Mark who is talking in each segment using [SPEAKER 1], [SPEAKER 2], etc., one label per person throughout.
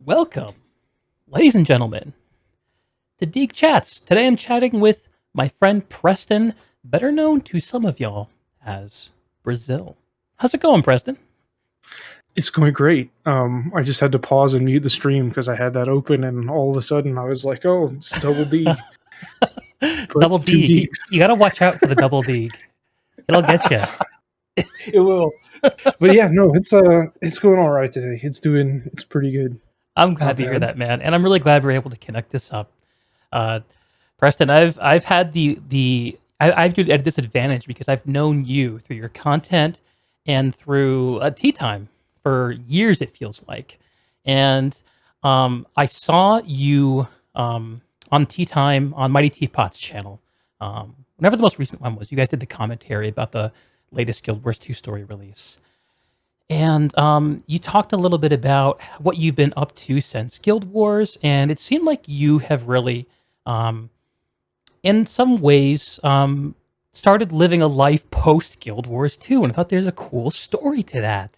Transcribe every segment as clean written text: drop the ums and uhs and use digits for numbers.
[SPEAKER 1] Welcome, ladies and gentlemen, to Deeg Chats. Today I'm chatting with my friend Preston, better known to some of y'all as Brazil. How's it going, Preston?
[SPEAKER 2] It's going great. I just had to pause and mute the stream because I had that open, and all of a sudden I was like, "Oh, it's double D."
[SPEAKER 1] Double
[SPEAKER 2] Two
[SPEAKER 1] Deeg.
[SPEAKER 2] Ds.
[SPEAKER 1] You gotta watch out for the double Deeg. It'll get you.
[SPEAKER 2] It will. But yeah, no, it's going all right today. It's pretty good.
[SPEAKER 1] I'm glad to hear that, man, and I'm really glad we're able to connect this up. Preston, I've had I've been at a disadvantage because I've known you through your content and through tea time for years. It feels like, and I saw you on Tea Time on Mighty Teapot's channel. Whenever the most recent one was, you guys did the commentary about the latest Guild Wars 2 story release. And you talked a little bit about what you've been up to since Guild Wars, and it seemed like you have really, in some ways, started living a life post Guild Wars 2, and I thought there's a cool story to that.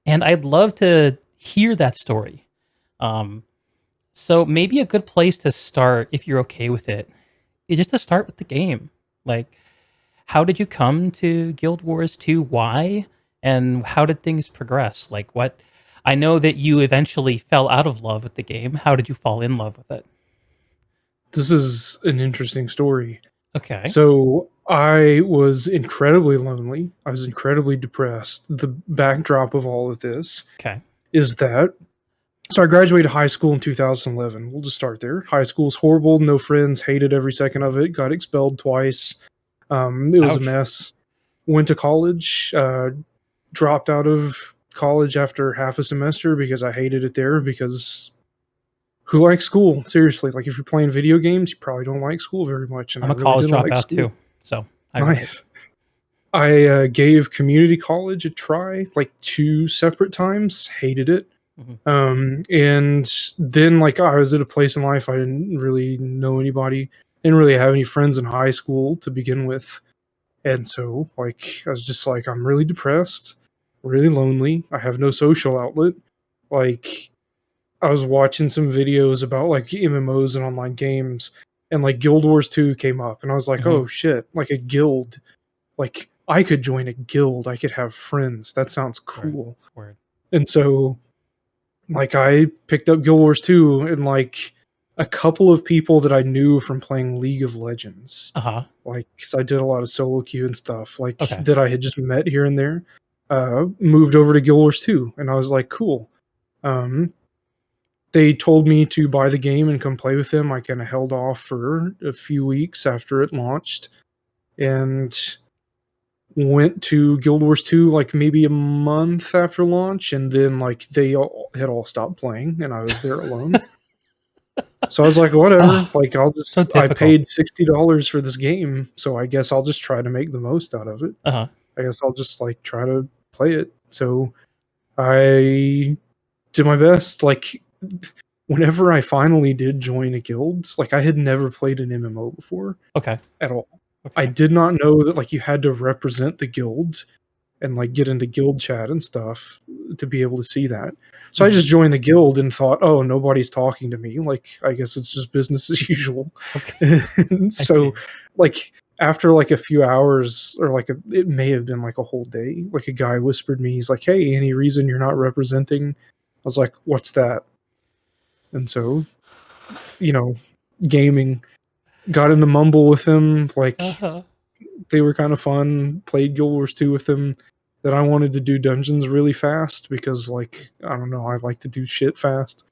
[SPEAKER 1] And I'd love to hear that story. So maybe a good place to start, if you're okay with it, is just to start with the game. Like, how did you come to Guild Wars 2? Why? And how did things progress? Like, what? I know that you eventually fell out of love with the game. How did you fall in love with it?
[SPEAKER 2] This is an interesting story.
[SPEAKER 1] Okay.
[SPEAKER 2] So I was incredibly lonely. I was incredibly depressed. The backdrop of all of this is that. So I graduated high school in 2011. We'll just start there. High school's horrible. No friends. Hated every second of it. Got expelled twice. It was a mess. Went to college. Dropped out of college after half a semester because I hated it there, because who likes school? Seriously, like if you're playing video games, you probably don't like school very much. And
[SPEAKER 1] I'm a college dropout too, so
[SPEAKER 2] nice. I gave community college a try, like 2 separate times. Hated it. And then like I was at a place in life I didn't really know anybody, didn't really have any friends in high school to begin with. And so like I was just like, I'm really depressed, really lonely. I have no social outlet. Like I was watching some videos about like MMOs and online games, and like Guild Wars 2 came up, and I was like, oh shit, like a guild. Like I could join a guild. I could have friends. That sounds cool.
[SPEAKER 1] Word.
[SPEAKER 2] And so like I picked up Guild Wars 2, and like a couple of people that I knew from playing League of Legends, like because I did a lot of solo queue and stuff, like that I had just met here and there, moved over to Guild Wars 2, and I was like, cool. They told me to buy the game and come play with them. I kind of held off for a few weeks after it launched, and went to Guild Wars 2 like maybe a month after launch, and then like they had all stopped playing and I was there alone. So I was like, whatever, like I'll just, I paid $60 for this game, so I guess I'll just try to make the most out of it. I guess I'll just like try to play it. So I did my best. Like whenever I finally did join a guild, like I had never played an MMO before. At all. I did not know that like you had to represent the guild and like get into guild chat and stuff to be able to see that. So I just joined the guild and thought, oh, nobody's talking to me. Like, I guess it's just business as usual. So like after like a few hours, or like it may have been like a whole day, like a guy whispered me, he's like, hey, any reason you're not representing? I was like, what's that? And so, you know, gaming, got in the mumble with them, like they were kind of fun, played Guild Wars 2 with them. Then I wanted to do dungeons really fast because like, I don't know, I like to do shit fast.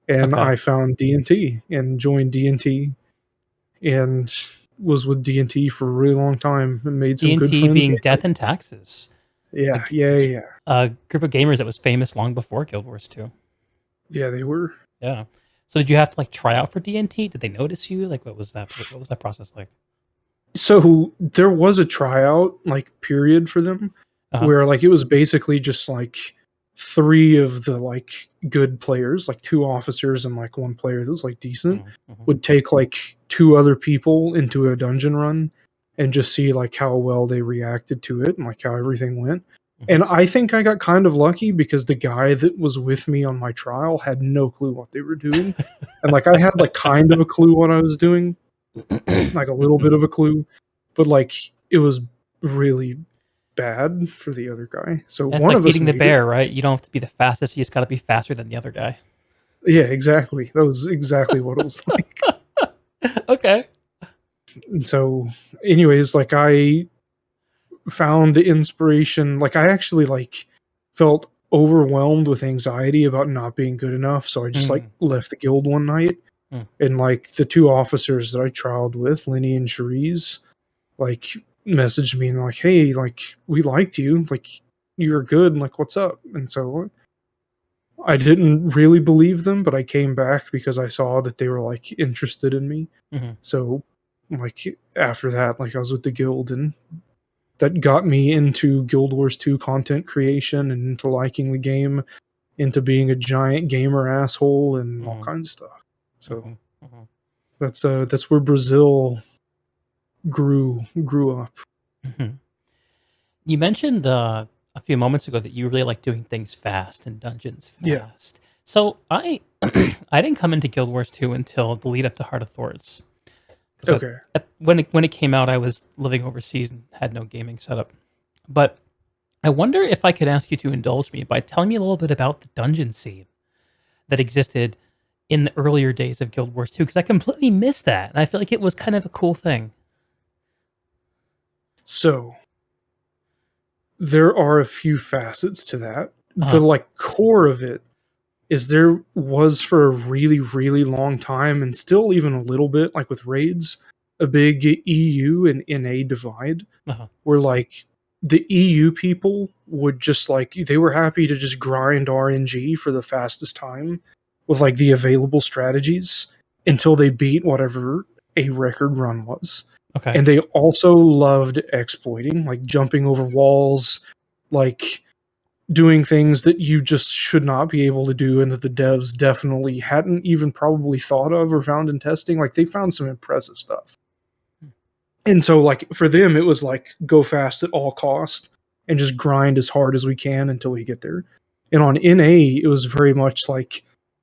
[SPEAKER 2] And I found D&T and joined D&T and was with D&T for a really long time and made some good friends.
[SPEAKER 1] D&T being Death and Taxes.
[SPEAKER 2] Yeah.
[SPEAKER 1] A group of gamers that was famous long before Guild Wars 2.
[SPEAKER 2] Yeah, they were.
[SPEAKER 1] Yeah. So did you have to like try out for D&T? Did they notice you? Like what was that process like?
[SPEAKER 2] So there was a tryout like period for them where like it was basically just like 3 of the like good players, like 2 officers and like 1 player that was like decent, would take like 2 other people into a dungeon run and just see like how well they reacted to it and like how everything went.
[SPEAKER 1] Mhm.
[SPEAKER 2] And I think I got kind of lucky because the guy that was with me on my trial had no clue what they were doing. And, like, I had, like, kind of a clue what I was doing, like, a little bit
[SPEAKER 1] Mhm.
[SPEAKER 2] of a clue, but, like, it was really bad for the other guy. So
[SPEAKER 1] It's
[SPEAKER 2] one
[SPEAKER 1] like
[SPEAKER 2] of us
[SPEAKER 1] feeding the
[SPEAKER 2] made it.
[SPEAKER 1] bear, right? You don't have to be the fastest, you just gotta be faster than the other guy.
[SPEAKER 2] Yeah, exactly. That was exactly what it was like.
[SPEAKER 1] Okay.
[SPEAKER 2] And so, anyways, like, I found inspiration, like, I actually, like, felt overwhelmed with anxiety about not being good enough, so I just, like,
[SPEAKER 1] Mm,
[SPEAKER 2] left the guild one night,
[SPEAKER 1] mm,
[SPEAKER 2] and, like, the 2 officers that I trialed with, Lenny and Cherise, like, messaged me and like, "Hey, like, we liked you, like, you're good, like, what's up?" And so I didn't really believe them, but I came back because I saw that they were, like, interested in me.
[SPEAKER 1] mhm,
[SPEAKER 2] So, like, after that, like, I was with the guild, and that got me into Guild Wars 2 content creation and into liking the game, into being a giant gamer asshole and all
[SPEAKER 1] mhm,
[SPEAKER 2] kinds of stuff. So
[SPEAKER 1] mhm, mhm,
[SPEAKER 2] that's where Brazil grew up.
[SPEAKER 1] mhm. You mentioned, a few moments ago that you really like doing things fast and dungeons
[SPEAKER 2] Yeah.
[SPEAKER 1] fast. So I I didn't come into Guild Wars 2 until the lead up to Heart of Thorns, 'cause
[SPEAKER 2] Okay.
[SPEAKER 1] when it came out, I was living overseas and had no gaming setup. But I wonder if I could ask you to indulge me by telling me a little bit about the dungeon scene that existed in the earlier days of Guild Wars 2, because I completely missed that, and I feel like it was kind of a cool thing.
[SPEAKER 2] So there are a few facets to that. The
[SPEAKER 1] Uh-huh,
[SPEAKER 2] like core of it is there was for a really, really long time and still even a little bit like with raids, a big EU and NA divide
[SPEAKER 1] uh-huh,
[SPEAKER 2] where like the EU people would just like they were happy to just grind RNG for the fastest time with like the available strategies until they beat whatever a record run was.
[SPEAKER 1] okay.
[SPEAKER 2] And they also loved exploiting, like jumping over walls, like doing things that you just should not be able to do and that the devs definitely hadn't even probably thought of or found in testing. Like they found some impressive stuff. And so like for them it was like go fast at all cost and just grind as hard as we can until we get there. And on NA it was very much like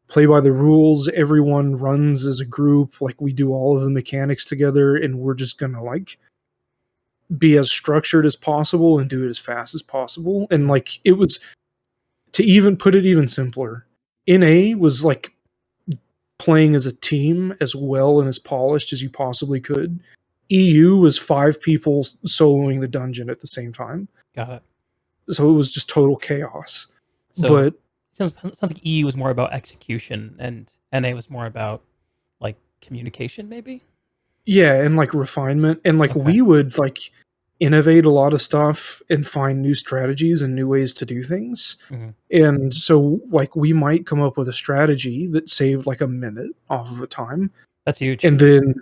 [SPEAKER 2] play by the rules, everyone runs as a group, like we do all of the mechanics together and we're just going to like be as structured as possible and do it as fast as possible. And
[SPEAKER 1] Mhm,
[SPEAKER 2] like it was to even put it even simpler. NA was like playing as a team as well and as polished as you possibly could. EU was 5 people soloing the dungeon at the same time.
[SPEAKER 1] got it.
[SPEAKER 2] So it was just total chaos.
[SPEAKER 1] So,
[SPEAKER 2] But
[SPEAKER 1] sounds like EU was more about execution and NA was more about, like, communication maybe?
[SPEAKER 2] yeah, and like refinement and like
[SPEAKER 1] Okay.
[SPEAKER 2] we would like innovate a lot of stuff and find new strategies and new ways to do things.
[SPEAKER 1] Mhm.
[SPEAKER 2] And so like we might come up with a strategy that saved like a minute off of a time.
[SPEAKER 1] That's huge.
[SPEAKER 2] And then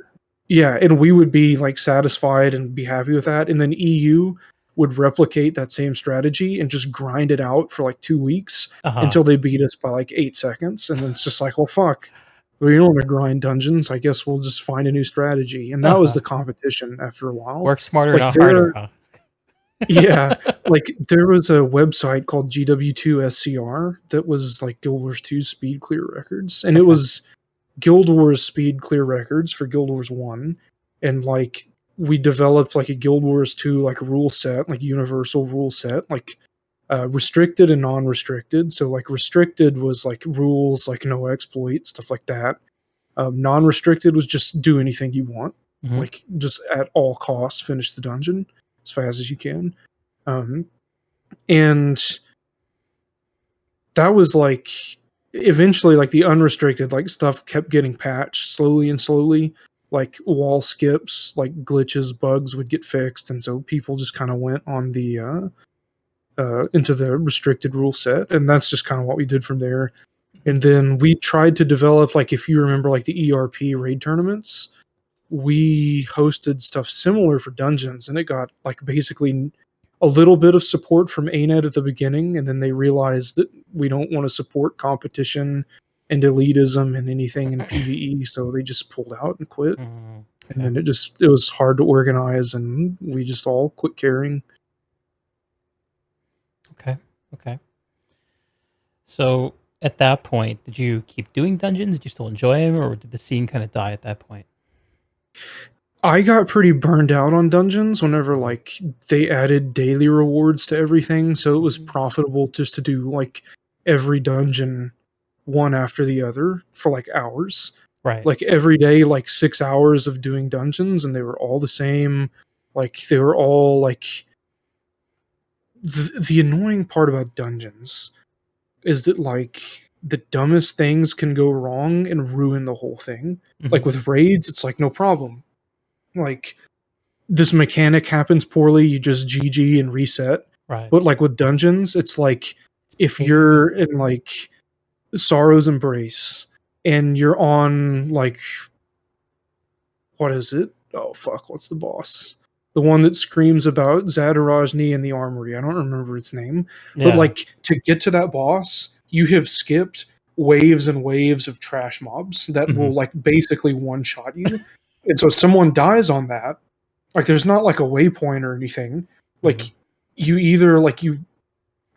[SPEAKER 2] yeah, and we would be, like, satisfied and be happy with that, and then EU would replicate that same strategy and just grind it out for, like, 2 weeks
[SPEAKER 1] Uh-huh.
[SPEAKER 2] until they beat us by, like, 8 seconds, and then it's just like, "Well, fuck. We don't wanna grind dungeons, I guess we'll just find a new strategy," and that was
[SPEAKER 1] Uh-huh.
[SPEAKER 2] the competition after a while.
[SPEAKER 1] Work smarter,
[SPEAKER 2] Like,
[SPEAKER 1] not harder,
[SPEAKER 2] there
[SPEAKER 1] huh?
[SPEAKER 2] yeah, like, there was a website called GW2SCR that was, like, Guild Wars 2 speed clear records, and it
[SPEAKER 1] Okay.
[SPEAKER 2] was Guild Wars speed clear records for Guild Wars 1, and, like, we developed, like, a Guild Wars 2, like, rule set, like, universal rule set, like, restricted and non-restricted. So, like, restricted was, like, rules, like, no exploit, stuff like that. Non-restricted was just do anything you want,
[SPEAKER 1] Mhm.
[SPEAKER 2] like, just at all costs, finish the dungeon as fast as you can. Um, and that was like eventually like the unrestricted like stuff kept getting patched slowly and slowly, like wall skips, like glitches, bugs would get fixed, and so people just kind of went on the into the restricted rule set, and that's just kind of what we did from there.
[SPEAKER 1] Mhm.
[SPEAKER 2] And then we tried to develop, like, if you remember like the ERP raid tournaments, we hosted stuff similar for dungeons, and it got like basically a little bit of support from ANET at the beginning, and then they realized that we don't want to support competition and elitism and anything in PvE, so they just pulled out and quit.
[SPEAKER 1] Mm,
[SPEAKER 2] And
[SPEAKER 1] okay.
[SPEAKER 2] then it was hard to organize, and we just all quit caring.
[SPEAKER 1] Okay. Okay. So at that point, did you keep doing dungeons? Did you still enjoy them, or did the scene kind of die at that point?
[SPEAKER 2] I got pretty burned out on dungeons whenever
[SPEAKER 1] Mhm.
[SPEAKER 2] like they added daily rewards to everything, so it was
[SPEAKER 1] Mhm.
[SPEAKER 2] profitable just to do like every dungeon one after the other for like hours.
[SPEAKER 1] Right.
[SPEAKER 2] Like every day, like 6 hours of doing dungeons, and they were all the same. Like they were all like the annoying part about dungeons is that like the dumbest things can go wrong and ruin the whole thing. Like
[SPEAKER 1] Mhm.
[SPEAKER 2] with raids, it's like no problem. Like this mechanic happens poorly, you just GG and reset.
[SPEAKER 1] Right.
[SPEAKER 2] But like with dungeons, it's like
[SPEAKER 1] It's
[SPEAKER 2] if you're
[SPEAKER 1] painful.
[SPEAKER 2] in like Sorrow's Embrace and you're on like what is it? Oh fuck, what's the boss? The one that screams about Zadarajni in the armory. I don't remember its name. But
[SPEAKER 1] Yeah.
[SPEAKER 2] like to get to that boss, you have skipped waves and waves of trash mobs that
[SPEAKER 1] Mhm.
[SPEAKER 2] will like basically one shot you. And so if someone dies on that, like there's not like a waypoint or anything.
[SPEAKER 1] Mhm.
[SPEAKER 2] Like you either like you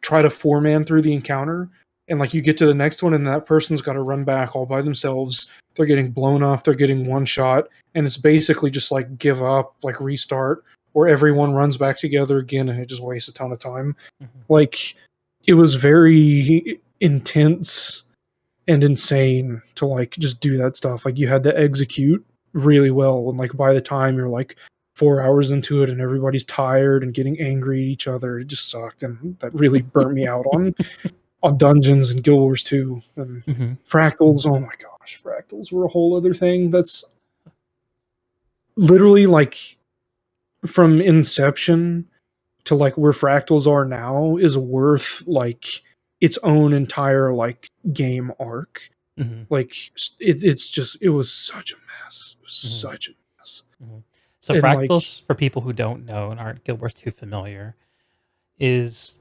[SPEAKER 2] try to four-man through the encounter and like you get to the next one and that person's got to run back all by themselves. They're getting blown up, they're getting one shot, and it's basically just like give up, like restart, or everyone runs back together again and it just wastes a ton of time.
[SPEAKER 1] Mhm.
[SPEAKER 2] Like it was very intense and insane to like just do that stuff. Like you had to execute really well, and like by the time you're like 4 hours into it and everybody's tired and getting angry at each other, it just sucked, and that really burnt me out on dungeons and Guild Wars 2 and
[SPEAKER 1] Mhm.
[SPEAKER 2] fractals. Oh my gosh, fractals were a whole other thing. That's literally like from inception to like where fractals are now is worth like its own entire like game arc.
[SPEAKER 1] Mhm.
[SPEAKER 2] Like it's just it was such a mess. It was
[SPEAKER 1] Mhm.
[SPEAKER 2] such a mess.
[SPEAKER 1] Mhm. So
[SPEAKER 2] And like
[SPEAKER 1] fractals, for people who don't know and aren't Guild Wars 2 familiar, is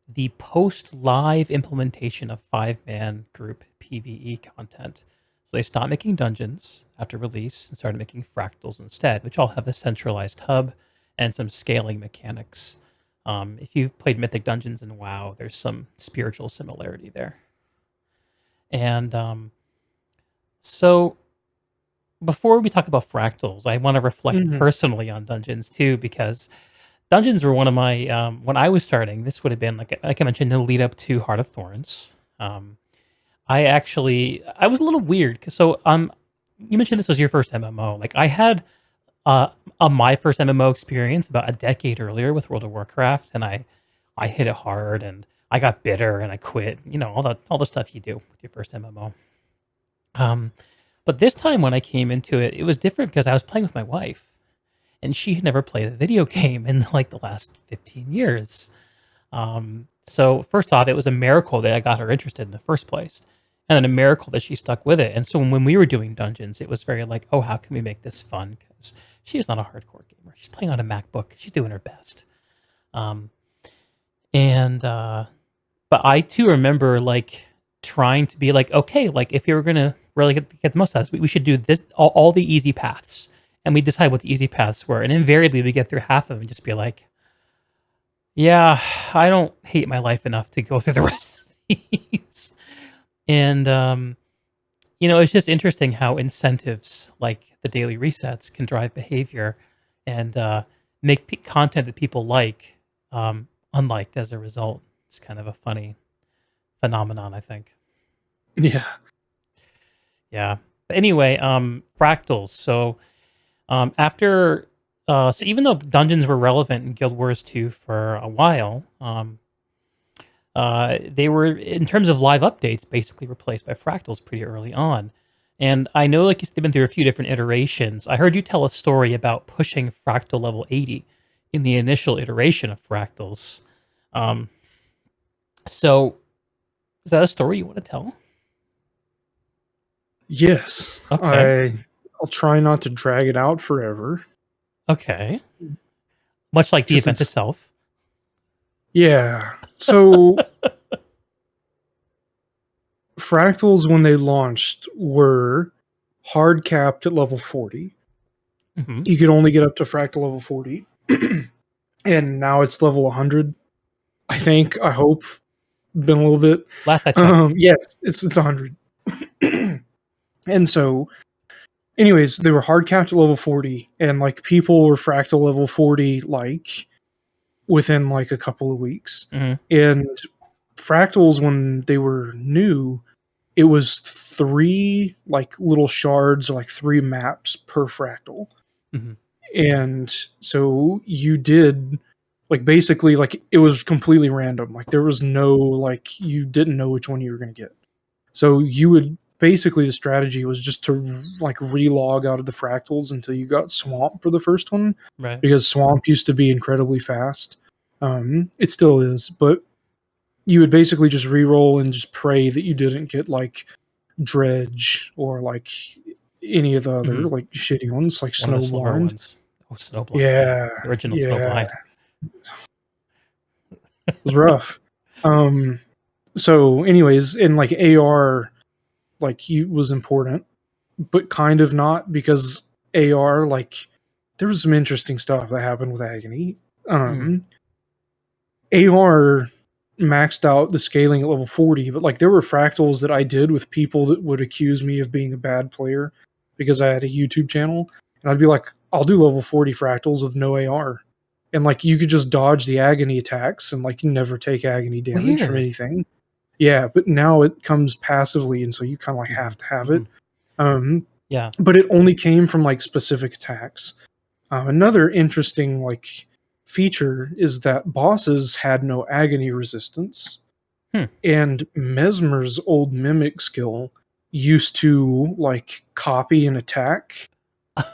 [SPEAKER 1] the post live implementation of 5-man group PvE content. So they stopped making dungeons after release and started making fractals instead, which all have a centralized hub and some scaling mechanics. If you've played Mythic Dungeons in WoW, there's some spiritual similarity there. And so before we talk about fractals, I want to reflect
[SPEAKER 2] mhm,
[SPEAKER 1] personally on dungeons too, because dungeons were one of my when I was starting. This would have been like I mentioned in the lead up to Heart of Thorns. Um, I was a little weird 'cause you mentioned this was your first MMO. Like I had uh my first MMO experience about a decade earlier with World of Warcraft, and I hit it hard and I got bitter and I quit. You know all the stuff you do with your first MMO. Um, but this time when I came into it, it was different because I was playing with my wife, and she had never played a video game in like the last 15 years. So first off, it was a miracle that I got her interested in the first place, and then a miracle that she stuck with it. And so when we were doing dungeons, it was very like, oh, how can we make this fun? Because she is not a hardcore gamer. She's playing on a MacBook. She's doing her best. Um, and but I too remember like trying to be like, okay, like if you were gonna really get the most out of this, we should do this all the easy paths. And we decide what the easy paths were. And invariably we get through half of them and just be like, yeah, I don't hate my life enough to go through the rest of these. And it's just interesting how incentives like the daily resets can drive behavior and make content that people like unliked as a result. It's kind of a funny phenomenon, I think.
[SPEAKER 2] yeah.
[SPEAKER 1] Yeah. But anyway, fractals. So after so even though dungeons were relevant in Guild Wars 2 for a while, they were, in terms of live updates, basically replaced by fractals pretty early on. And I know, like, they've been through a few different iterations. I heard you tell a story about pushing fractal level 80 in the initial iteration of fractals. Um, so, is that a story you want to tell?
[SPEAKER 2] Yes.
[SPEAKER 1] Okay.
[SPEAKER 2] I'll try not to drag it out forever
[SPEAKER 1] Okay. Much like the
[SPEAKER 2] because
[SPEAKER 1] event
[SPEAKER 2] it's
[SPEAKER 1] itself.
[SPEAKER 2] yeah. So fractals when they launched were hard capped at level 40.
[SPEAKER 1] Hmm.
[SPEAKER 2] You could only get up to fractal level 40. And now it's level 100. I think, I hope, been a little bit.
[SPEAKER 1] Last I checked.
[SPEAKER 2] Yes, it's 100. And so, anyways, they were hard capped at level 40, and like people were fractal level 40 like within like a couple of weeks.
[SPEAKER 1] Mhm,
[SPEAKER 2] And fractals, when they were new, it was 3 like little shards or like 3 maps per fractal.
[SPEAKER 1] mhm,
[SPEAKER 2] And so you did like basically like it was completely random. Like there was no like you didn't know which one you were going to get. So you would basically the strategy was just to like relog out of the fractals until you got swamp for the first one,
[SPEAKER 1] right.
[SPEAKER 2] because swamp used to be incredibly fast. It still is, but you would basically just re-roll and just pray that you didn't get like dredge or like any of the other
[SPEAKER 1] Mhm.
[SPEAKER 2] like shitty ones like
[SPEAKER 1] One of the slower
[SPEAKER 2] snowblind.
[SPEAKER 1] ones. Oh, Snowblind, yeah.
[SPEAKER 2] Yeah,
[SPEAKER 1] The original
[SPEAKER 2] yeah,
[SPEAKER 1] Snowblind.
[SPEAKER 2] it was rough. Um, so, anyways, in like AR, like he was important, but kind of not, because AR like there was some interesting stuff that happened with Agony.
[SPEAKER 1] Mm,
[SPEAKER 2] AR maxed out the scaling at level 40, but like there were fractals that I did with people that would accuse me of being a bad player because I had a YouTube channel, and I'd be like, I'll do level 40 fractals with no AR. And like you could just dodge the agony attacks and like never take agony damage from
[SPEAKER 1] weird.
[SPEAKER 2] anything. Yeah, but now it comes passively, and so you kind of like
[SPEAKER 1] Mhm,
[SPEAKER 2] have to have it.
[SPEAKER 1] mhm.
[SPEAKER 2] Um,
[SPEAKER 1] Yeah.
[SPEAKER 2] but it only came from like specific attacks. Another interesting like feature is that bosses had no agony resistance,
[SPEAKER 1] Hmm.
[SPEAKER 2] and Mesmer's old mimic skill used to like copy an attack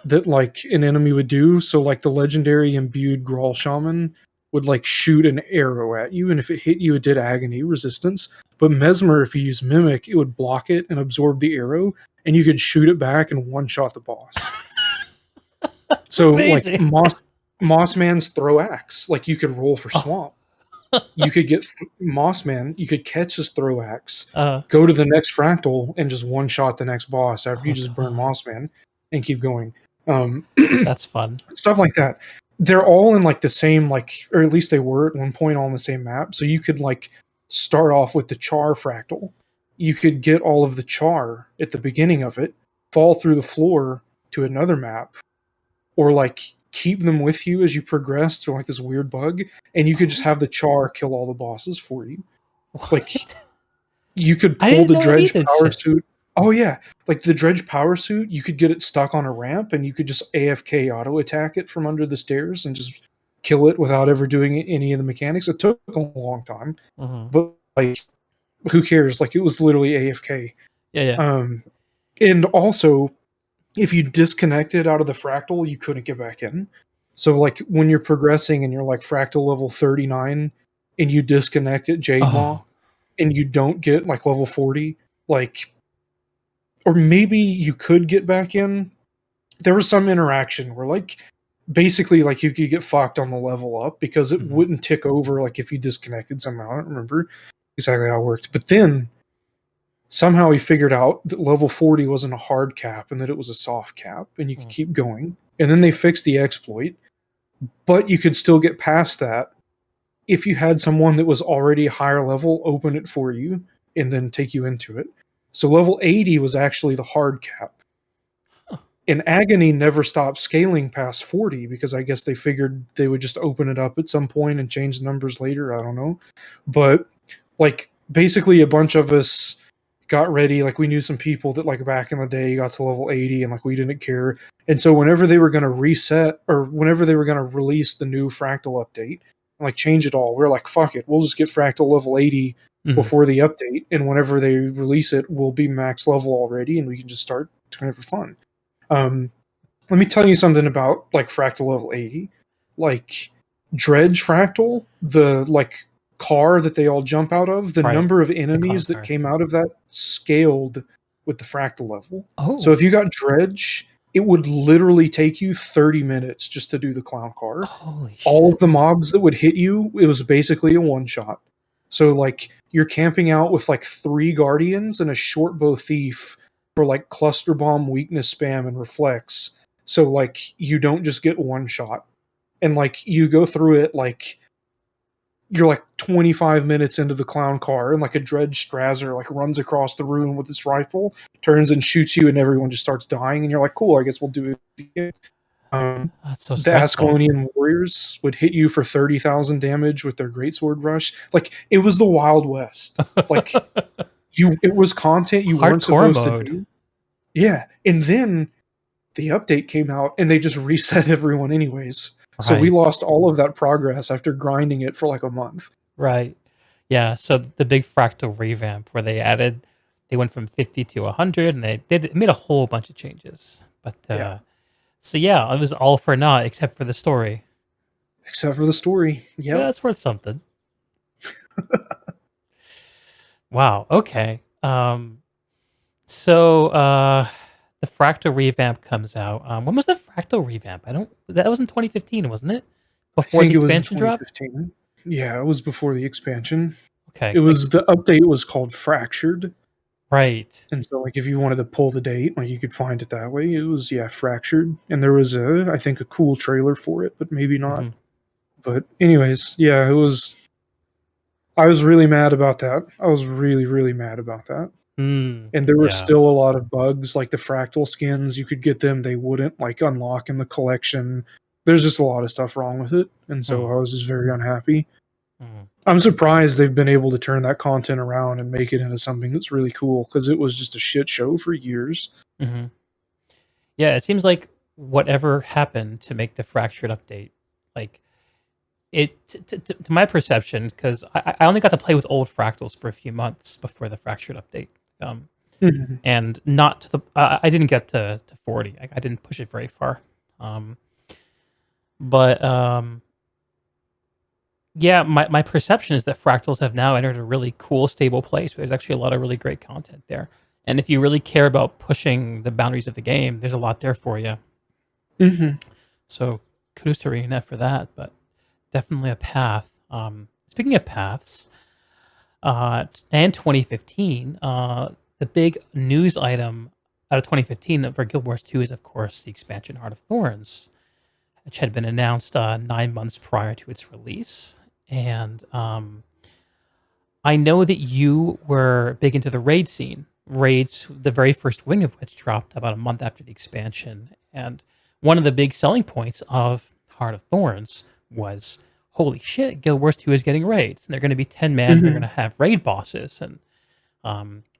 [SPEAKER 2] that like an enemy would do. So like the legendary imbued Grawl Shaman would like shoot an arrow at you, and if it hit you, it did agony resistance. But Mesmer, if you use mimic, it would block it and absorb the arrow, and you could shoot it back and one shot the boss.
[SPEAKER 1] That's
[SPEAKER 2] So like
[SPEAKER 1] amazing.
[SPEAKER 2] Mossman's throw axe, like you could roll for
[SPEAKER 1] Oh,
[SPEAKER 2] swamp. You could get Mossman, you could catch his throw axe,
[SPEAKER 1] uh,
[SPEAKER 2] go to the next fractal, and just one shot the next boss after you
[SPEAKER 1] oh
[SPEAKER 2] just burn
[SPEAKER 1] god.
[SPEAKER 2] Mossman and keep going. Um,
[SPEAKER 1] That's fun.
[SPEAKER 2] stuff like that. They're all in like the same like, or at least they were at one point all on the same map. So you could like start off with the char fractal. You could get all of the char at the beginning of it, fall through the floor to another map, or like keep them with you as you progress through like this weird bug, and you could just
[SPEAKER 1] Oh,
[SPEAKER 2] have the char kill all the bosses for you. Like
[SPEAKER 1] what?
[SPEAKER 2] you could
[SPEAKER 1] I
[SPEAKER 2] pull
[SPEAKER 1] didn't
[SPEAKER 2] the
[SPEAKER 1] know any of
[SPEAKER 2] dredge
[SPEAKER 1] this
[SPEAKER 2] power
[SPEAKER 1] shit.
[SPEAKER 2] suit. Oh yeah, like the dredge power suit, you could get it stuck on a ramp, and you could just AFK auto attack it from under the stairs and just kill it without ever doing any of the mechanics. It took a long time,
[SPEAKER 1] Mhm.
[SPEAKER 2] but like who cares? Like it was literally AFK.
[SPEAKER 1] Yeah, yeah.
[SPEAKER 2] Um, and also, if you disconnected out of the fractal, you couldn't get back in. So like when you're progressing and you're like fractal level 39 and you disconnect at Jade Maw
[SPEAKER 1] Oh.
[SPEAKER 2] and you don't get like level 40, like, or maybe you could get back in. There was some interaction where like basically like you could get fucked on the level up because it
[SPEAKER 1] Mhm.
[SPEAKER 2] wouldn't tick over like if you disconnected somehow. I don't remember exactly how it worked. But then somehow he figured out that level 40 wasn't a hard cap and that it was a soft cap and you could
[SPEAKER 1] Mm.
[SPEAKER 2] keep going. And then they fixed the exploit, but you could still get past that if you had someone that was already higher level open it for you and then take you into it. So level 80 was actually the hard cap.
[SPEAKER 1] Huh.
[SPEAKER 2] And Agony never stopped scaling past 40 because I guess they figured they would just open it up at some point and change the numbers later. I don't know. But like basically a bunch of us got ready. Like we knew some people that like back in the day got to level 80 and like we didn't care. And so whenever they were going to reset or whenever they were going to release the new Fractal update, like change it all, we're like, fuck it. We'll just get Fractal level 80
[SPEAKER 1] Mhm.
[SPEAKER 2] before the update. And whenever they release it, we'll be max level already and we can just start doing it for fun. Um, let me tell you something about like Fractal level 80. Like Dredge Fractal, the like car that they all jump out of, the
[SPEAKER 1] Right.
[SPEAKER 2] number of
[SPEAKER 1] The clown
[SPEAKER 2] enemies that
[SPEAKER 1] car.
[SPEAKER 2] came out of that scaled with the Fractal level. So
[SPEAKER 1] Oh.
[SPEAKER 2] if you got Dredge, it would literally take you 30 minutes just to do the clown car.
[SPEAKER 1] Holy
[SPEAKER 2] All
[SPEAKER 1] shit.
[SPEAKER 2] of the mobs that would hit you, it was basically a one shot. So like you're camping out with like 3 guardians and a short bow thief for like cluster bomb, weakness spam, and reflex. So like you don't just get one shot. And like you go through it like you're like 25 minutes into the clown car, and like a dredge Strazzer like runs across the room with this rifle, turns and shoots you, and everyone just starts dying, and you're like, cool, I guess we'll do it again.
[SPEAKER 1] That's so
[SPEAKER 2] The
[SPEAKER 1] stressful.
[SPEAKER 2] Ascalonian warriors would hit you for 30,000 damage with their greatsword rush. Like, it was the Wild West. Like, it was content you weren't
[SPEAKER 1] Hardcore
[SPEAKER 2] supposed to
[SPEAKER 1] mode.
[SPEAKER 2] do. Yeah, and then the update came out and they just reset everyone anyways. So we
[SPEAKER 1] Right.
[SPEAKER 2] lost all of that progress after grinding it for like a month.
[SPEAKER 1] Right. Yeah. So the big fractal revamp where they went from 50 to 100, and they made a whole bunch of changes. But
[SPEAKER 2] Yeah,
[SPEAKER 1] so yeah, it was all for naught except for the story.
[SPEAKER 2] except for the story.
[SPEAKER 1] Yeah,
[SPEAKER 2] Yep.
[SPEAKER 1] that's worth something. Wow. Okay. So the fractal revamp comes out. When was the fractal revamp? I don't. That was in 2015, wasn't it?
[SPEAKER 2] I
[SPEAKER 1] Before the
[SPEAKER 2] think it was in
[SPEAKER 1] expansion dropped.
[SPEAKER 2] 2015. Yeah, it was before the expansion.
[SPEAKER 1] Okay.
[SPEAKER 2] It was the update was called Fractured.
[SPEAKER 1] Right.
[SPEAKER 2] And so, like, if you wanted to pull the date, like, you could find it that way. It was, yeah, Fractured. And there was I think, a cool trailer for it, but maybe not.
[SPEAKER 1] Hmm.
[SPEAKER 2] But, anyways, yeah, it was. I was really mad about that. I was really, really mad about that. And there were
[SPEAKER 1] Yeah.
[SPEAKER 2] still a lot of bugs, like the fractal skins. You could get them, they wouldn't, like, unlock in the collection. There's just a lot of stuff wrong with it. And so
[SPEAKER 1] Hmm.
[SPEAKER 2] I was just very unhappy.
[SPEAKER 1] Hmm.
[SPEAKER 2] I'm surprised they've been able to turn that content around and make it into something that's really cool because it was just a shit show for years.
[SPEAKER 1] Hmm. Yeah. It seems like whatever happened to make the fractured update, like to my perception, because I only got to play with old fractals for a few months before the fractured update. Um,
[SPEAKER 2] Mhm.
[SPEAKER 1] and not to the I didn't get to 40. I didn't push it very far. Um, but yeah, my perception is that fractals have now entered a really cool, stable place where there's actually a lot of really great content there. And if you really care about pushing the boundaries of the game, there's a lot there for you.
[SPEAKER 2] Mhm.
[SPEAKER 1] So kudos to ArenaNet for that, but definitely a path. Speaking of paths, and 2015, the big news item out of 2015 for Guild Wars 2 is, of course, the expansion Heart of Thorns, which had been announced 9 months prior to its release. And I know that you were big into the raid scene. Raids, the very first wing of which dropped about a month after the expansion. And one of the big selling points of Heart of Thorns was, holy shit, Guild Wars 2 is getting raids. And they're going to be 10 men, and they're going
[SPEAKER 2] Mhm.
[SPEAKER 1] to have raid bosses. And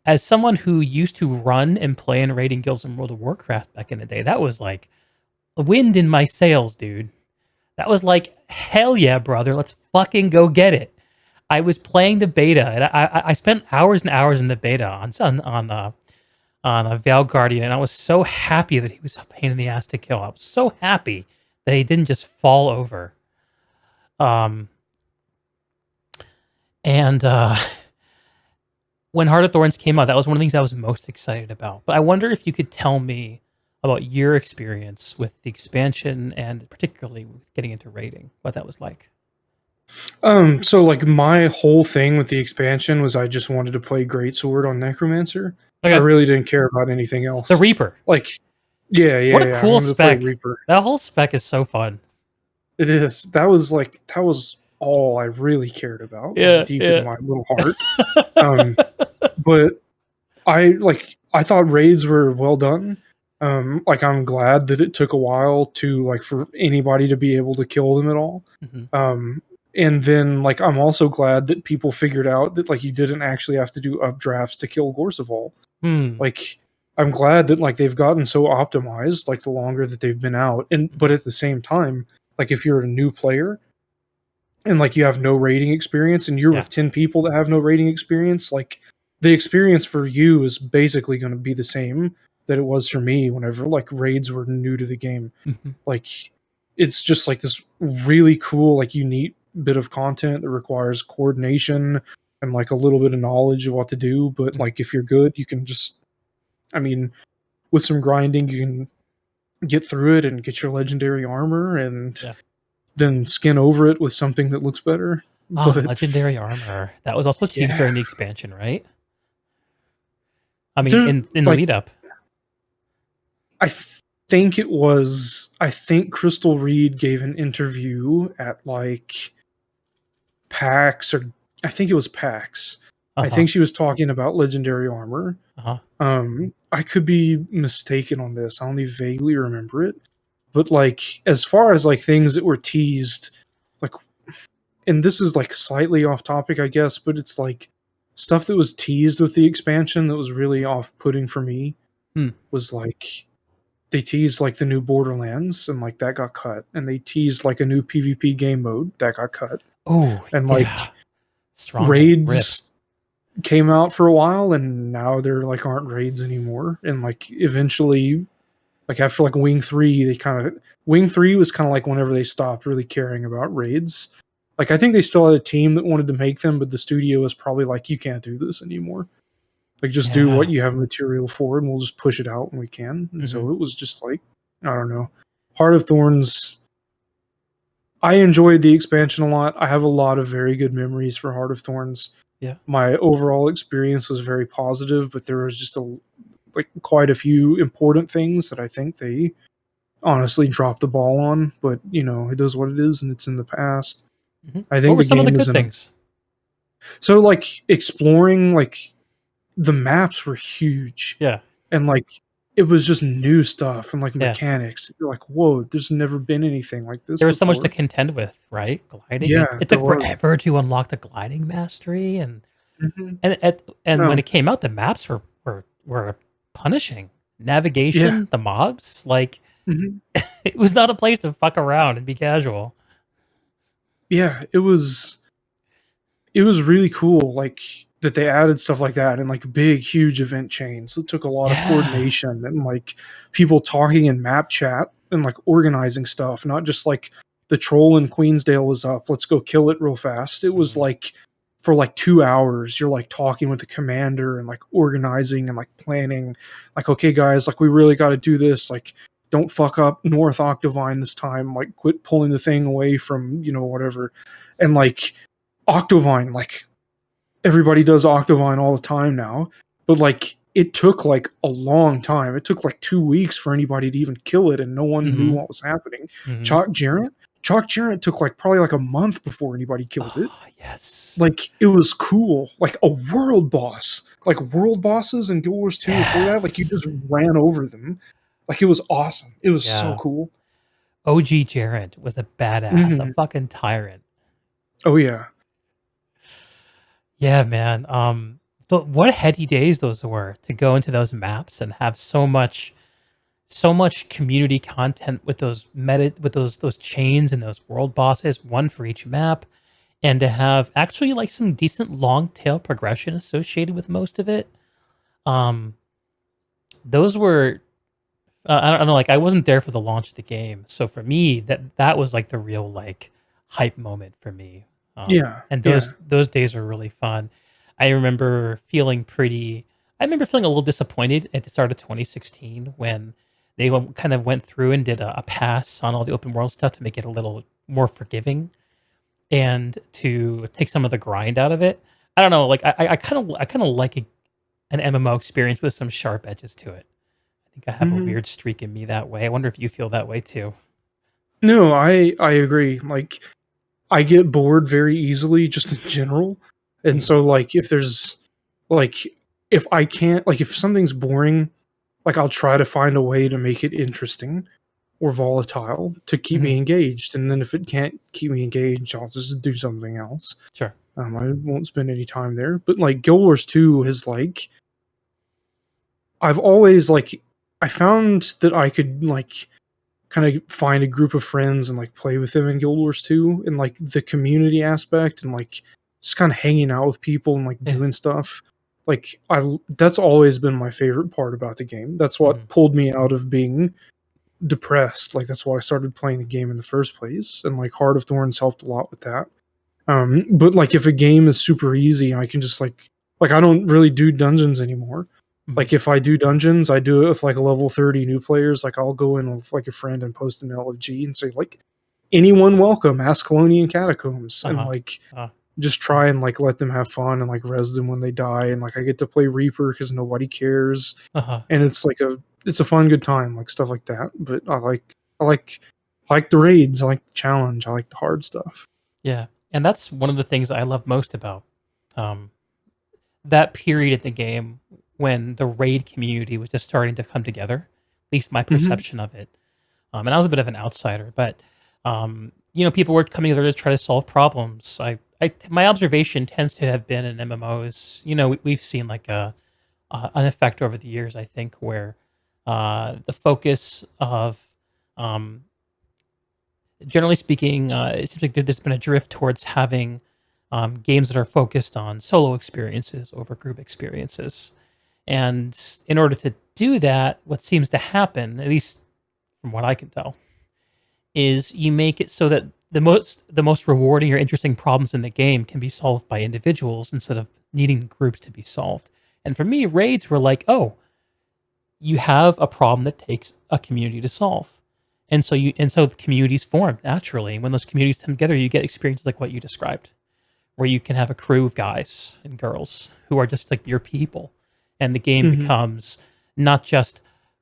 [SPEAKER 1] as someone who used to run and play in raiding guilds in World of Warcraft back in the day, that was like wind in my sails, dude. That was like, hell yeah, brother, let's fucking go get it. I was playing the beta, and I spent hours and hours in the beta on a Veil Guardian, and I was so happy that he was a pain in the ass to kill. I was so happy that he didn't just fall over. Um, and when Heart of Thorns came out, that was one of the things I was most excited about. But I wonder if you could tell me about your experience with the expansion and particularly with getting into raiding, what that was like.
[SPEAKER 2] So like my whole thing with the expansion was I just wanted to play Greatsword on Necromancer. I
[SPEAKER 1] Okay.
[SPEAKER 2] really didn't care about anything
[SPEAKER 1] The
[SPEAKER 2] else.
[SPEAKER 1] Reaper.
[SPEAKER 2] Like, yeah,
[SPEAKER 1] What
[SPEAKER 2] yeah,
[SPEAKER 1] a
[SPEAKER 2] yeah. I
[SPEAKER 1] cool
[SPEAKER 2] wanted to play
[SPEAKER 1] spec.
[SPEAKER 2] Reaper.
[SPEAKER 1] That whole spec is so fun.
[SPEAKER 2] It is. That was all I really cared about, like
[SPEAKER 1] Yeah,
[SPEAKER 2] deep in
[SPEAKER 1] yeah.
[SPEAKER 2] my little heart. Um, but I thought raids were well done. Like I'm glad that it took a while to like for anybody to be able to kill them at all.
[SPEAKER 1] Mhm.
[SPEAKER 2] Um, and then like I'm also glad that people figured out that like you didn't actually have to do updrafts to kill Gorseval.
[SPEAKER 1] Hmm.
[SPEAKER 2] Like I'm glad that like they've gotten so optimized like the longer that they've been out. And
[SPEAKER 1] Mhm.
[SPEAKER 2] but at the same time, like if you're a new player and like you have no rating experience and you're
[SPEAKER 1] Yeah.
[SPEAKER 2] with 10 people that have no rating experience, like the experience for you is basically going to be the same that it was for me whenever like raids were new to the game.
[SPEAKER 1] Mhm.
[SPEAKER 2] Like it's just like this really cool like unique bit of content that requires coordination and like a little bit of knowledge of what to do, but
[SPEAKER 1] Mhm.
[SPEAKER 2] like if you're good you can just, I mean, with some grinding you can get through it and get your legendary armor and
[SPEAKER 1] Yeah.
[SPEAKER 2] then skin over it with something that looks better.
[SPEAKER 1] Ah,
[SPEAKER 2] But
[SPEAKER 1] legendary armor. That was also teased
[SPEAKER 2] yeah,
[SPEAKER 1] during the expansion, right? I mean,
[SPEAKER 2] there
[SPEAKER 1] in the
[SPEAKER 2] like
[SPEAKER 1] lead up.
[SPEAKER 2] I think it was I think Crystal Reed gave an interview at like PAX, or I think it was PAX. I
[SPEAKER 1] Uh-huh.
[SPEAKER 2] think she was talking about legendary armor.
[SPEAKER 1] Uh-huh.
[SPEAKER 2] I could be mistaken on this. I only vaguely remember it. But like as far as like things that were teased, like, and this is like slightly off topic, I guess, but it's like stuff that was teased with the expansion that was really off-putting for me
[SPEAKER 1] Hmm.
[SPEAKER 2] was like they teased like the new Borderlands and like that got cut, and they teased like a new PvP game mode that got cut,
[SPEAKER 1] Oh,
[SPEAKER 2] and
[SPEAKER 1] yeah.
[SPEAKER 2] like
[SPEAKER 1] Stronghold. Rip.
[SPEAKER 2] raids came out for a while, and now they're like aren't raids anymore, and like eventually, like after like Wing 3, they kind of Wing 3 was kind of like whenever they stopped really caring about raids. Like I think they still had a team that wanted to make them, but the studio was probably like, you can't do this anymore. Like just do what
[SPEAKER 1] Yeah.
[SPEAKER 2] you have material for, and we'll just push it out when we can. And
[SPEAKER 1] Mm-hmm.
[SPEAKER 2] so it was just like, I don't know. Heart of Thorns. I enjoyed the expansion a lot. I have a lot of very good memories for Heart of Thorns.
[SPEAKER 1] Yeah.
[SPEAKER 2] My overall experience was very positive, but there was just like quite a few important things that I think they honestly dropped the ball on. But you know, it is what it is, and it's in the past.
[SPEAKER 1] Mm-hmm.
[SPEAKER 2] I
[SPEAKER 1] What
[SPEAKER 2] think
[SPEAKER 1] were
[SPEAKER 2] the
[SPEAKER 1] some of the
[SPEAKER 2] game is
[SPEAKER 1] good
[SPEAKER 2] in.
[SPEAKER 1] things?
[SPEAKER 2] So like exploring, like the maps were huge,
[SPEAKER 1] Yeah.
[SPEAKER 2] and like it was just new stuff and like
[SPEAKER 1] Yeah.
[SPEAKER 2] mechanics. You're like, whoa, there's never been anything like this
[SPEAKER 1] There was so much to
[SPEAKER 2] before.
[SPEAKER 1] contend with, right? Gliding.
[SPEAKER 2] Yeah,
[SPEAKER 1] It
[SPEAKER 2] there
[SPEAKER 1] took
[SPEAKER 2] was.
[SPEAKER 1] forever to unlock the gliding mastery, and
[SPEAKER 2] Hmm.
[SPEAKER 1] and when
[SPEAKER 2] No,
[SPEAKER 1] it came out, the maps were punishing.
[SPEAKER 2] yeah.
[SPEAKER 1] Navigation, the mobs, like
[SPEAKER 2] Hmm.
[SPEAKER 1] it was not a place to fuck around and be casual.
[SPEAKER 2] Yeah, it was really cool, like that they added stuff like that and like big, huge event chains. It took a lot of
[SPEAKER 1] Yeah.
[SPEAKER 2] coordination and like people talking in map chat and like organizing stuff, not just like the troll in Queensdale was up, let's go kill it real fast. It was
[SPEAKER 1] Mhm.
[SPEAKER 2] like for like 2 hours, you're like talking with the commander and like organizing and like planning, like, okay, guys, like we really got to do this. Like, don't fuck up North Octavine this time. Like, quit pulling the thing away from, whatever. And like, Octovine, like everybody does Octovine all the time now, but like it took like a long time. It took like 2 weeks for anybody to even kill it, and no one knew
[SPEAKER 1] Mhm.
[SPEAKER 2] what was happening.
[SPEAKER 1] Mhm.
[SPEAKER 2] Chalk Jarrett, Chalk Jarrett took like probably like a month before anybody killed it.
[SPEAKER 1] Oh, yes.
[SPEAKER 2] Like it was cool, like a world boss, like world bosses in Guild Wars 2 before that. Like you
[SPEAKER 1] Yes.
[SPEAKER 2] just ran over them. Like it was awesome. It was so
[SPEAKER 1] Yeah.
[SPEAKER 2] cool.
[SPEAKER 1] OG Jarrett was a badass, a
[SPEAKER 2] Hmm.
[SPEAKER 1] fucking tyrant.
[SPEAKER 2] Oh yeah,
[SPEAKER 1] Yeah, man. What heady days those were to go into those maps and have so much community content with those with those chains and those world bosses, one for each map, and to have actually like some decent long tail progression associated with most of it. Um, those were I don't know, like I wasn't there for the launch of the game, so for me that was like the real like hype moment for me.
[SPEAKER 2] yeah,
[SPEAKER 1] And
[SPEAKER 2] yeah.
[SPEAKER 1] those days were really fun. I remember feeling pretty. I remember feeling a little disappointed at the start of 2016 when they kind of went through and did a pass on all the open world stuff to make it a little more forgiving and to take some of the grind out of it. I don't know, like I kind of like an MMO experience with some sharp edges to it. I think I have a
[SPEAKER 2] Hmm.
[SPEAKER 1] weird streak in me that way. I wonder if you feel that way too.
[SPEAKER 2] No, I agree. Like I get bored very easily just in general. And
[SPEAKER 1] Mhm.
[SPEAKER 2] so like if there's like if I can't like if something's boring, like I'll try to find a way to make it interesting or volatile to keep
[SPEAKER 1] Mhm.
[SPEAKER 2] me engaged. And then if it can't keep me engaged, I'll just do something else.
[SPEAKER 1] Sure.
[SPEAKER 2] I won't spend any time there. But like Guild Wars 2 has like I've always like I found that I could like kind of find a group of friends and like play with them in Guild Wars 2 and like the community aspect and like just kind of hanging out with people and like
[SPEAKER 1] Yeah.
[SPEAKER 2] doing stuff. Like that's always been my favorite part about the game. That's what
[SPEAKER 1] Mhm.
[SPEAKER 2] pulled me out of being depressed. Like that's why I started playing the game in the first place. And like Heart of Thorns helped a lot with that. But like if a game is super easy, I can just like I don't really do dungeons anymore.
[SPEAKER 1] Mhm.
[SPEAKER 2] Like if I do dungeons, I do it with like level 30 new players. Like I'll go in with like a friend and post an LFG and say like anyone welcome, Ascalonian Catacombs, and
[SPEAKER 1] Uh-huh.
[SPEAKER 2] like
[SPEAKER 1] Uh,
[SPEAKER 2] just try and like let them have fun and like res them when they die, and like I get to play Reaper because nobody cares,
[SPEAKER 1] uh-huh.
[SPEAKER 2] and it's a fun good time, like stuff like that. But I like the raids, I like the challenge, I like the hard stuff.
[SPEAKER 1] Yeah. And that's one of the things I love most about um, that period in the game when the raid community was just starting to come together. At least my
[SPEAKER 2] Mhm.
[SPEAKER 1] perception of it. And I was a bit of an outsider, but people were coming together to try to solve problems. My observation tends to have been in MMOs. We've seen like an effect over the years, I think, where the focus of um, generally speaking, it seems like there's been a drift towards having games that are focused on solo experiences over group experiences. And in order to do that, what seems to happen, at least from what I can tell, is you make it so that the most rewarding or interesting problems in the game can be solved by individuals instead of needing groups to be solved. And for me, raids were like, oh, you have a problem that takes a community to solve. And so the communities form naturally. And when those communities come together, you get experiences like what you described, where you can have a crew of guys and girls who are just like your people, and the game
[SPEAKER 2] Mhm.
[SPEAKER 1] becomes not just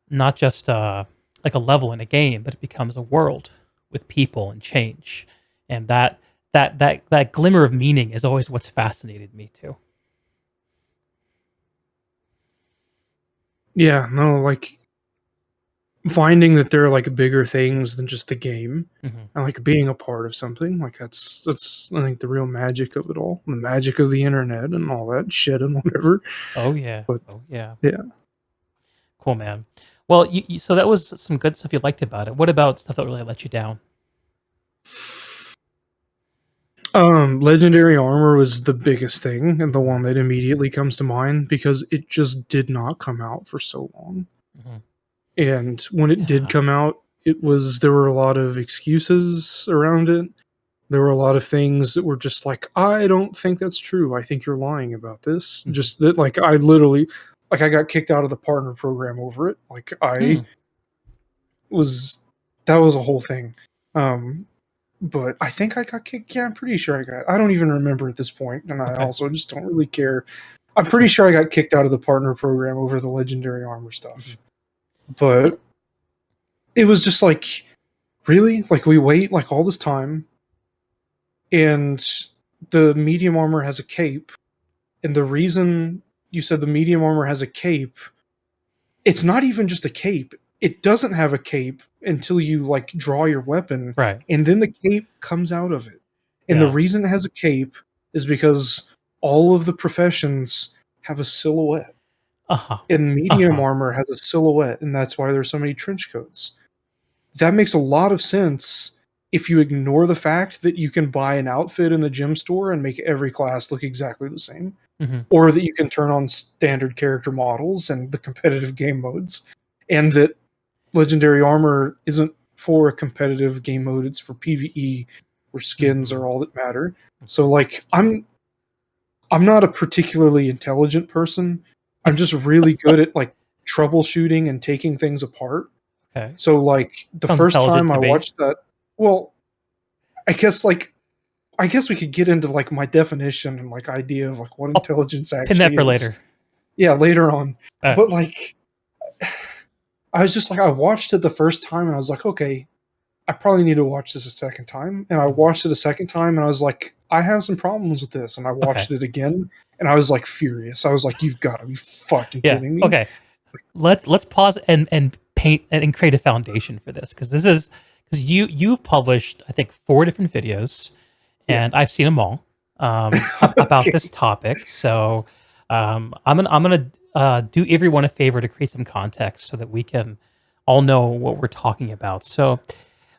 [SPEAKER 1] like a level in a game, but it becomes a world with people and change, and that glimmer of meaning is always what's fascinated me too.
[SPEAKER 2] Yeah, no, like, finding that there are, like, bigger things than just the game,
[SPEAKER 1] Hmm.
[SPEAKER 2] and, like, being a part of something, like, that's, I think, the real magic of it all, the magic of the internet and all that shit and whatever,
[SPEAKER 1] Oh yeah,
[SPEAKER 2] but
[SPEAKER 1] oh yeah,
[SPEAKER 2] yeah.
[SPEAKER 1] cool man. Well, so that was some good stuff you liked about it. What about stuff that really let you down?
[SPEAKER 2] Legendary armor was the biggest thing and the
[SPEAKER 1] Hmm.
[SPEAKER 2] one that immediately comes to mind because it just did not come out for so long.
[SPEAKER 1] Hmm.
[SPEAKER 2] And when it did
[SPEAKER 1] Yeah.
[SPEAKER 2] come out, there were a lot of excuses around it. There were a lot of things that were just like, "I don't think that's true. I think you're lying about this."
[SPEAKER 1] Hmm.
[SPEAKER 2] Just that, like, I literally, like, I got kicked out of the partner program over it. Like,
[SPEAKER 1] Hmm.
[SPEAKER 2] was that was a whole thing. Um, but I think I got kicked. Yeah, I'm pretty sure I don't even remember at this point, and I
[SPEAKER 1] Okay.
[SPEAKER 2] also just don't really care. I'm pretty
[SPEAKER 1] Sure.
[SPEAKER 2] sure I got kicked out of the partner program over the legendary armor
[SPEAKER 1] Hmm.
[SPEAKER 2] stuff.
[SPEAKER 1] Yeah.
[SPEAKER 2] But it was just like, really? Like, we wait like all this time, and the medium armor has a cape, and the reason you said the medium armor has a cape, it's not even just a cape. It doesn't have a cape until you, like, draw your weapon,
[SPEAKER 1] Right.
[SPEAKER 2] and then the cape comes out of it. And the
[SPEAKER 1] Yeah.
[SPEAKER 2] reason it has a cape is because all of the professions have a silhouette,
[SPEAKER 1] Uh huh.
[SPEAKER 2] and
[SPEAKER 1] Uh
[SPEAKER 2] medium
[SPEAKER 1] huh.
[SPEAKER 2] armor has a silhouette, and that's why there's so many trench coats. That makes a lot of sense if you ignore the fact that you can buy an outfit in the gym store and make every class look exactly the same,
[SPEAKER 1] Hmm.
[SPEAKER 2] or that you can turn on standard character models and the competitive game modes, and that legendary armor isn't for a competitive game mode, it's for PvE where skins
[SPEAKER 1] Hmm.
[SPEAKER 2] are all that matter. So, like, I'm not a particularly intelligent person. I'm just really good at, like, troubleshooting and taking things apart.
[SPEAKER 1] Okay.
[SPEAKER 2] So, like, the
[SPEAKER 1] Sounds
[SPEAKER 2] first
[SPEAKER 1] intelligent
[SPEAKER 2] time I
[SPEAKER 1] to me.
[SPEAKER 2] watched that, well, I guess, like, I guess we could get into, like, my definition and, like, idea of, like, what
[SPEAKER 1] I'll
[SPEAKER 2] intelligence
[SPEAKER 1] pin that
[SPEAKER 2] actually
[SPEAKER 1] for
[SPEAKER 2] is.
[SPEAKER 1] later.
[SPEAKER 2] Yeah, later on.
[SPEAKER 1] All right.
[SPEAKER 2] But, like, I was just like, I watched it the first time and I was like, "Okay, I probably need to watch this a second time." And I
[SPEAKER 1] Mhm.
[SPEAKER 2] watched it a second time and I was like, "I have some problems with this." And I
[SPEAKER 1] Okay.
[SPEAKER 2] watched it again and I was, like, furious. I was like, "You've gotta be fucking
[SPEAKER 1] Yeah.
[SPEAKER 2] kidding me."
[SPEAKER 1] Okay. Let's pause and paint and create a foundation for this, because this is because you've published, I think, 4 different videos,
[SPEAKER 2] Yeah.
[SPEAKER 1] and I've seen them all about
[SPEAKER 2] Okay.
[SPEAKER 1] this topic. So I'm gonna do everyone a favor to create some context so that we can all know what we're talking about. So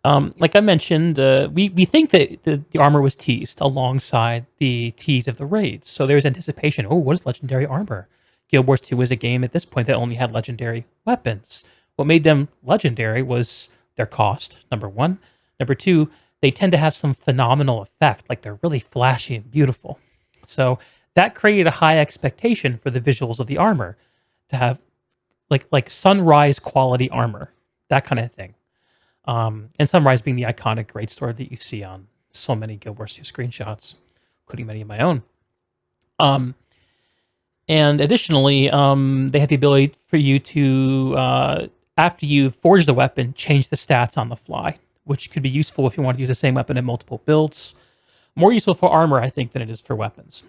[SPEAKER 1] like I mentioned, we think that the armor was teased alongside the tease of the raids. So there's anticipation. Oh, what is legendary armor? Guild Wars 2 was a game at this point that only had legendary weapons. What made them legendary was their cost, number one. Number two, they tend to have some phenomenal effect, like they're really flashy and beautiful. So that created a high expectation for the visuals of the armor to have like sunrise quality armor, that kind of thing. And Sunrise being the iconic great sword that you see on so many Guild Wars 2 screenshots, including many of my own. Um, and additionally, they have the ability for you to, after you forge the weapon, change the stats on the fly, which could be useful if you want to use the same weapon in multiple builds. More useful for armor, I think, than it is for weapons.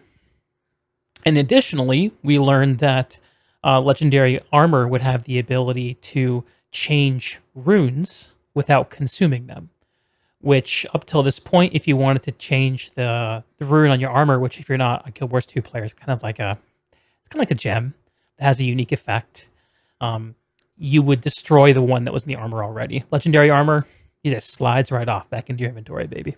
[SPEAKER 1] And additionally, we learned that legendary armor would have the ability to change runes without consuming them. Which, up till this point, if you wanted to change the rune on your armor, which if you're not a Guild Wars 2 player, it's kind of like a gem that has a unique effect. You would destroy the one that was in the armor already. Legendary armor, it just slides right off back into your inventory, baby.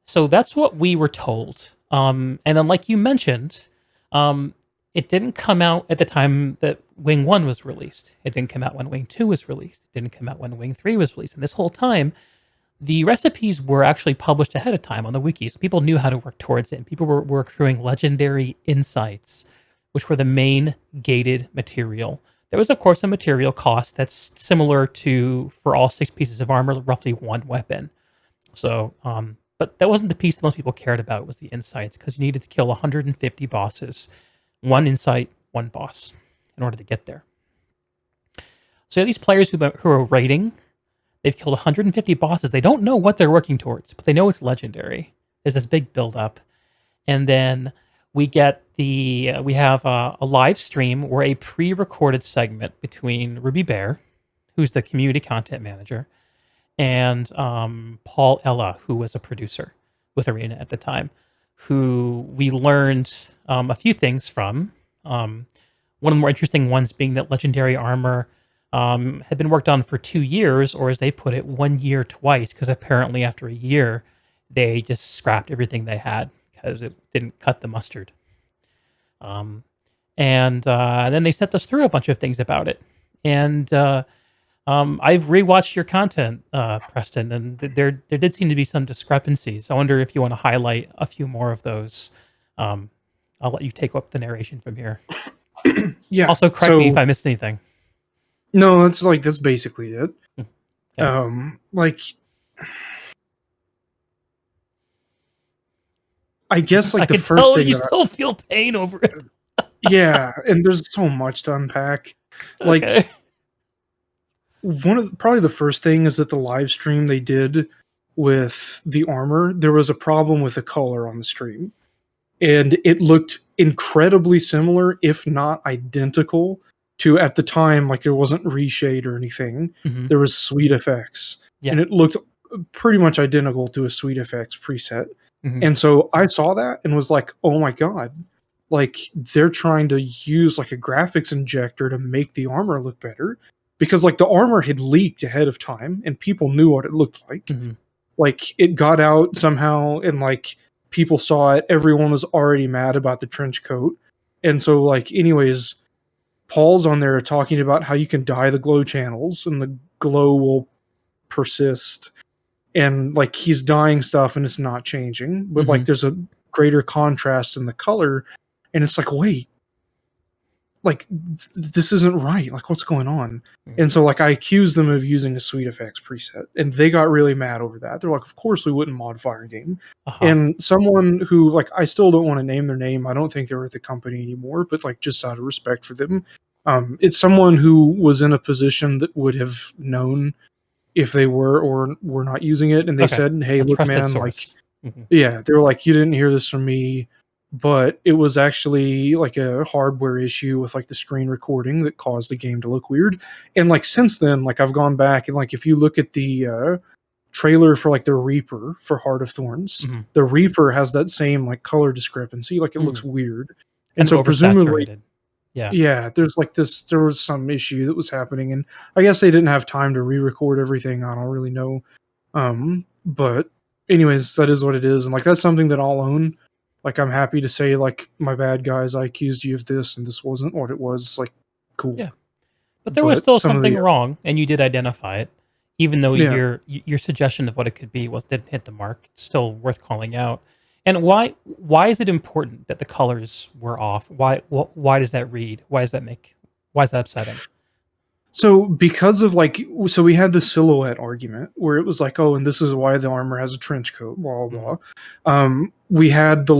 [SPEAKER 1] So that's what we were told. And then, like you mentioned, it didn't come out at the time that Wing 1 was released. It didn't come out when Wing 2 was released. It didn't come out when Wing 3 was released. And this whole time, the recipes were actually published ahead of time on the wiki. So people knew how to work towards it. And people were accruing legendary insights, which were the main gated material. There was, of course, a material cost that's similar to, for all 6 pieces of armor, roughly 1 weapon. So, but that wasn't the piece that most people cared about. It was the insights, because you needed to kill 150 bosses. 1 insight, 1 boss in order to get there. So these players who are raiding, they've killed 150 bosses. They don't know what they're working towards, but they know it's legendary. There's this big build-up. And then we get we have a live stream or a pre-recorded segment between Ruby Bear, who's the community content manager, and Paul Ella, who was a producer with Arena at the time, who we learned a few things from. One of the more interesting ones being that legendary armor had been worked on for 2 years, or as they put it, 1 year twice, because apparently after a year, they just scrapped everything they had because it didn't cut the mustard. And then they stepped us through a bunch of things about it. And I've rewatched your content, Preston, and there did seem to be some discrepancies. I wonder if you want to highlight a few more of those. I'll let you take up the narration from here.
[SPEAKER 2] Yeah.
[SPEAKER 1] Also, correct me if I missed anything.
[SPEAKER 2] No, that's basically it.
[SPEAKER 1] Okay.
[SPEAKER 2] I guess
[SPEAKER 1] I
[SPEAKER 2] the
[SPEAKER 1] can
[SPEAKER 2] first
[SPEAKER 1] tell
[SPEAKER 2] thing
[SPEAKER 1] you
[SPEAKER 2] that
[SPEAKER 1] still feel pain over it.
[SPEAKER 2] yeah, and there's so much to unpack.
[SPEAKER 1] Okay.
[SPEAKER 2] Probably the first thing is that the live stream they did with the armor, there was a problem with the color on the stream. And it looked incredibly similar, if not identical, to, at the time, there wasn't reshade or anything.
[SPEAKER 1] Mm-hmm.
[SPEAKER 2] There was Sweet Effects.
[SPEAKER 1] Yeah.
[SPEAKER 2] And it looked pretty much identical to a Sweet Effects preset.
[SPEAKER 1] Mm-hmm.
[SPEAKER 2] And so I saw that and was like, oh my god. They're trying to use a graphics injector to make the armor look better. Because the armor had leaked ahead of time and people knew what it looked like.
[SPEAKER 1] Mm-hmm.
[SPEAKER 2] It got out somehow and people saw it. Everyone was already mad about the trench coat. And so anyways, Paul's on there talking about how you can dye the glow channels and the glow will persist. And he's dyeing stuff and it's not changing. But
[SPEAKER 1] Mm-hmm.
[SPEAKER 2] there's a greater contrast in the color. And it's wait, this isn't right. What's going on?
[SPEAKER 1] Mm-hmm.
[SPEAKER 2] And so I accused them of using a Sweet Effects preset, and they got really mad over that. They're like, of course we wouldn't modify our game.
[SPEAKER 1] Uh-huh.
[SPEAKER 2] And someone who I still don't want to name their name. I don't think they're at the company anymore, but just out of respect for them, it's someone who was in a position that would have known if they were or were not using it. And they said, hey, look, man,
[SPEAKER 1] mm-hmm.
[SPEAKER 2] yeah, they were like, you didn't hear this from me. But it was actually a hardware issue with the screen recording that caused the game to look weird. And since then, I've gone back and if you look at the trailer for the Reaper for Heart of Thorns,
[SPEAKER 1] Mm-hmm.
[SPEAKER 2] the Reaper has that same color discrepancy. It looks weird. And so presumably, yeah, there's there was some issue that was happening, and I guess they didn't have time to re-record everything. I don't really know. But anyways, that is what it is, and that's something that I'll own. I'm happy to say, my bad guys, I accused you of this, and this wasn't what it was. Cool.
[SPEAKER 1] Yeah. But there was still something wrong, and you did identify it, even though your suggestion of what it could be didn't hit the mark. It's still worth calling out. And why is it important that the colors were off? Why does that read? Why is that upsetting?
[SPEAKER 2] So because of so we had the silhouette argument where it was oh, and this is why the armor has a trench coat, blah blah blah. We had the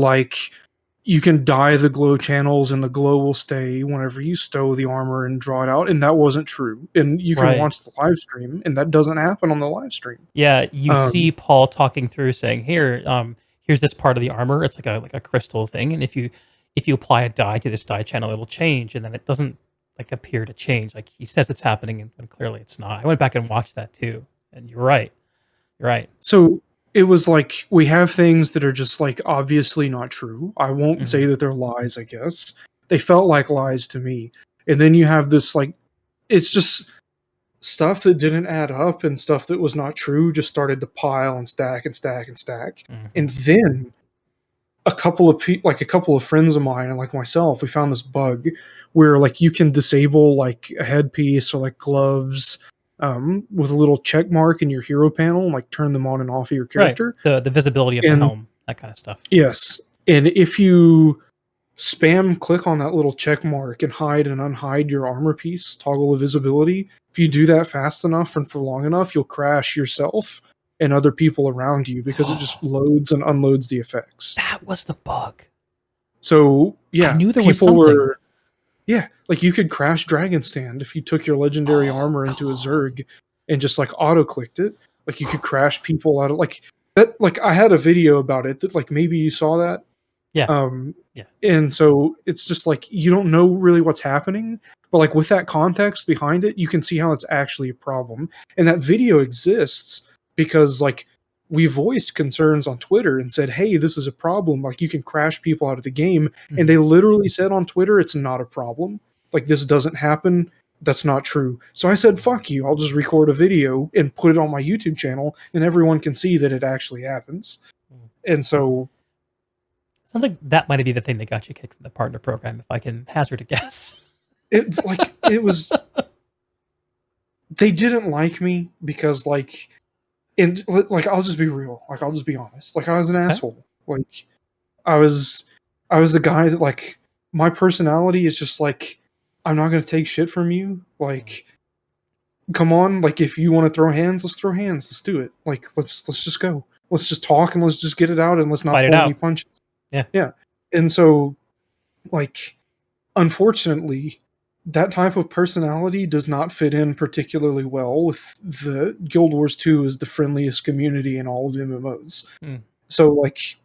[SPEAKER 2] you can dye the glow channels and the glow will stay whenever you stow the armor and draw it out, and that wasn't true. And you can
[SPEAKER 1] Right.
[SPEAKER 2] watch the live stream, and that doesn't happen on the live stream.
[SPEAKER 1] Yeah, you see
[SPEAKER 2] Um,
[SPEAKER 1] Paul talking through saying, "Here, here's this part of the armor. It's like a crystal thing, and if you apply a dye to this dye channel, it'll change, and then it doesn't like appear to change. Like he says it's happening, and when clearly it's not." I went back and watched that too, and you're right. You're right.
[SPEAKER 2] so it was like we have things that are just like obviously not true. I won't
[SPEAKER 1] Hmm.
[SPEAKER 2] say that they're lies, I guess. They felt like lies to me. And then you have this like it's just stuff that didn't add up and stuff that was not true just started to pile and stack and stack and stack.
[SPEAKER 1] Hmm.
[SPEAKER 2] And then like a couple of friends of mine and like myself, we found this bug where like you can disable like a headpiece or like gloves with a little check mark in your hero panel and like turn them on and off of your
[SPEAKER 1] Right.
[SPEAKER 2] character.
[SPEAKER 1] The visibility of the
[SPEAKER 2] And
[SPEAKER 1] helm, that kind of stuff.
[SPEAKER 2] yes, and if you spam click on that little check mark and hide and unhide your armor piece, toggle the visibility. If you do that fast enough and for long enough, you'll crash yourself and other people around you because it just loads and unloads the effects.
[SPEAKER 1] That was the bug.
[SPEAKER 2] So
[SPEAKER 1] I
[SPEAKER 2] yeah,
[SPEAKER 1] knew there was
[SPEAKER 2] people
[SPEAKER 1] something.
[SPEAKER 2] were yeah, like you could crash Dragon Stand if you took your legendary
[SPEAKER 1] Oh
[SPEAKER 2] armor into a
[SPEAKER 1] God.
[SPEAKER 2] Zerg and just like auto clicked it. Like you could crash people out of like that. Like I had a video about it that like maybe you saw that.
[SPEAKER 1] Yeah.
[SPEAKER 2] Um,
[SPEAKER 1] Yeah.
[SPEAKER 2] and so it's just like you don't know really what's happening, but like with that context behind it, you can see how it's actually a problem. And that video exists because like we voiced concerns on Twitter and said, "Hey, this is a problem. Like you can crash people out of the game." And
[SPEAKER 1] Mhm.
[SPEAKER 2] they literally said on Twitter, "It's not a problem. Like this doesn't happen." That's not true. So I said, "Fuck you. I'll just record a video and put it on my YouTube channel and everyone can see that it actually happens."
[SPEAKER 1] Mhm.
[SPEAKER 2] And so
[SPEAKER 1] Sounds like that might be the thing that got you kicked from the partner program, if I can hazard a guess.
[SPEAKER 2] it was they didn't like me because like and like I'll just be real, like I'll just be honest, like I was an
[SPEAKER 1] Okay.
[SPEAKER 2] asshole, like I was I was the guy that like my personality is just like I'm not gonna take shit from you,
[SPEAKER 1] Mhm.
[SPEAKER 2] like come on, like if you want to throw hands, let's throw hands, let's do it, like let's just go, let's just talk and let's just get it out and let's not
[SPEAKER 1] Fight it
[SPEAKER 2] pull any
[SPEAKER 1] out.
[SPEAKER 2] punches.
[SPEAKER 1] Yeah.
[SPEAKER 2] Yeah, and so like unfortunately, that type of personality does not fit in particularly well with the Guild Wars 2 is the friendliest community in all of MMOs.
[SPEAKER 1] Mm.
[SPEAKER 2] So like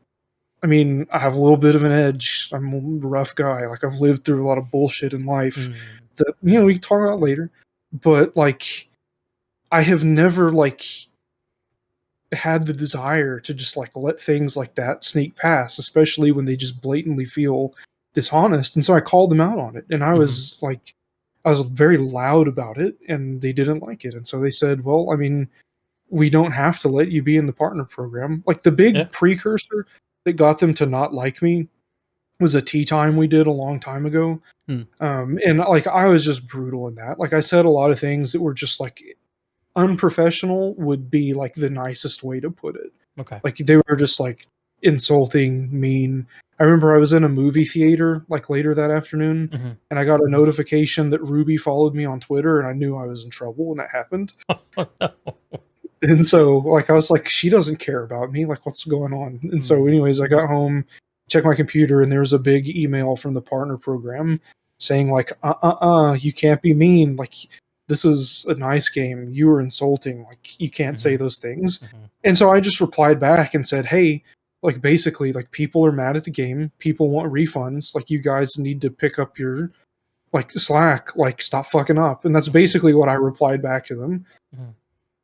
[SPEAKER 2] I mean, I have a little bit of an edge. I'm a rough guy. Like I've lived through a lot of bullshit in life
[SPEAKER 1] Mm.
[SPEAKER 2] that we can talk about later. But like I have never like had the desire to just like let things like that sneak past, especially when they just blatantly feel dishonest. And so I called them out on it, and
[SPEAKER 1] Mhm.
[SPEAKER 2] I was very loud about it, and they didn't like it. And so they said, "Well, I mean, we don't have to let you be in the partner program." Like the
[SPEAKER 1] Yeah.
[SPEAKER 2] big precursor that got them to not like me was a tea time we did a long time ago.
[SPEAKER 1] Mm.
[SPEAKER 2] And like I was just brutal in that. Like I said a lot of things that were just like unprofessional would be like the nicest way to put it.
[SPEAKER 1] Okay.
[SPEAKER 2] Like they were just like insulting, mean. I remember I was in a movie theater like later that afternoon
[SPEAKER 1] Mhm.
[SPEAKER 2] and I got a notification that Ruby followed me on Twitter and I knew I was in trouble when that happened.
[SPEAKER 1] Oh, no.
[SPEAKER 2] And so like I was like, she doesn't care about me. Like what's going on? And so
[SPEAKER 1] Mm.
[SPEAKER 2] anyways, I got home, checked my computer, and there was a big email from the partner program saying like, you can't be mean. Like this is a nice game. You were insulting. Like you can't say
[SPEAKER 1] Mhm.
[SPEAKER 2] those things.
[SPEAKER 1] Mhm.
[SPEAKER 2] And so I just replied back and said, hey, like basically like people are mad at the game. People want refunds. Like you guys need to pick up your like slack. Like stop fucking up. And that's basically what I replied back to them.
[SPEAKER 1] Mhm.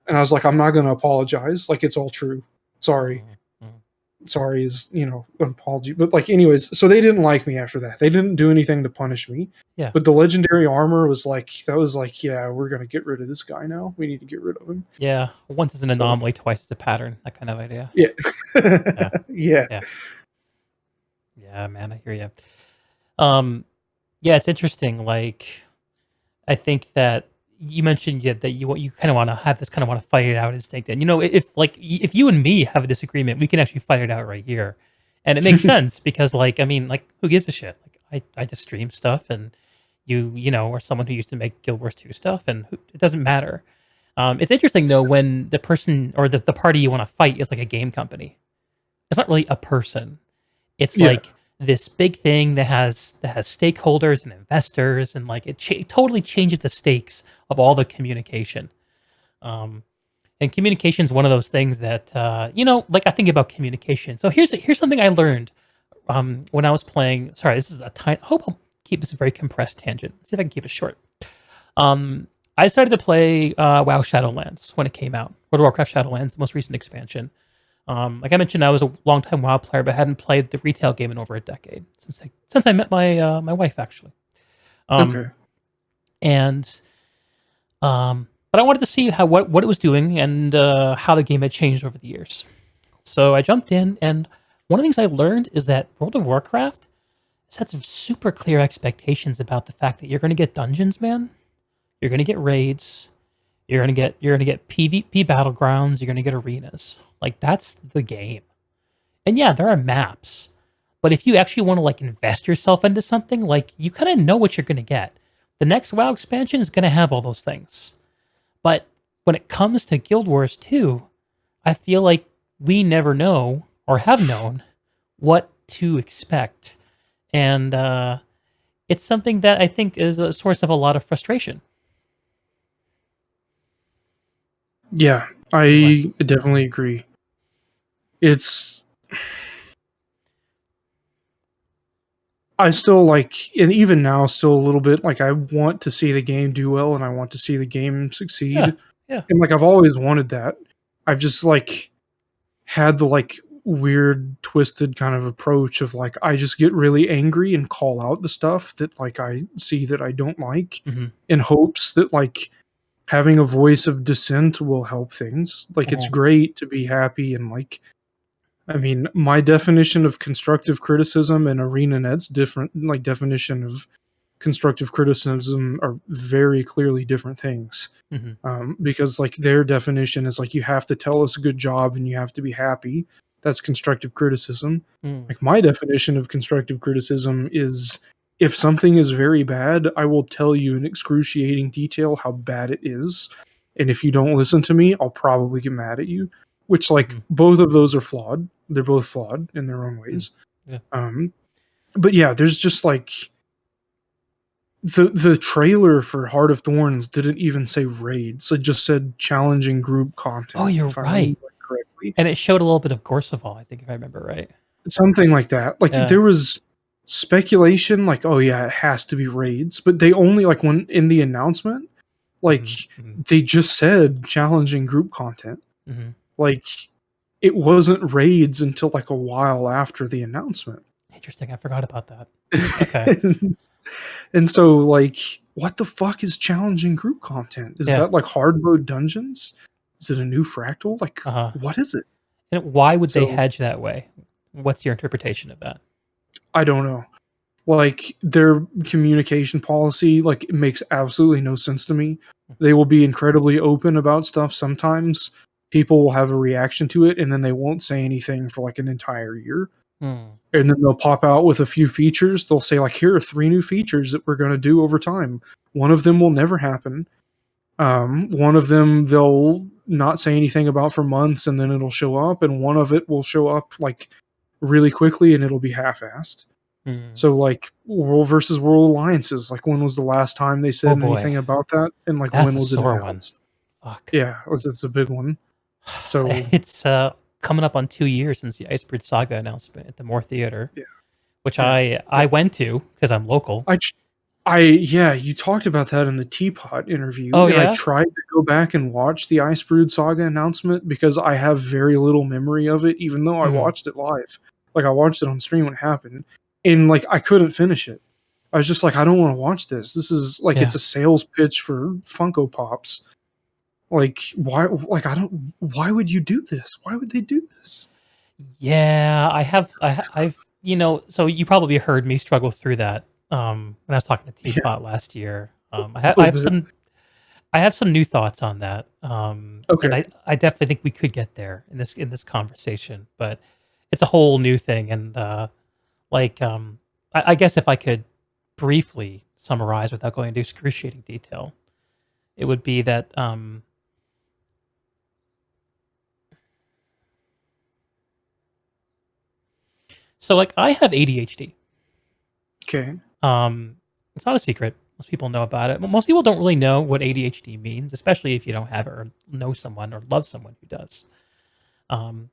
[SPEAKER 2] And I was like, I'm not going to apologize. Like, it's all true. Sorry.
[SPEAKER 1] Mhm. Mhm.
[SPEAKER 2] Sorry is, an apology. But, like, anyways, so they didn't like me after that. They didn't do anything to punish me.
[SPEAKER 1] Yeah.
[SPEAKER 2] But the legendary armor was like, yeah, we're going to get rid of this guy now. We need to get rid of him.
[SPEAKER 1] Yeah. Once is an
[SPEAKER 2] So,
[SPEAKER 1] anomaly, twice is a pattern. That kind of idea.
[SPEAKER 2] yeah.
[SPEAKER 1] Yeah.
[SPEAKER 2] Yeah.
[SPEAKER 1] Yeah. Yeah, man, I hear you. Yeah, it's interesting. Like, I think that you mentioned that you kind of want to have this kind of want to fight it out instinct, and if you and me have a disagreement, we can actually fight it out right here, and it makes sense because I mean, who gives a shit? Like I just stream stuff, and are someone who used to make Guild Wars 2 stuff, and it doesn't matter. It's interesting though when the person or the party you want to fight is like a game company. It's not really a person. It's
[SPEAKER 2] Yeah.
[SPEAKER 1] like this big thing that has stakeholders and investors, and like it totally changes the stakes of all the communication. Um, and communication is one of those things that like I think about communication. So here's something I learned when I was playing. Sorry, this is a tiny. I hope I'll keep this a very compressed tangent. See if I can keep it short. Um, I started to play WoW Shadowlands when it came out. World of Warcraft Shadowlands, the most recent expansion. Like I mentioned, I was a longtime WoW player, but hadn't played the retail game in over a decade since I met my wife actually. Um,
[SPEAKER 2] Okay.
[SPEAKER 1] and but I wanted to see what it was doing and how the game had changed over the years. So I jumped in, and one of the things I learned is that World of Warcraft sets some super clear expectations about the fact that you're going to get dungeons, man. You're going to get raids. You're gonna get PvP battlegrounds. You're gonna get arenas. Like that's the game. And yeah, there are maps, but if you actually want to like invest yourself into something, like you kind of know what you're gonna get. The next WoW expansion is gonna have all those things. But when it comes to Guild Wars 2, I feel like we never know or have known what to expect, and it's something that I think is a source of a lot of frustration.
[SPEAKER 2] Yeah,
[SPEAKER 1] What?
[SPEAKER 2] I definitely agree. It's I still like, and even now, still a little bit like I want to see the game do well, and I want to see the game
[SPEAKER 1] Yeah,
[SPEAKER 2] succeed,
[SPEAKER 1] yeah.
[SPEAKER 2] and like I've always wanted that. I've just like had the like weird twisted kind of approach of like I just get really angry and call out the stuff that like I see that I don't like
[SPEAKER 1] Hmm.
[SPEAKER 2] in hopes that like having a voice of dissent will help things. Like it's
[SPEAKER 1] Hmm.
[SPEAKER 2] great to be happy and like I mean, my definition of constructive criticism and ArenaNet's different like definition of constructive criticism are very clearly different things.
[SPEAKER 1] Hmm.
[SPEAKER 2] Because like their definition is like you have to tell us a good job and you have to be happy. That's constructive criticism.
[SPEAKER 1] Mm.
[SPEAKER 2] Like my definition of constructive criticism is if something is very bad, I will tell you in excruciating detail how bad it is. And if you don't listen to me, I'll probably get mad at you. Which like
[SPEAKER 1] Mhm.
[SPEAKER 2] both of those are flawed. They're both flawed in their own
[SPEAKER 1] Mm.
[SPEAKER 2] ways.
[SPEAKER 1] Yeah.
[SPEAKER 2] Um, but yeah, there's just like the trailer for Heart of Thorns didn't even say raids. It just said challenging group
[SPEAKER 1] Oh,
[SPEAKER 2] content,
[SPEAKER 1] you're
[SPEAKER 2] if I
[SPEAKER 1] right.
[SPEAKER 2] remember correctly.
[SPEAKER 1] And it showed a little bit of Gorseval, I think, if I remember right.
[SPEAKER 2] Something like that. Like
[SPEAKER 1] Yeah.
[SPEAKER 2] there was speculation like, oh yeah, it has to be raids, but they only like when in the announcement, like
[SPEAKER 1] Mhm. Mhm.
[SPEAKER 2] they just said challenging group content.
[SPEAKER 1] Mhm.
[SPEAKER 2] Like it wasn't raids until like a while after the announcement.
[SPEAKER 1] Interesting. I forgot about that. Okay.
[SPEAKER 2] and, and so like what the fuck is challenging group content? Is
[SPEAKER 1] Yeah.
[SPEAKER 2] that like hard mode dungeons? Is it a new fractal? Like
[SPEAKER 1] Uh-huh.
[SPEAKER 2] what is it?
[SPEAKER 1] And why would they
[SPEAKER 2] So
[SPEAKER 1] hedge that way? What's your interpretation of that?
[SPEAKER 2] I don't know. Like their communication policy, like it makes absolutely no sense to me. They will be incredibly open about stuff sometimes. People will have a reaction to it and then they won't say anything for like an entire year.
[SPEAKER 1] Hmm.
[SPEAKER 2] And then they'll pop out with a few features. They'll say like here are 3 new features that we're going to do over time. One of them will never happen. One of them they'll not say anything about for months and then it'll show up, and one of it will show up like really quickly and it'll be half-assed.
[SPEAKER 1] Hmm.
[SPEAKER 2] So like World versus World alliances, like when was the last time they
[SPEAKER 1] Oh
[SPEAKER 2] said
[SPEAKER 1] boy.
[SPEAKER 2] anything about that? And like
[SPEAKER 1] That's
[SPEAKER 2] when
[SPEAKER 1] a
[SPEAKER 2] was it
[SPEAKER 1] sore one.
[SPEAKER 2] announced?
[SPEAKER 1] Fuck.
[SPEAKER 2] Yeah, it's a big one. So
[SPEAKER 1] It's coming up on 2 years since the Icebreed Saga announcement at the Moore Theater,
[SPEAKER 2] yeah,
[SPEAKER 1] which
[SPEAKER 2] yeah,
[SPEAKER 1] I
[SPEAKER 2] yeah.
[SPEAKER 1] went to because I'm local.
[SPEAKER 2] I, ch- yeah, you talked about that in the Teapot interview,
[SPEAKER 1] Oh
[SPEAKER 2] and I
[SPEAKER 1] yeah?
[SPEAKER 2] tried to go back and watch the Icebrood Saga announcement because I have very little memory of it, even though I
[SPEAKER 1] Mhm.
[SPEAKER 2] watched it live. Like I watched it on stream when it happened, and like I couldn't finish it. I was just like, I don't want to watch this. This is like it's
[SPEAKER 1] Yeah.
[SPEAKER 2] a sales pitch for Funko Pops. Like why? Like I don't. Why would you do this? Why would they do this?
[SPEAKER 1] Yeah, I've so you probably heard me struggle through that when I was talking to
[SPEAKER 2] Yeah,
[SPEAKER 1] Teapot last year.
[SPEAKER 2] a little bit.
[SPEAKER 1] I have some new thoughts on that. And
[SPEAKER 2] Okay.
[SPEAKER 1] I definitely think we could get there in this conversation, but it's a whole new thing. And like I guess if I could briefly summarize without going into excruciating detail, it would be that So like I have ADHD.
[SPEAKER 2] Okay.
[SPEAKER 1] It's not a secret. Most people know about it. But most people don't really know what ADHD means, especially if you don't have it or know someone or love someone who does. Um,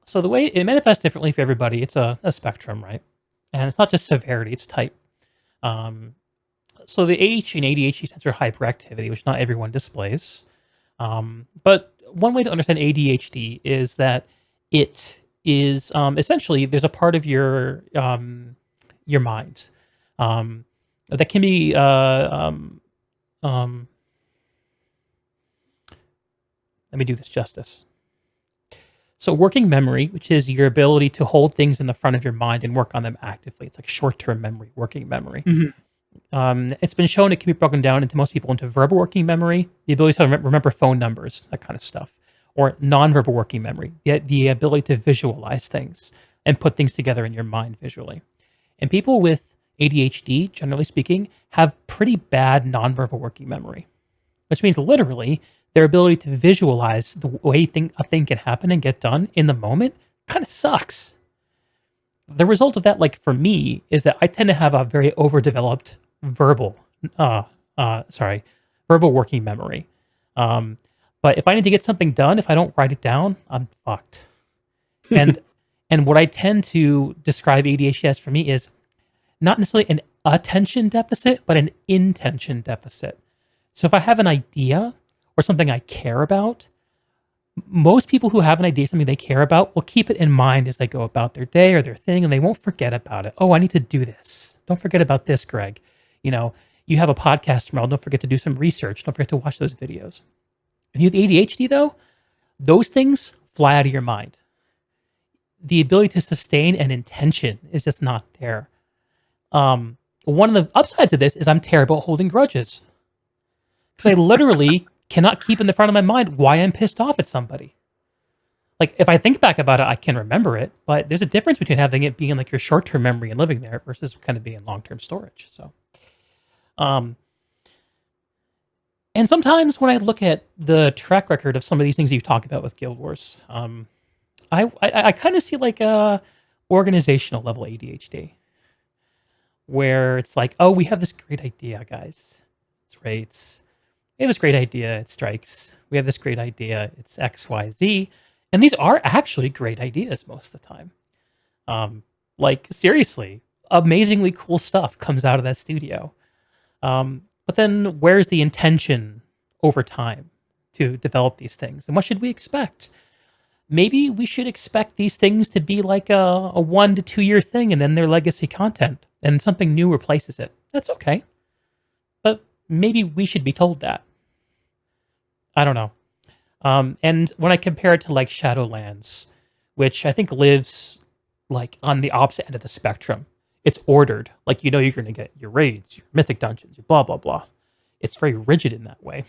[SPEAKER 1] so the way it manifests differently for everybody, it's a spectrum, right? And it's not just severity, it's type. Um, so the H in ADHD stands for hyperactivity, which not everyone displays. But one way to understand ADHD is that it is essentially there's a part of your mind that can be um, let me do this justice. So working memory, which is your ability to hold things in the front of your mind and work on them actively. It's like short-term memory, working memory.
[SPEAKER 2] Mhm.
[SPEAKER 1] It's been shown it can be broken down into most people into verbal working memory, the ability to remember phone numbers, that kind of stuff, or nonverbal working memory, the ability to visualize things and put things together in your mind visually. And people with ADHD, generally speaking, have pretty bad nonverbal working memory, which means literally their ability to visualize the way a thing can happen and get done in the moment kind of sucks. The result of that, like for me, is that I tend to have a very overdeveloped verbal, uh, sorry, verbal working memory. Um, but if I need to get something done, if I don't write it down, I'm fucked. And and what I tend to describe ADHD as for me is not necessarily an attention deficit, but an intention deficit. So if I have an idea or something I care about, most people who have an idea, something they care about, will keep it in mind as they go about their day or their thing, and they won't forget about it. Oh, I need to do this. Don't forget about this, Greg. You know, you have a podcast tomorrow. Don't forget to do some research. Don't forget to watch those videos. If you have ADHD, though, those things fly out of your mind. The ability to sustain an intention is just not there. One of the upsides of this is I'm terrible at holding grudges because I literally cannot keep in the front of my mind why I'm pissed off at somebody. Like if I think back about it, I can remember it, but there's a difference between having it being like your short-term memory and living there versus kind of being long-term storage. So, um, and sometimes when I look at the track record of some of these things you've talked about with Guild Wars, I kind of see like a organizational level ADHD where it's like, oh, we have this great idea, guys. It's rates. We have this great idea. It strikes. We have this great idea. It's X, Y, Z. And these are actually great ideas most of the time. Like seriously, amazingly cool stuff comes out of that studio. But then where's the intention over time to develop these things? And what should we expect? Maybe we should expect these things to be like a 1 to 2 year thing and then they're legacy content and something new replaces it. That's okay. But maybe we should be told that. I don't know. And when I compare it to like Shadowlands, which I think lives like on the opposite end of the spectrum, it's ordered. Like you know you're going to get your raids, your mythic dungeons, your blah blah blah. It's very rigid in that way.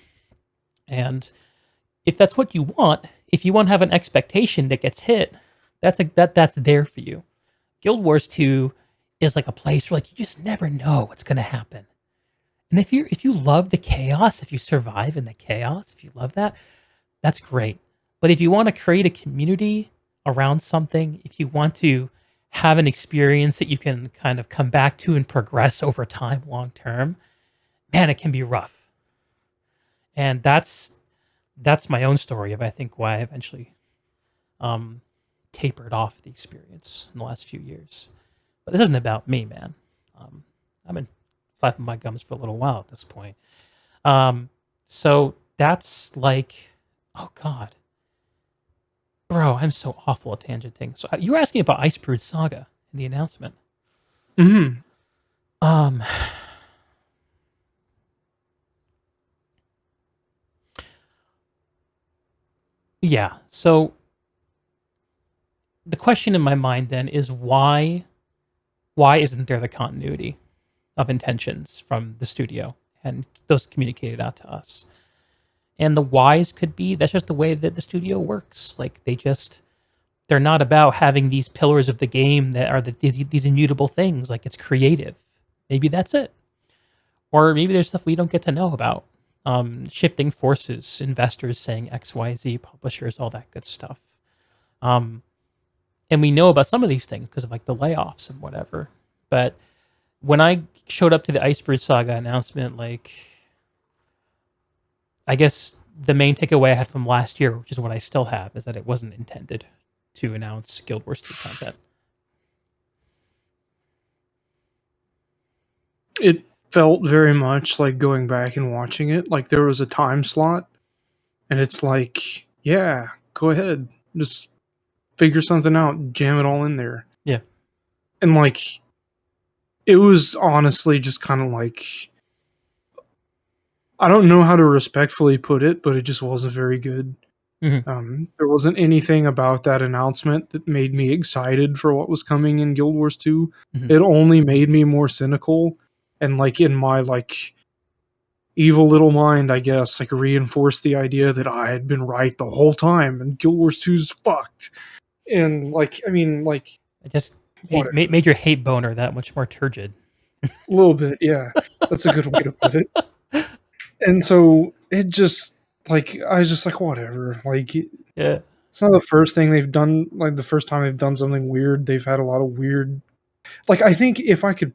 [SPEAKER 1] And if that's what you want, if you want to have an expectation that gets hit, that's there for you. Guild Wars 2 is like a place where like you just never know what's going to happen. And if you love the chaos, if you survive in the chaos, if you love that, that's great. But if you want to create a community around something, if you want to have an experience that you can kind of come back to and progress over time long term, man, it can be rough. And that's my own story of I think why I eventually tapered off the experience in the last few years. But this isn't about me, man. I've been flapping my gums for a little while at this point. So that's like, oh God. Bro, I'm so awful at tangenting. So you were asking about Icebrood Saga in the announcement.
[SPEAKER 2] Mhm.
[SPEAKER 1] Um, yeah. So the question in my mind then is why isn't there the continuity of intentions from the studio and those communicated out to us? And the whys could be that's just the way that the studio works. Like they're not about having these pillars of the game that are these immutable things. Like it's creative. Maybe that's it. Or maybe there's stuff we don't get to know about. Shifting forces, investors saying X, Y, Z, publishers, all that good stuff. and we know about some of these things because of like the layoffs and whatever. But when I showed up to the Icebridge Saga announcement, like, I guess the main takeaway I had from last year, which is what I still have, is that it wasn't intended to announce Guild Wars 2 content.
[SPEAKER 2] It felt very much like going back and watching it. Like there was a time slot, and it's like, yeah, go ahead, just figure something out, jam it all in there.
[SPEAKER 1] Yeah.
[SPEAKER 2] And like, it was honestly just kind of like, I don't know how to respectfully put it, but it just wasn't very good. There wasn't anything about that announcement that made me excited for what was coming in Guild Wars 2.
[SPEAKER 1] Mhm.
[SPEAKER 2] It only made me more cynical, and like in my like evil little mind, I guess, like reinforced the idea that I had been right the whole time and Guild Wars 2's fucked. And like, I mean, like,
[SPEAKER 1] It just
[SPEAKER 2] whatever.
[SPEAKER 1] made your hate boner that much more turgid.
[SPEAKER 2] A little bit, yeah. That's a good way to put it. And so it just like I was just like, whatever. Like
[SPEAKER 1] Yeah.
[SPEAKER 2] it's not the first thing they've done, like the first time they've done something weird. They've had a lot of weird, like, I think if I could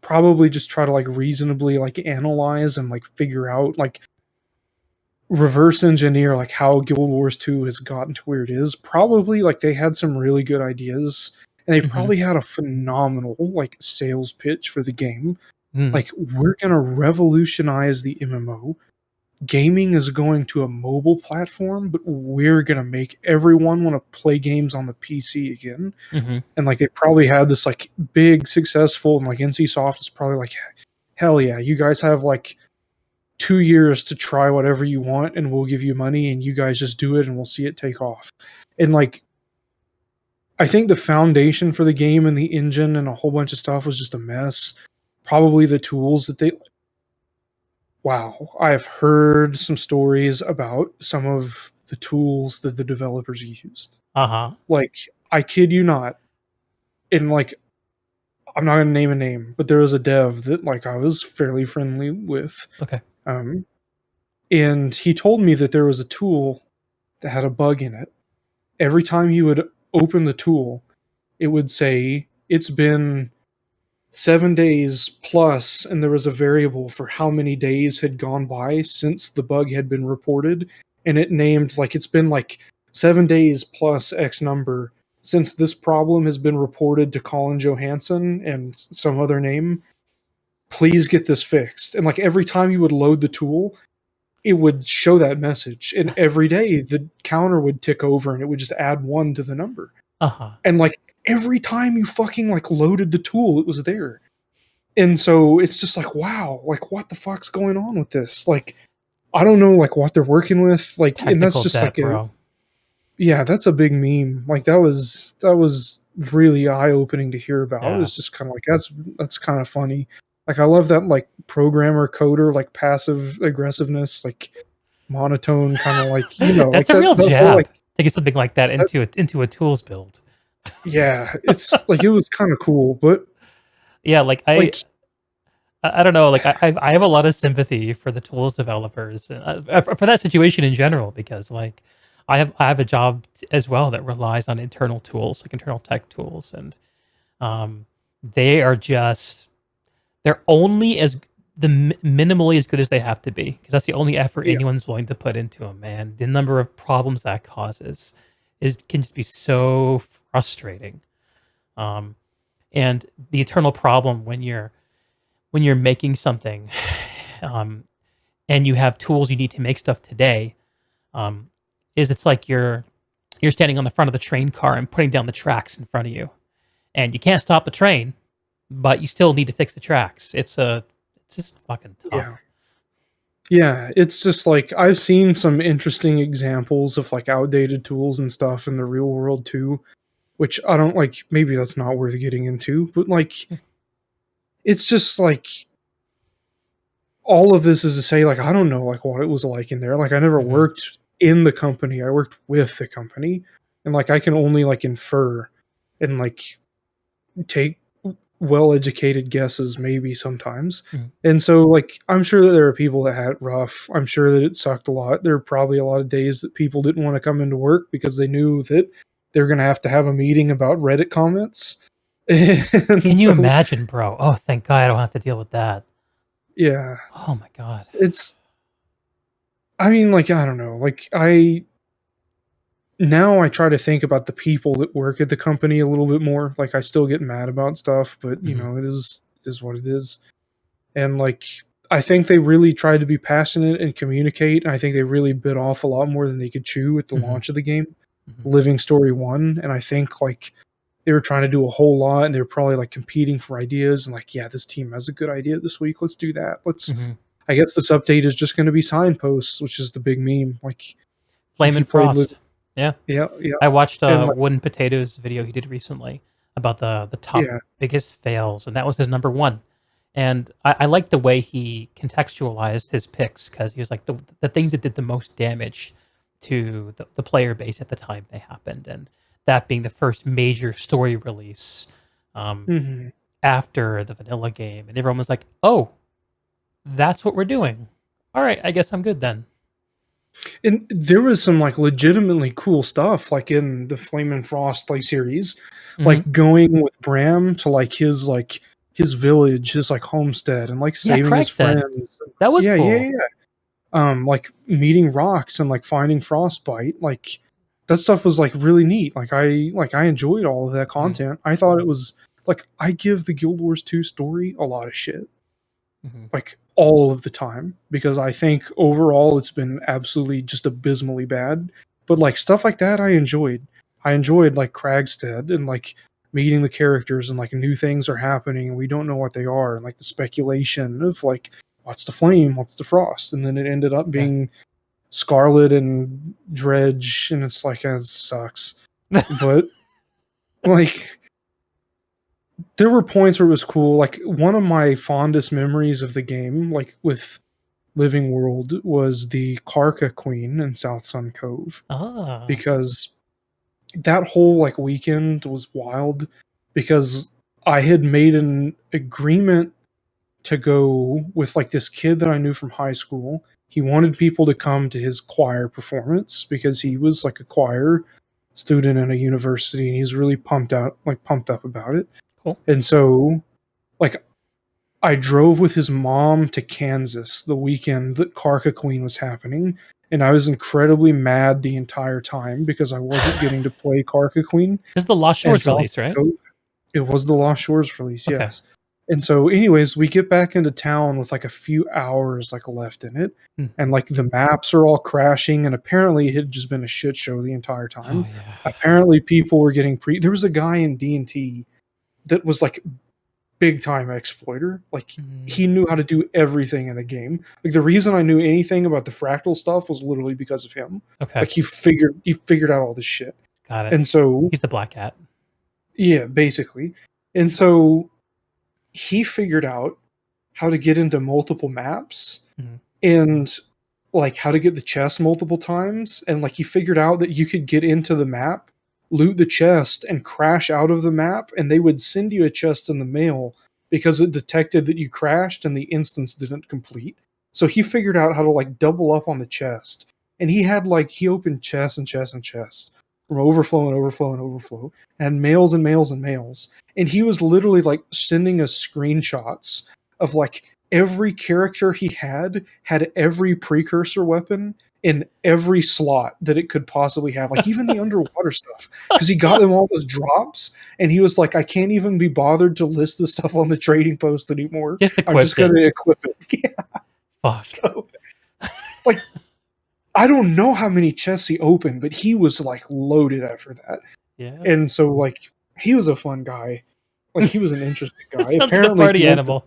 [SPEAKER 2] probably just try to like reasonably like analyze and like figure out, like reverse engineer like how Guild Wars 2 has gotten to where it is, probably like they had some really good ideas, and they
[SPEAKER 1] Mhm.
[SPEAKER 2] probably had a phenomenal like sales pitch for the game.
[SPEAKER 1] Mm.
[SPEAKER 2] Like, we're going to revolutionize the MMO. Gaming is going to a mobile platform, but we're going to make everyone want to play games on the PC again.
[SPEAKER 1] Mhm.
[SPEAKER 2] And like they probably had this like big successful, and like NCSoft is probably like, hell yeah, you guys have like 2 years to try whatever you want, and we'll give you money, and you guys just do it, and we'll see it take off. And like, I think the foundation for the game and the engine and a whole bunch of stuff was just a mess. Probably the tools that they, wow, I've heard some stories about some of the tools that the developers used.
[SPEAKER 1] Uh-huh.
[SPEAKER 2] Like, I kid you not. And like, I'm not gonna name a name, but there was a dev that like I was fairly friendly with.
[SPEAKER 1] Okay.
[SPEAKER 2] Um, and he told me that there was a tool that had a bug in it. Every time he would open the tool, it would say it's been 7 days plus, and there was a variable for how many days had gone by since the bug had been reported, and it named like it's been like 7 days plus X number since this problem has been reported to Colin Johansson and some other name. Please get this fixed. And like every time you would load the tool, it would show that message, and every day the counter would tick over, and it would just add one to the number.
[SPEAKER 1] Uh-huh.
[SPEAKER 2] And like every time you fucking like loaded the tool, it was there. And so it's just like, wow, like what the fuck's going on with this? Like, I don't know like what they're working with. Like, and that's
[SPEAKER 1] Technical
[SPEAKER 2] just
[SPEAKER 1] debt,
[SPEAKER 2] like a,
[SPEAKER 1] bro.
[SPEAKER 2] yeah, that's a big meme. Like that was really eye opening to hear about.
[SPEAKER 1] Yeah.
[SPEAKER 2] It's just kind of like that's kind of funny. Like I love that like programmer coder like passive aggressiveness, like monotone kind of like, like
[SPEAKER 1] That's a real
[SPEAKER 2] that whole
[SPEAKER 1] jab
[SPEAKER 2] like
[SPEAKER 1] to get something like that
[SPEAKER 2] that,
[SPEAKER 1] into a tools build.
[SPEAKER 2] yeah, it's like it was kind of cool, but
[SPEAKER 1] Yeah, like
[SPEAKER 2] like
[SPEAKER 1] I don't know, like I have a lot of sympathy for the tools developers and for that situation in general because like I have a job as well that relies on internal tools, like internal tech tools, and um, they are just they're only as minimally as good as they have to be because that's the only effort
[SPEAKER 2] yeah,
[SPEAKER 1] anyone's willing to put into them. Man, the number of problems that causes can just be so frustrating. Um, and the eternal problem when you're making something, um, and you have tools you need to make stuff today, um, is it's like you're standing on the front of the train car and putting down the tracks in front of you, and you can't stop the train, but you still need to fix the tracks. It's just fucking tough.
[SPEAKER 2] yeah. Yeah, it's just like I've seen some interesting examples of like outdated tools and stuff in the real world too, which I don't like. Maybe that's not worth getting into, but like it's just like all of this is to say, like, I don't know like what it was like in there. Like I never
[SPEAKER 1] Hmm.
[SPEAKER 2] worked in the company. I worked with the company, and like I can only like infer and like take well-educated guesses maybe sometimes.
[SPEAKER 1] Hmm.
[SPEAKER 2] And so like I'm sure that there are people that had it rough. I'm sure that it sucked a lot. There are probably a lot of days that people didn't want to come into work because they knew that they're going to have a meeting about Reddit comments. And
[SPEAKER 1] Can you
[SPEAKER 2] so,
[SPEAKER 1] imagine, bro? Oh, thank God I don't have to deal with that.
[SPEAKER 2] yeah,
[SPEAKER 1] Oh my God.
[SPEAKER 2] it's, I mean, like, I don't know. Like, now I try to think about the people that work at the company a little bit more. Like, I still get mad about stuff, but,
[SPEAKER 1] Mhm.
[SPEAKER 2] it is what it is. And, like, I think they really tried to be passionate and communicate. And I think they really bit off a lot more than they could chew at the
[SPEAKER 1] Mhm.
[SPEAKER 2] launch of the game.
[SPEAKER 1] Mhm.
[SPEAKER 2] Living Story 1, and I think, like, they were trying to do a whole lot, and they were probably, like, competing for ideas and, like, "Yeah, this team has a good idea this week, let's do that. Let's"
[SPEAKER 1] Mhm.
[SPEAKER 2] I guess this update is just gonna be signposts, which is the big meme, like, if
[SPEAKER 1] Flame
[SPEAKER 2] you
[SPEAKER 1] and
[SPEAKER 2] played Liv
[SPEAKER 1] Frost. Yeah.
[SPEAKER 2] yeah, yeah,
[SPEAKER 1] I watched
[SPEAKER 2] and, like
[SPEAKER 1] Wooden Potatoes video he did recently about the top
[SPEAKER 2] yeah,
[SPEAKER 1] biggest fails, and that was his number one. And I like the way he contextualized his picks because he was like the things that did the most damage to the player base at the time they happened, and that being the first major story release um,
[SPEAKER 2] mhm.
[SPEAKER 1] after the vanilla game, and everyone was like, "Oh, that's what we're doing. All right, I guess I'm good then."
[SPEAKER 2] And there was some, like, legitimately cool stuff, like, in the Flame and Frost, like, series,
[SPEAKER 1] Hmm.
[SPEAKER 2] like, going with Bram to, like, his village, his, like, homestead, and, like,
[SPEAKER 1] Yeah,
[SPEAKER 2] saving his
[SPEAKER 1] Cragstead.
[SPEAKER 2] friends.
[SPEAKER 1] That was
[SPEAKER 2] Yeah, yeah,
[SPEAKER 1] cool.
[SPEAKER 2] yeah. Like, meeting rocks and, like, finding Frostbite, like, that stuff was, like, really neat. I enjoyed all of that
[SPEAKER 1] Hmm.
[SPEAKER 2] content. I thought it was like, I give the Guild Wars 2 story a lot of shit,
[SPEAKER 1] Hmm.
[SPEAKER 2] like, all of the time, because I think overall it's been absolutely just abysmally bad, but, like, stuff like that I enjoyed. I enjoyed, like, Kragstead and, like, meeting the characters and, like, new things are happening and we don't know what they are, and, like, the speculation of, like, what's the flame, what's the frost, and then it ended up
[SPEAKER 1] Yeah.
[SPEAKER 2] being Scarlet and Dredge, and it's like, "That sucks." But, like, there were points where it was cool. Like, one of my fondest memories of the game, like, with Living World, was the Karka Queen in South Sun Cove,
[SPEAKER 1] Ah.
[SPEAKER 2] because that whole, like, weekend was wild, because I had made an agreement to go with, like, this kid that I knew from high school. He wanted people to come to his choir performance because he was, like, a choir student in a university, and he's really pumped up about it.
[SPEAKER 1] Cool.
[SPEAKER 2] And so, like, I drove with his mom to Kansas the weekend that Karka Queen was happening, and I was incredibly mad the entire time because I wasn't getting to play Karka Queen.
[SPEAKER 1] This is the Lost
[SPEAKER 2] And
[SPEAKER 1] Shores
[SPEAKER 2] so
[SPEAKER 1] release, right?
[SPEAKER 2] it was the Lost Shores release,
[SPEAKER 1] Okay.
[SPEAKER 2] yes. And so, anyways, we get back into town with, like, a few hours, like, left in it,
[SPEAKER 1] Hmm.
[SPEAKER 2] and, like, the maps are all crashing, and apparently it had just been a shit show the entire
[SPEAKER 1] Oh
[SPEAKER 2] time.
[SPEAKER 1] yeah.
[SPEAKER 2] Apparently, people were getting there was a guy in D&T that was, like, big time exploiter. Like,
[SPEAKER 1] Mm,
[SPEAKER 2] he knew how to do everything in the game. Like, the reason I knew anything about the fractal stuff was literally because of him.
[SPEAKER 1] okay.
[SPEAKER 2] Like, he figured out all this shit.
[SPEAKER 1] Got it.
[SPEAKER 2] And so,
[SPEAKER 1] He's the black cat.
[SPEAKER 2] yeah, basically. And so he figured out how to get into multiple maps
[SPEAKER 1] Mhm.
[SPEAKER 2] and, like, how to get the chest multiple times, and, like, he figured out that you could get into the map, loot the chest, and crash out of the map, and they would send you a chest in the mail because it detected that you crashed and the instance didn't complete. So he figured out how to, like, double up on the chest, and he opened chests and chests and chests from overflow and overflow and overflow, and mails and mails and mails, and he was literally, like, sending us screenshots of, like, every character he had every precursor weapon in every slot that it could possibly have, like, even the underwater stuff, because he got them all as drops, and he was like, "I can't even be bothered to list the stuff on the trading post anymore.
[SPEAKER 1] Just
[SPEAKER 2] I'm just
[SPEAKER 1] equipped it.
[SPEAKER 2] gonna equip it." Yeah,
[SPEAKER 1] Fuck.
[SPEAKER 2] so, like, I don't know how many chests he opened, but he was, like, loaded after that,
[SPEAKER 1] Yeah.
[SPEAKER 2] and so, like, he was a fun guy. Like, he was an interesting guy.
[SPEAKER 1] Sounds like a
[SPEAKER 2] Apparently, he
[SPEAKER 1] party
[SPEAKER 2] went to
[SPEAKER 1] animal.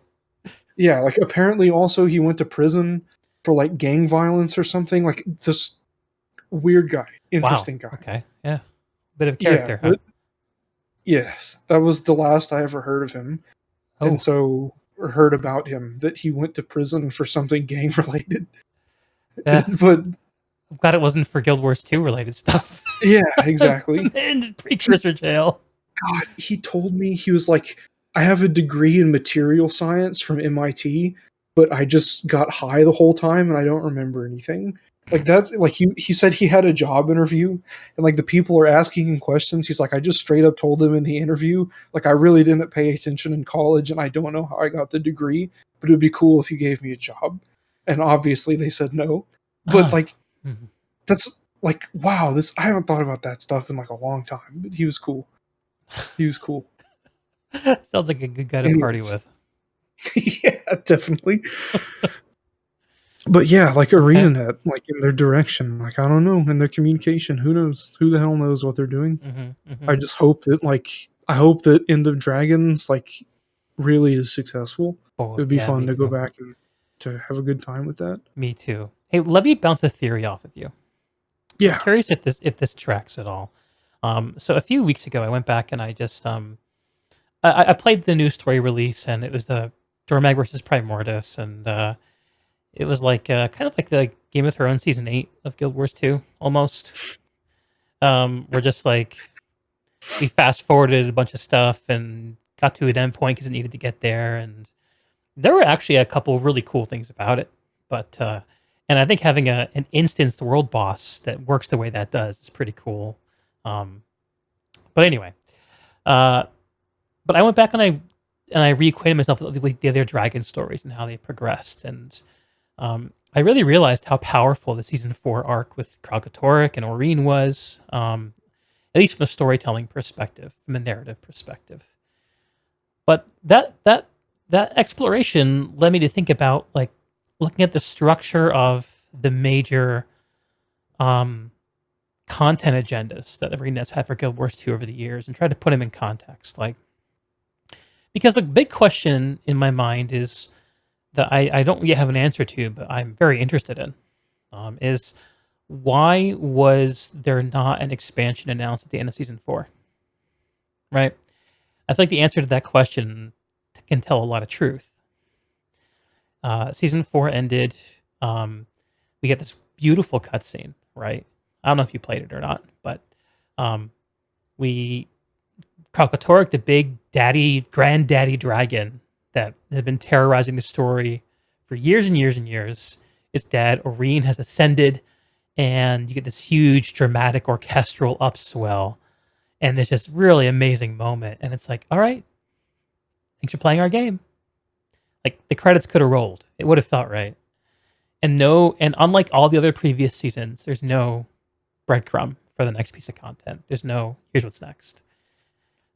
[SPEAKER 2] yeah, like, apparently also he went to prison for, like, gang violence or something, like, this weird guy,
[SPEAKER 1] Wow.
[SPEAKER 2] interesting guy.
[SPEAKER 1] Okay. Yeah. Bit of
[SPEAKER 2] Yeah,
[SPEAKER 1] character, huh?
[SPEAKER 2] but yes, that was the last I ever heard of him, and
[SPEAKER 1] Oh,
[SPEAKER 2] so or heard about him, that he went to prison for something gang related.
[SPEAKER 1] yeah.
[SPEAKER 2] But
[SPEAKER 1] I'm glad it wasn't for Guild Wars 2 related stuff.
[SPEAKER 2] yeah, exactly.
[SPEAKER 1] And precursor jail.
[SPEAKER 2] God, he told me, he was like, "I have a degree in material science from MIT." but I just got high the whole time and I don't remember anything. Like that's like he said he had a job interview and like the people are asking him questions. He's like, I just straight up told him in the interview, like I really didn't pay attention in college and I don't know how I got the degree, but it'd be cool if you gave me a job. And obviously they said no. But
[SPEAKER 1] Ah.
[SPEAKER 2] like that's like wow, this I haven't thought about that stuff in like a long time. But he was cool. He was cool.
[SPEAKER 1] Sounds like a good guy to party
[SPEAKER 2] Anyways.
[SPEAKER 1] with.
[SPEAKER 2] Yeah, definitely. But yeah, like
[SPEAKER 1] Okay.
[SPEAKER 2] ArenaNet, like in their direction, like I don't know, in their communication, who knows? Who the hell knows what they're doing? I just hope that I hope that End of Dragons like really is successful. It
[SPEAKER 1] Oh,
[SPEAKER 2] would be
[SPEAKER 1] yeah,
[SPEAKER 2] fun
[SPEAKER 1] me
[SPEAKER 2] to go
[SPEAKER 1] too.
[SPEAKER 2] back and to have a good time with that.
[SPEAKER 1] Me too. Hey, let me bounce a theory off of you. I'm
[SPEAKER 2] Yeah.
[SPEAKER 1] curious if this tracks at all. So a few weeks ago, I went back and I just I played the new story release, and it was the Dormag versus Primordus, and it was like kind of like the Game of Thrones season 8 of Guild Wars 2, almost. We're just like we fast forwarded a bunch of stuff and got to an end point because it needed to get there, and there were actually a couple really cool things about it. But and I think having an instanced world boss that works the way that does is pretty cool. Um, but anyway, uh, but I went back and I reacquainted myself with the other dragon stories and how they progressed, and I really realized how powerful the season 4 arc with Kralkatorrik and Oreen was, at least from a storytelling perspective, from a narrative perspective. But that exploration led me to think about like looking at the structure of the major um, content agendas that ArenaNet's had for Guild Wars 2 over the years and try to put them in context. Like, because the big question in my mind is that I don't yet have an answer to, but I'm very interested in, is why was there not an expansion announced at the end of season 4? Right? I feel like the answer to that question can tell a lot of truth. Season 4 ended. We get this beautiful cutscene, right? I don't know if you played it or not, but um, we Kralkatorrik, the big daddy, granddaddy dragon that has been terrorizing the story for years and years and years, is dead. Oreen has ascended, and you get this huge, dramatic, orchestral upswell, and it's just really amazing moment. And it's like, all right, thanks for playing our game. Like the credits could have rolled; it would have felt right. And unlike all the other previous seasons, there's no breadcrumb for the next piece of content. There's no here's what's next.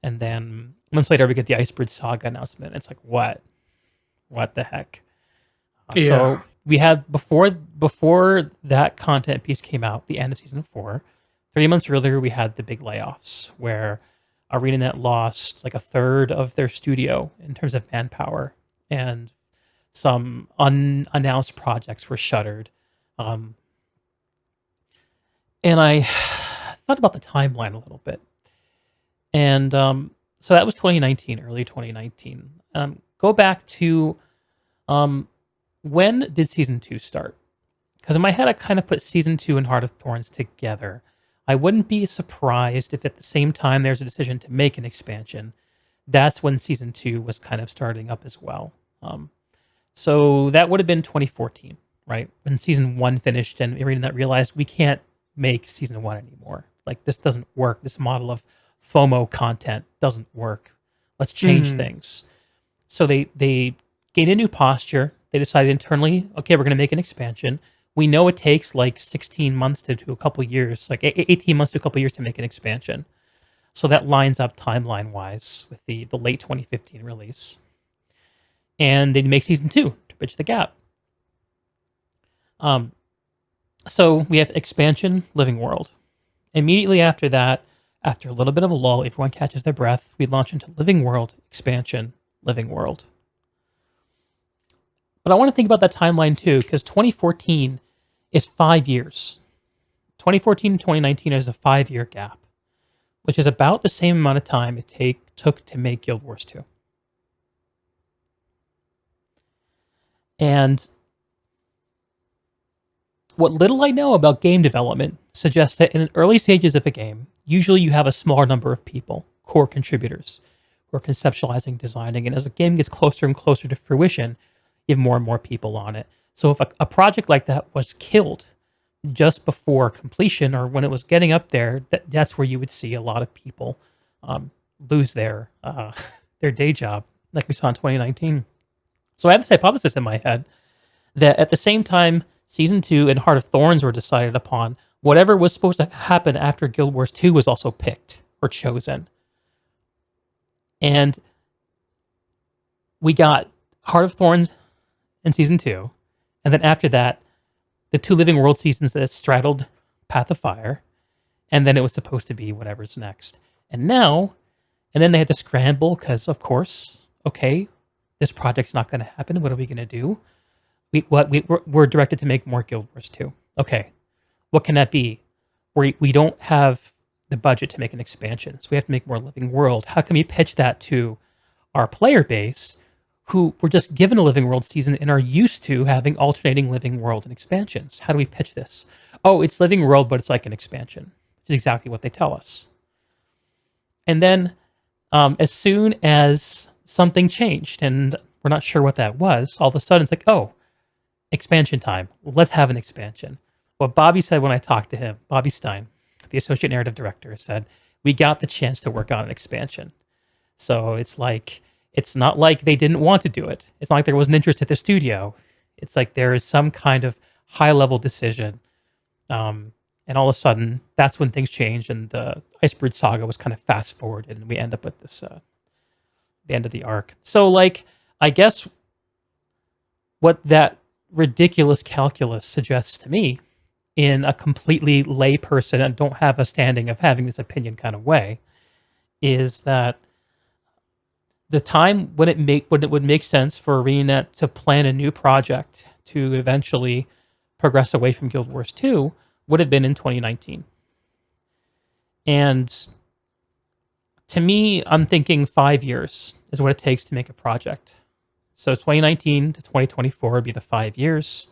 [SPEAKER 1] And then months later, we get the Icebridge Saga announcement. It's like, what the heck?
[SPEAKER 2] Yeah.
[SPEAKER 1] So we had before that content piece came out, the end of season 4. 3 months earlier, we had the big layoffs where ArenaNet lost like a third of their studio in terms of manpower, and some unannounced projects were shuttered. Um, and I thought about the timeline a little bit. And so that was 2019, early 2019. Go back to um, when did season 2 start? Because in my head, I kind of put season 2 and Heart of Thorns together. I wouldn't be surprised if at the same time there's a decision to make an expansion. That's when season 2 was kind of starting up as well. So that would have been 2014, right? When season 1 finished and ArenaNet realized we can't make season 1 anymore. Like this doesn't work. This model of FOMO content doesn't work. Let's change
[SPEAKER 2] Mm.
[SPEAKER 1] things. So they gained a new posture. They decided internally, okay, we're going to make an expansion. We know it takes like 16 months to a couple years, like 18 months to a couple years to make an expansion. So that lines up timeline wise with the late 2015 release. And they make season 2 to bridge the gap. So we have expansion, Living World. Immediately after that, after a little bit of a lull, everyone catches their breath, we launch into Living World, expansion, Living World. But I want to think about that timeline too, because 2014 is 5 years. 2014 and 2019 is a 5-year gap, which is about the same amount of time it took to make Guild Wars 2. And what little I know about game development suggests that in the early stages of a game, usually you have a smaller number of people, core contributors, who are conceptualizing, designing, and as a game gets closer and closer to fruition, you have more and more people on it. So if a project like that was killed just before completion or when it was getting up there, that's where you would see a lot of people um, lose their their day job, like we saw in 2019. So I had this hypothesis in my head that at the same time season 2 and Heart of Thorns were decided upon, whatever was supposed to happen after Guild Wars 2 was also picked or chosen. And we got Heart of Thorns in season 2, and then after that, the 2 Living World seasons that straddled Path of Fire, and then it was supposed to be whatever's next. And then they had to scramble because, of course, okay, this project's not going to happen. What are we going to do? We're directed to make more Guild Wars 2. Okay, what can that be? We don't have the budget to make an expansion, so we have to make more Living World. How can we pitch that to our player base who were just given a Living World season and are used to having alternating Living World and expansions? How do we pitch this? Oh, it's Living World, but it's like an expansion, which is exactly what they tell us. And then as soon as something changed, and we're not sure what that was, all of a sudden it's like, oh, expansion time. Let's have an expansion. What Bobby said when I talked to him, Bobby Stein, the associate narrative director, said, we got the chance to work on an expansion. So it's not like they didn't want to do it. It's not like there was an interest at the studio. It's like there is some kind of high-level decision. And all of a sudden, that's when things changed, and the Icebird saga was kind of fast-forwarded, and we end up with this, the end of the arc. So, I guess what that ridiculous calculus suggests to me, in a completely lay person and don't have a standing of having this opinion kind of way, is that the time when it would make sense for ArenaNet to plan a new project to eventually progress away from Guild Wars 2 would have been in 2019. And to me, I'm thinking 5 years is what it takes to make a project. So 2019 to 2024 would be the 5 years.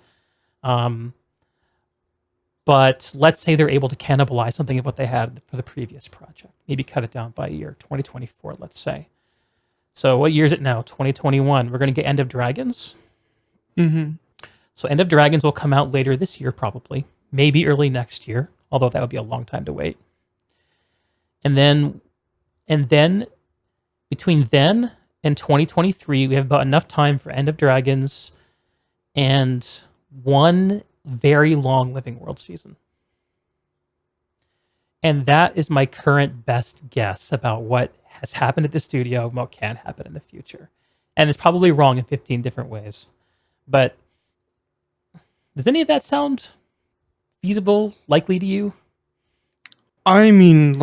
[SPEAKER 1] But let's say they're able to cannibalize something of what they had for the previous project. Maybe cut it down by a year, 2024, let's say. So what year is it now? 2021. We're going to get End of Dragons.
[SPEAKER 2] Mm-hmm.
[SPEAKER 1] So End of Dragons will come out later this year, probably. Maybe early next year, although that would be a long time to wait. And then between then and 2023, we have about enough time for End of Dragons and one very long Living World season. And that is my current best guess about what has happened at the studio and what can happen in the future. And it's probably wrong in 15 different ways. But does any of that sound feasible, likely to you?
[SPEAKER 2] I mean,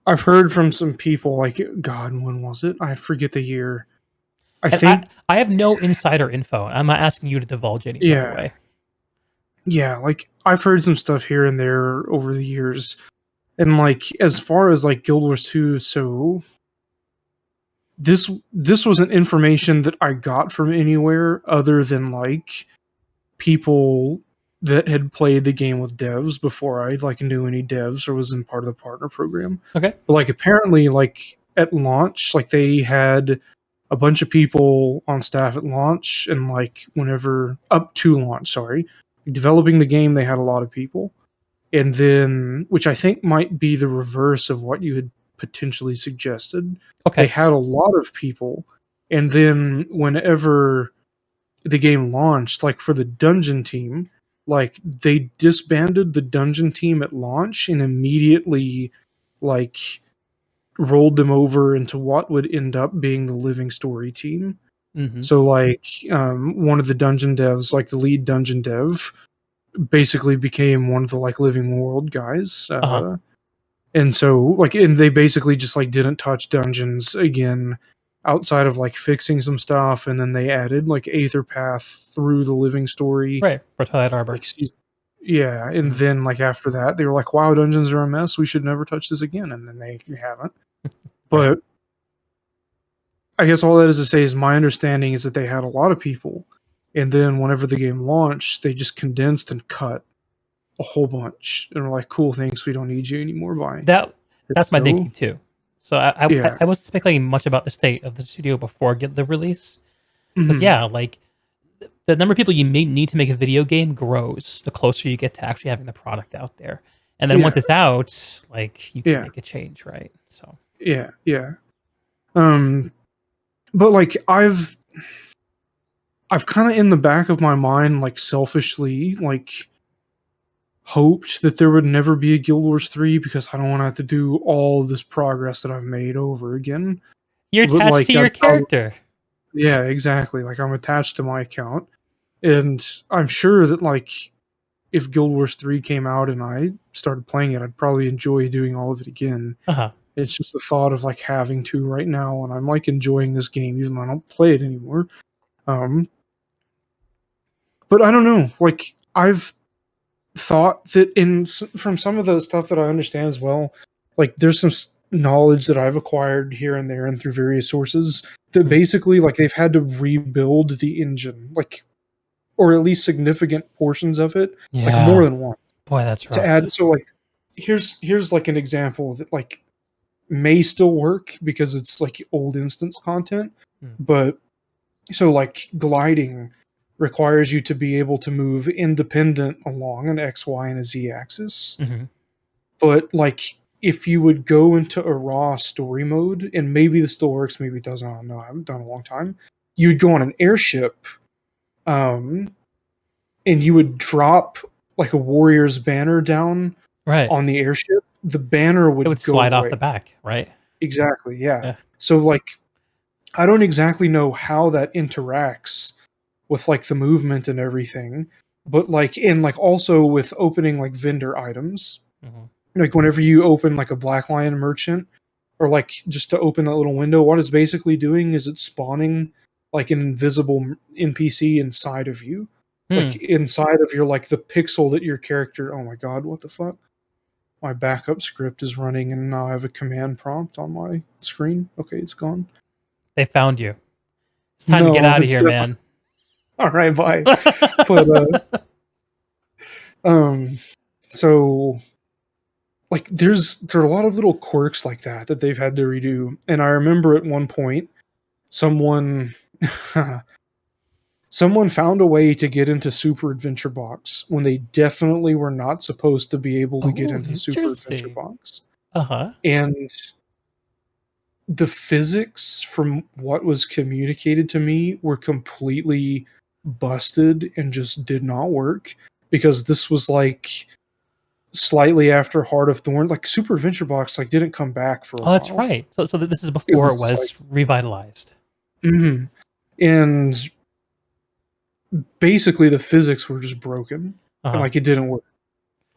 [SPEAKER 2] I've heard from some people, God, when was it? I forget the year.
[SPEAKER 1] I have no insider info. I'm not asking you to divulge any, by the way.
[SPEAKER 2] Yeah, I've heard some stuff here and there over the years. And as far as Guild Wars 2, so this wasn't information that I got from anywhere other than people that had played the game with devs before I knew any devs or was in part of the partner program.
[SPEAKER 1] Okay.
[SPEAKER 2] But apparently at launch, they had a bunch of people on staff at launch, and whenever up to launch, developing the game, they had a lot of people. And then, which I think might be the reverse of what you had potentially suggested.
[SPEAKER 1] Okay.
[SPEAKER 2] They had a lot of people, and then whenever the game launched, for the dungeon team, they disbanded the dungeon team at launch and immediately rolled them over into what would end up being the Living Story team.
[SPEAKER 1] Mm-hmm.
[SPEAKER 2] So one of the dungeon devs, the lead dungeon dev, basically became one of the Living World guys. And so and they basically just didn't touch dungeons again outside of fixing some stuff, and then they added Aether Path through the Living Story.
[SPEAKER 1] Right, for Twilight Arbor.
[SPEAKER 2] Yeah, and then after that they were like, wow, dungeons are a mess, we should never touch this again, and then they haven't. But I guess all that is to say is my understanding is that they had a lot of people, and then whenever the game launched, they just condensed and cut a whole bunch, and were like, cool, thanks, we don't need you anymore, bye.
[SPEAKER 1] That's my thinking too. So I wasn't speculating much about the state of the studio before the release. Because
[SPEAKER 2] Mhm.
[SPEAKER 1] yeah, like the number of people you may need to make a video game grows the closer you get to actually having the product out there. And then
[SPEAKER 2] Yeah,
[SPEAKER 1] once it's out, like you can
[SPEAKER 2] yeah,
[SPEAKER 1] make a change, right? So
[SPEAKER 2] yeah, yeah. Um, but like I've kind of in the back of my mind, like selfishly, like hoped that there would never be a Guild Wars 3 because I don't want to have to do all this progress that I've made over again.
[SPEAKER 1] you're
[SPEAKER 2] But
[SPEAKER 1] attached to
[SPEAKER 2] like
[SPEAKER 1] your
[SPEAKER 2] I'd probably,
[SPEAKER 1] character.
[SPEAKER 2] yeah, exactly. Like I'm attached to my account, and I'm sure that like if Guild Wars 3 came out and I started playing it, I'd probably enjoy doing all of it again.
[SPEAKER 1] Uh-huh.
[SPEAKER 2] It's just the thought of like having to right now, and I'm like enjoying this game even though I don't play it anymore. Um, but I don't know. Like I've thought that from some of the stuff that I understand as well, like there's some knowledge that I've acquired here and there and through various sources that
[SPEAKER 1] Mm.
[SPEAKER 2] basically like they've had to rebuild the engine, like or at least significant portions of it, like more
[SPEAKER 1] Yeah.
[SPEAKER 2] than once
[SPEAKER 1] Boy, that's
[SPEAKER 2] to
[SPEAKER 1] rough.
[SPEAKER 2] add. So like here's like an example that like may still work because it's like old instance content,
[SPEAKER 1] Mm.
[SPEAKER 2] but so like gliding requires you to be able to move independent along an X, Y, and a Z axis.
[SPEAKER 1] Hmm.
[SPEAKER 2] But like if you would go into a raw story mode, and maybe this still works, maybe it doesn't, I don't know, I haven't done it in a long time. You would go on an airship, um, and you would drop like a warrior's banner down
[SPEAKER 1] Right.
[SPEAKER 2] on the airship. The banner
[SPEAKER 1] It would
[SPEAKER 2] would go
[SPEAKER 1] slide off
[SPEAKER 2] away.
[SPEAKER 1] the back, right?
[SPEAKER 2] Exactly, yeah.
[SPEAKER 1] Yeah.
[SPEAKER 2] So like I don't exactly know how that interacts with like the movement and everything, but like and like also with opening like vendor items.
[SPEAKER 1] Hmm.
[SPEAKER 2] Like whenever you open like a Black Lion merchant or like just to open that little window, what it's basically doing is it's spawning like an invisible NPC inside of you. Like
[SPEAKER 1] Hmm.
[SPEAKER 2] inside of your like the pixel that your character, oh my god, what the fuck? My backup script is running and now I have a command prompt on my screen. Okay, it's gone.
[SPEAKER 1] They found you. It's time to get
[SPEAKER 2] No,
[SPEAKER 1] out of
[SPEAKER 2] it's
[SPEAKER 1] here,
[SPEAKER 2] definitely
[SPEAKER 1] man.
[SPEAKER 2] all right, bye. But um so like there are a lot of little quirks like that that they've had to redo. And I remember at one point someone someone found a way to get into Super Adventure Box when they definitely were not supposed to be able to get
[SPEAKER 1] Oh,
[SPEAKER 2] into Super Adventure
[SPEAKER 1] interesting.
[SPEAKER 2] Box.
[SPEAKER 1] Uh-huh.
[SPEAKER 2] And the physics from what was communicated to me were completely busted and just did not work because this was like slightly after Heart of Thorns. Like Super Adventure Box like didn't come back for a
[SPEAKER 1] Oh, that's
[SPEAKER 2] while.
[SPEAKER 1] right. So this is
[SPEAKER 2] It
[SPEAKER 1] before it
[SPEAKER 2] was like
[SPEAKER 1] was revitalized.
[SPEAKER 2] mhm. And basically the physics were just broken and
[SPEAKER 1] Uh-huh.
[SPEAKER 2] like it didn't work.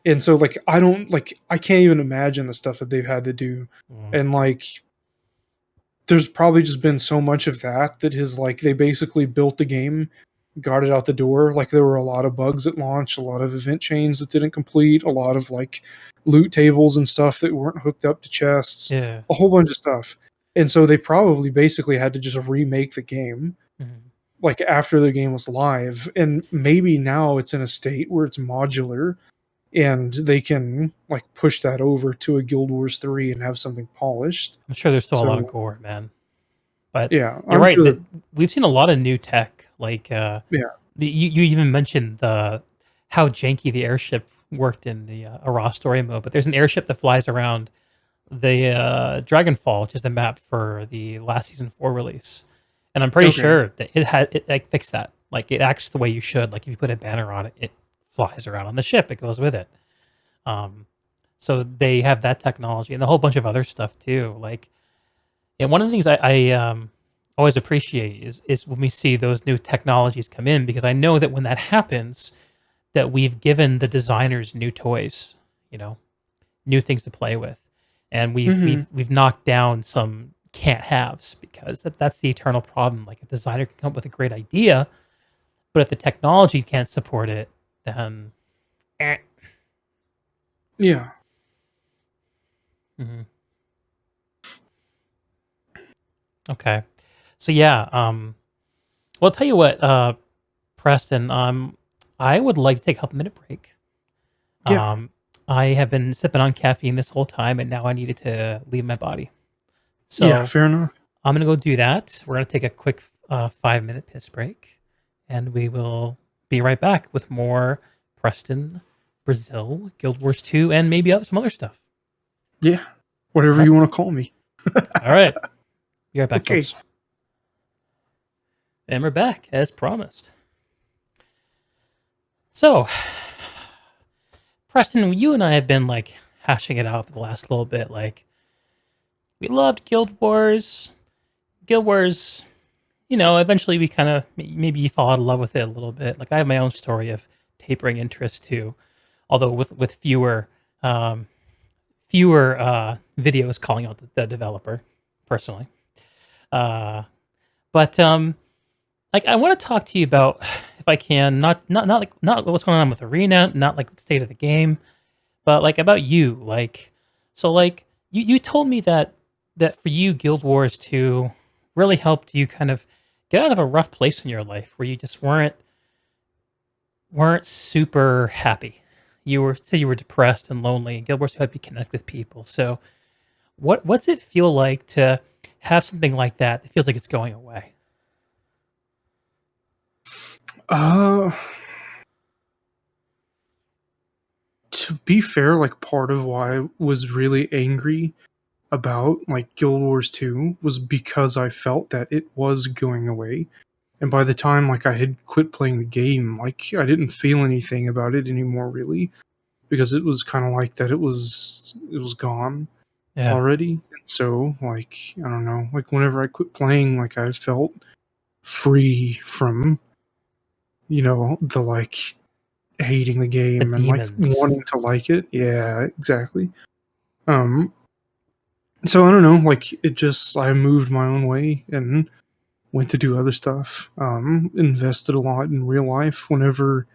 [SPEAKER 2] And so like I don't like I can't even imagine the stuff that they've had to do.
[SPEAKER 1] Mm.
[SPEAKER 2] And like there's probably just been so much of that that has like they basically built the game, got it out the door. Like there were a lot of bugs at launch, a lot of event chains that didn't complete, a lot of like loot tables and stuff that weren't hooked up to chests,
[SPEAKER 1] Yeah.
[SPEAKER 2] a whole bunch of stuff. And so they probably basically had to just remake the game
[SPEAKER 1] Mhm.
[SPEAKER 2] like after the game was live. And maybe now it's in a state where it's modular and they can like push that over to a Guild Wars 3 and have something polished.
[SPEAKER 1] I'm sure there's still a lot of
[SPEAKER 2] So
[SPEAKER 1] gore, man. But
[SPEAKER 2] yeah,
[SPEAKER 1] you're
[SPEAKER 2] I'm
[SPEAKER 1] right
[SPEAKER 2] sure
[SPEAKER 1] that
[SPEAKER 2] that
[SPEAKER 1] we've seen a lot of new tech. Like
[SPEAKER 2] yeah.
[SPEAKER 1] you even mentioned the how janky the airship worked in the a raw story mode. But there's an airship that flies around the Dragonfall, which is the map for the last season 4 release. And I'm pretty
[SPEAKER 2] Okay.
[SPEAKER 1] sure that it like fixed that. Like it acts the way you should. Like if you put a banner on it, it flies around on the ship. It goes with it. Um, so they have that technology and a whole bunch of other stuff too. Like, and one of the things I always appreciate is when we see those new technologies come in because I know that when that happens, that we've given the designers new toys, you know, new things to play with, and
[SPEAKER 2] Mhm.
[SPEAKER 1] we've knocked down some can't haves because that's the eternal problem. Like a designer can come up with a great idea, but if the technology can't support it, then eh.
[SPEAKER 2] Yeah.
[SPEAKER 1] Mhm. Okay. So yeah, well, I'll tell you what, Preston, I would like to take a couple minute break.
[SPEAKER 2] Yeah.
[SPEAKER 1] Um, I have been sipping on caffeine this whole time, and now I needed to leave my body.
[SPEAKER 2] Yeah,
[SPEAKER 1] So
[SPEAKER 2] fair enough.
[SPEAKER 1] I'm gonna go do that. We're gonna take a quick a 5-minute piss break, and we will be right back with more Preston, Brazil, Guild Wars 2, and maybe some other stuff.
[SPEAKER 2] Yeah. Whatever
[SPEAKER 1] All right.
[SPEAKER 2] you want to call me.
[SPEAKER 1] All right. Be right back,
[SPEAKER 2] Okay.
[SPEAKER 1] folks. And we're back, as promised. So, Preston, you and I have been like hashing it out for the last little bit. Like, we loved Guild Wars. Guild Wars, eventually we kind of maybe you fall out of love with it a little bit. Like, I have my own story of tapering interest too, although with um, fewer videos calling out the developer, personally. Uh, but like, I want to talk to you about, if I can, not what's going on with Arena, not like the state of the game, but like about you. Like, so like you told me that for you, Guild Wars 2 really helped you kind of get out of a rough place in your life where you just weren't super happy. Said you were depressed and lonely, and Guild Wars 2 helped you connect with people. So what's it feel like to have something like that feels like it's going away?
[SPEAKER 2] Uh, to be fair, like part of why I was really angry about like Guild Wars 2 was because I felt that it was going away. And by the time like I had quit playing the game, like I didn't feel anything about it anymore really because it was kind of like that it was gone
[SPEAKER 1] Yeah,
[SPEAKER 2] already. And so like I don't know, like whenever I quit playing, like I felt free from, the like hating the
[SPEAKER 1] the
[SPEAKER 2] game and like
[SPEAKER 1] demons.
[SPEAKER 2] wanting to like it. Yeah, exactly. Um so I don't know, like it just I moved my own way and went to do other stuff. Invested a lot in real life. Whenever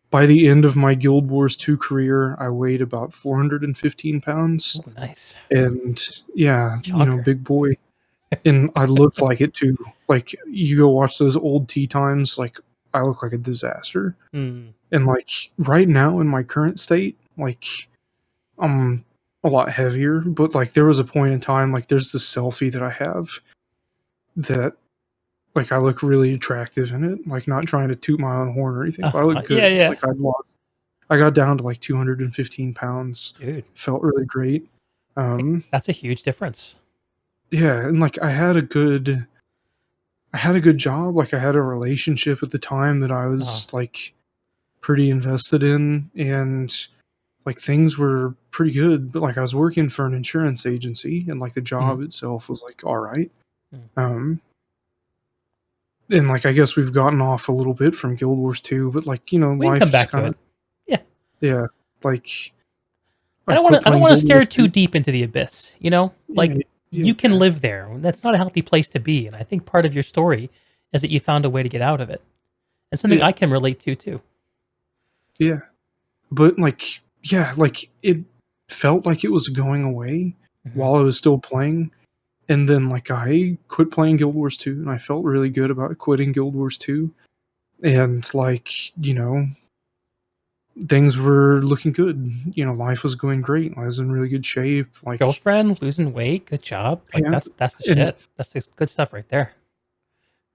[SPEAKER 2] by the end of my Guild Wars 2 career, I weighed about 415 pounds.
[SPEAKER 1] Oh, nice.
[SPEAKER 2] And yeah,
[SPEAKER 1] Chonker.
[SPEAKER 2] big boy. And I looked like it too. Like you go watch those old tea times, like I look like a disaster.
[SPEAKER 1] Hmm.
[SPEAKER 2] And like right now in my current state, like I'm a lot heavier, but like there was a point in time, like there's this selfie that I have that like I look really attractive in it. Like not trying to toot my own horn or anything, but I look
[SPEAKER 1] Yeah,
[SPEAKER 2] good.
[SPEAKER 1] yeah.
[SPEAKER 2] Like I got down to like 215 pounds.
[SPEAKER 1] Dude,
[SPEAKER 2] Felt really great. Um,
[SPEAKER 1] that's a huge difference.
[SPEAKER 2] yeah, and like I had a good job. Like I had a relationship at the time that I
[SPEAKER 1] Oh,
[SPEAKER 2] was like pretty invested in, and like things were pretty good. But like I was working for an insurance agency, and like the
[SPEAKER 1] mhm,
[SPEAKER 2] job itself was like all right.
[SPEAKER 1] mm.
[SPEAKER 2] Um, and like I guess we've gotten off a little bit from Guild Wars 2, but like
[SPEAKER 1] We can
[SPEAKER 2] life
[SPEAKER 1] come
[SPEAKER 2] just
[SPEAKER 1] back to
[SPEAKER 2] kind
[SPEAKER 1] it.
[SPEAKER 2] of
[SPEAKER 1] Yeah.
[SPEAKER 2] yeah. Like
[SPEAKER 1] I
[SPEAKER 2] I
[SPEAKER 1] don't want
[SPEAKER 2] quit
[SPEAKER 1] to. I don't
[SPEAKER 2] playing
[SPEAKER 1] want to
[SPEAKER 2] Guild Wars
[SPEAKER 1] stare too
[SPEAKER 2] 2.
[SPEAKER 1] deep into the abyss.
[SPEAKER 2] Yeah,
[SPEAKER 1] Like,
[SPEAKER 2] yeah,
[SPEAKER 1] you can live there. That's not a healthy place to be. And I think part of your story is that you found a way to get out of it, and something
[SPEAKER 2] yeah,
[SPEAKER 1] I can relate to too.
[SPEAKER 2] yeah. But like yeah, like it felt like it was going away
[SPEAKER 1] Hmm.
[SPEAKER 2] while I was still playing. And then like I quit playing Guild Wars 2 and I felt really good about quitting Guild Wars 2. And like, things were looking good. Life was going great. I was in really good shape. Like
[SPEAKER 1] Girlfriend, losing weight, good job. Like,
[SPEAKER 2] yeah,
[SPEAKER 1] that's the
[SPEAKER 2] and
[SPEAKER 1] shit. That's the good stuff right there.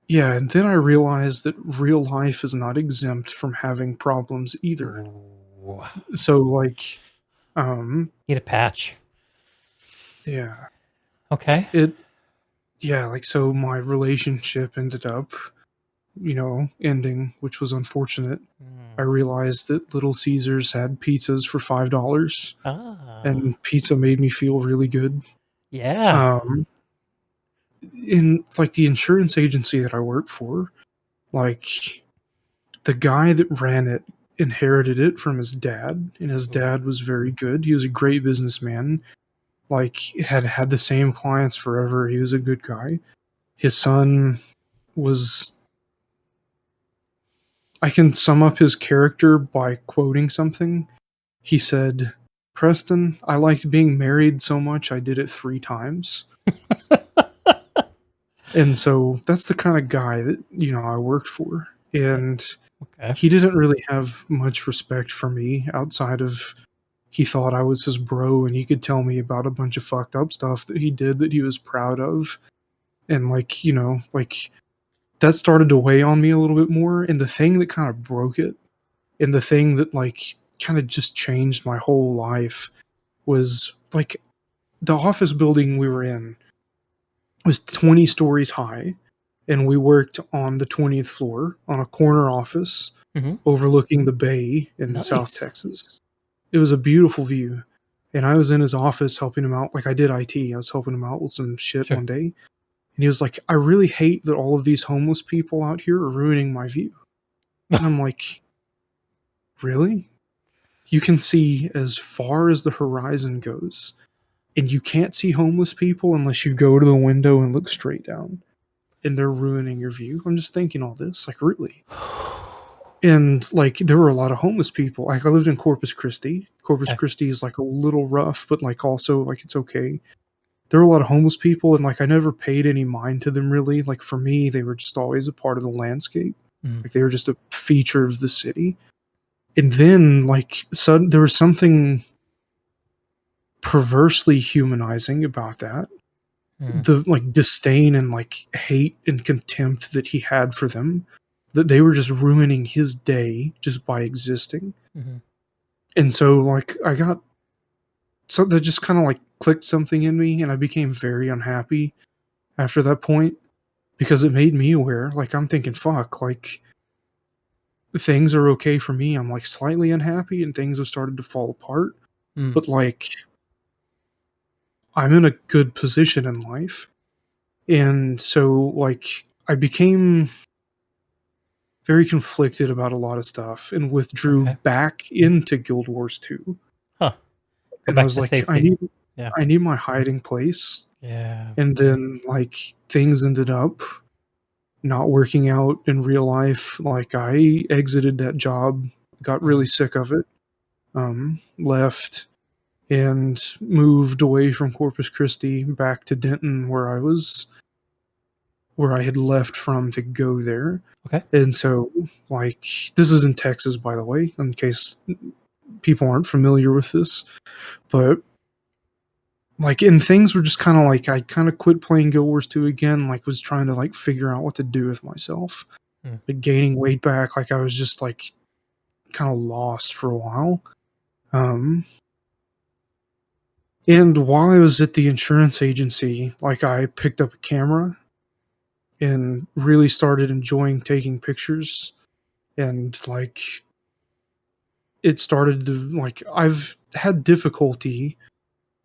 [SPEAKER 2] yeah, and then I realized that real life is not exempt from having problems either.
[SPEAKER 1] Ooh.
[SPEAKER 2] So like
[SPEAKER 1] Need a patch.
[SPEAKER 2] yeah,
[SPEAKER 1] Okay.
[SPEAKER 2] it yeah, like so my relationship ended up, ending, which was unfortunate. I
[SPEAKER 1] Mm.
[SPEAKER 2] realized that Little Caesars had pizzas for $5
[SPEAKER 1] Ah.
[SPEAKER 2] and pizza made me feel really good.
[SPEAKER 1] Yeah.
[SPEAKER 2] Um in like the insurance agency that I work for, like the guy that ran it inherited it from his dad, and his
[SPEAKER 1] Ooh.
[SPEAKER 2] dad was very good. He was a great businessman. Like had the same clients forever. He was a good guy. His son was I can sum up his character by quoting something. He said, "Preston, I liked being married so much I did it 3 times." And so that's the kind of guy that, I worked for. And
[SPEAKER 1] Okay.
[SPEAKER 2] he didn't really have much respect for me outside of he thought I was his bro and he could tell me about a bunch of fucked up stuff that he did that he was proud of. And like, like that started to weigh on me a little bit more. And the thing that kind of broke it, and the thing that like kind of just changed my whole life, was like the office building we were in was 20 stories high, and we worked on the 20th floor on a corner office
[SPEAKER 1] Mhm.
[SPEAKER 2] overlooking the bay in South
[SPEAKER 1] Nice.
[SPEAKER 2] Texas. It was a beautiful view. And I was in his office helping him out. Like I did IT. I was helping him out with some shit
[SPEAKER 1] Sure.
[SPEAKER 2] one day. And he was like, I really hate that all of these homeless people out here are ruining my view. And I'm like, really? You can see as far as the horizon goes. And you can't see homeless people unless you go to the window and look straight down. And they're ruining your view. I'm just thinking all this. Like, really? And like there were a lot of homeless people. Like I lived in Corpus Christi. Corpus
[SPEAKER 1] Okay.
[SPEAKER 2] Christi is like a little rough, but like also like it's okay. There were a lot of homeless people, and like I never paid any mind to them really. Like for me, they were just always a part of the landscape.
[SPEAKER 1] Mm.
[SPEAKER 2] Like they were just a feature of the city. And then like there was something perversely humanizing about that.
[SPEAKER 1] Mm.
[SPEAKER 2] The like disdain and like hate and contempt that he had for them, that they were just ruining his day just by existing.
[SPEAKER 1] Mhm.
[SPEAKER 2] And so like I got so that just kind of like clicked something in me, and I became very unhappy after that point, because it made me aware. Like I'm thinking, fuck, like things are okay for me. I'm like slightly unhappy and things have started to fall apart,
[SPEAKER 1] Mm.
[SPEAKER 2] but like I'm in a good position in life. And so like I became very conflicted about a lot of stuff and withdrew
[SPEAKER 1] Okay.
[SPEAKER 2] back into Guild Wars 2.
[SPEAKER 1] Huh. Go
[SPEAKER 2] And I
[SPEAKER 1] back
[SPEAKER 2] was
[SPEAKER 1] to
[SPEAKER 2] like,
[SPEAKER 1] safety. Yeah.
[SPEAKER 2] I need my hiding place.
[SPEAKER 1] Yeah.
[SPEAKER 2] And then like things ended up not working out in real life. Like I exited that job, got really
[SPEAKER 1] Mm.
[SPEAKER 2] sick of it, left and moved away from Corpus Christi back to Denton, where I had left from to go there.
[SPEAKER 1] Okay.
[SPEAKER 2] And so like this is in Texas, by the way, in case people aren't familiar with this. But like and things were just kind of like I kind of quit playing Guild Wars 2 again, like was trying to like figure out what to do with myself.
[SPEAKER 1] Mm.
[SPEAKER 2] Like gaining weight back, like I was just like kind of lost for a while. Um and while I was at the insurance agency, like I picked up a camera and really started enjoying taking pictures, and like it started to like I've had difficulty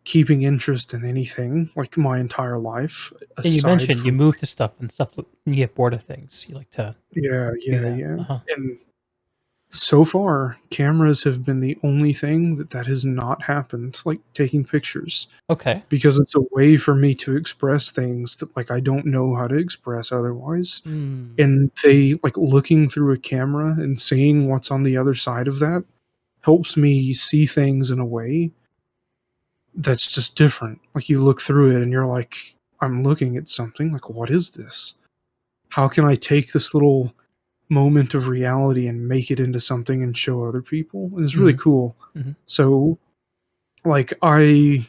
[SPEAKER 2] keeping interest in anything like my entire life
[SPEAKER 1] And you
[SPEAKER 2] aside
[SPEAKER 1] mentioned you
[SPEAKER 2] from
[SPEAKER 1] move to stuff and stuff you get bored of things. You like to
[SPEAKER 2] yeah,
[SPEAKER 1] do
[SPEAKER 2] yeah,
[SPEAKER 1] that.
[SPEAKER 2] yeah.
[SPEAKER 1] Uh-huh.
[SPEAKER 2] And so far, cameras have been the only thing that has not happened, like taking pictures,
[SPEAKER 1] Okay.
[SPEAKER 2] because it's a way for me to express things that like I don't know how to express otherwise.
[SPEAKER 1] Mm.
[SPEAKER 2] And they like looking through a camera and seeing what's on the other side of that helps me see things in a way that's just different. Like you look through it and you're like, I'm looking at something like, what is this? How can I take this little moment of reality and make it into something and show other people? And it's really
[SPEAKER 1] Mhm.
[SPEAKER 2] cool.
[SPEAKER 1] Mhm.
[SPEAKER 2] So, like, I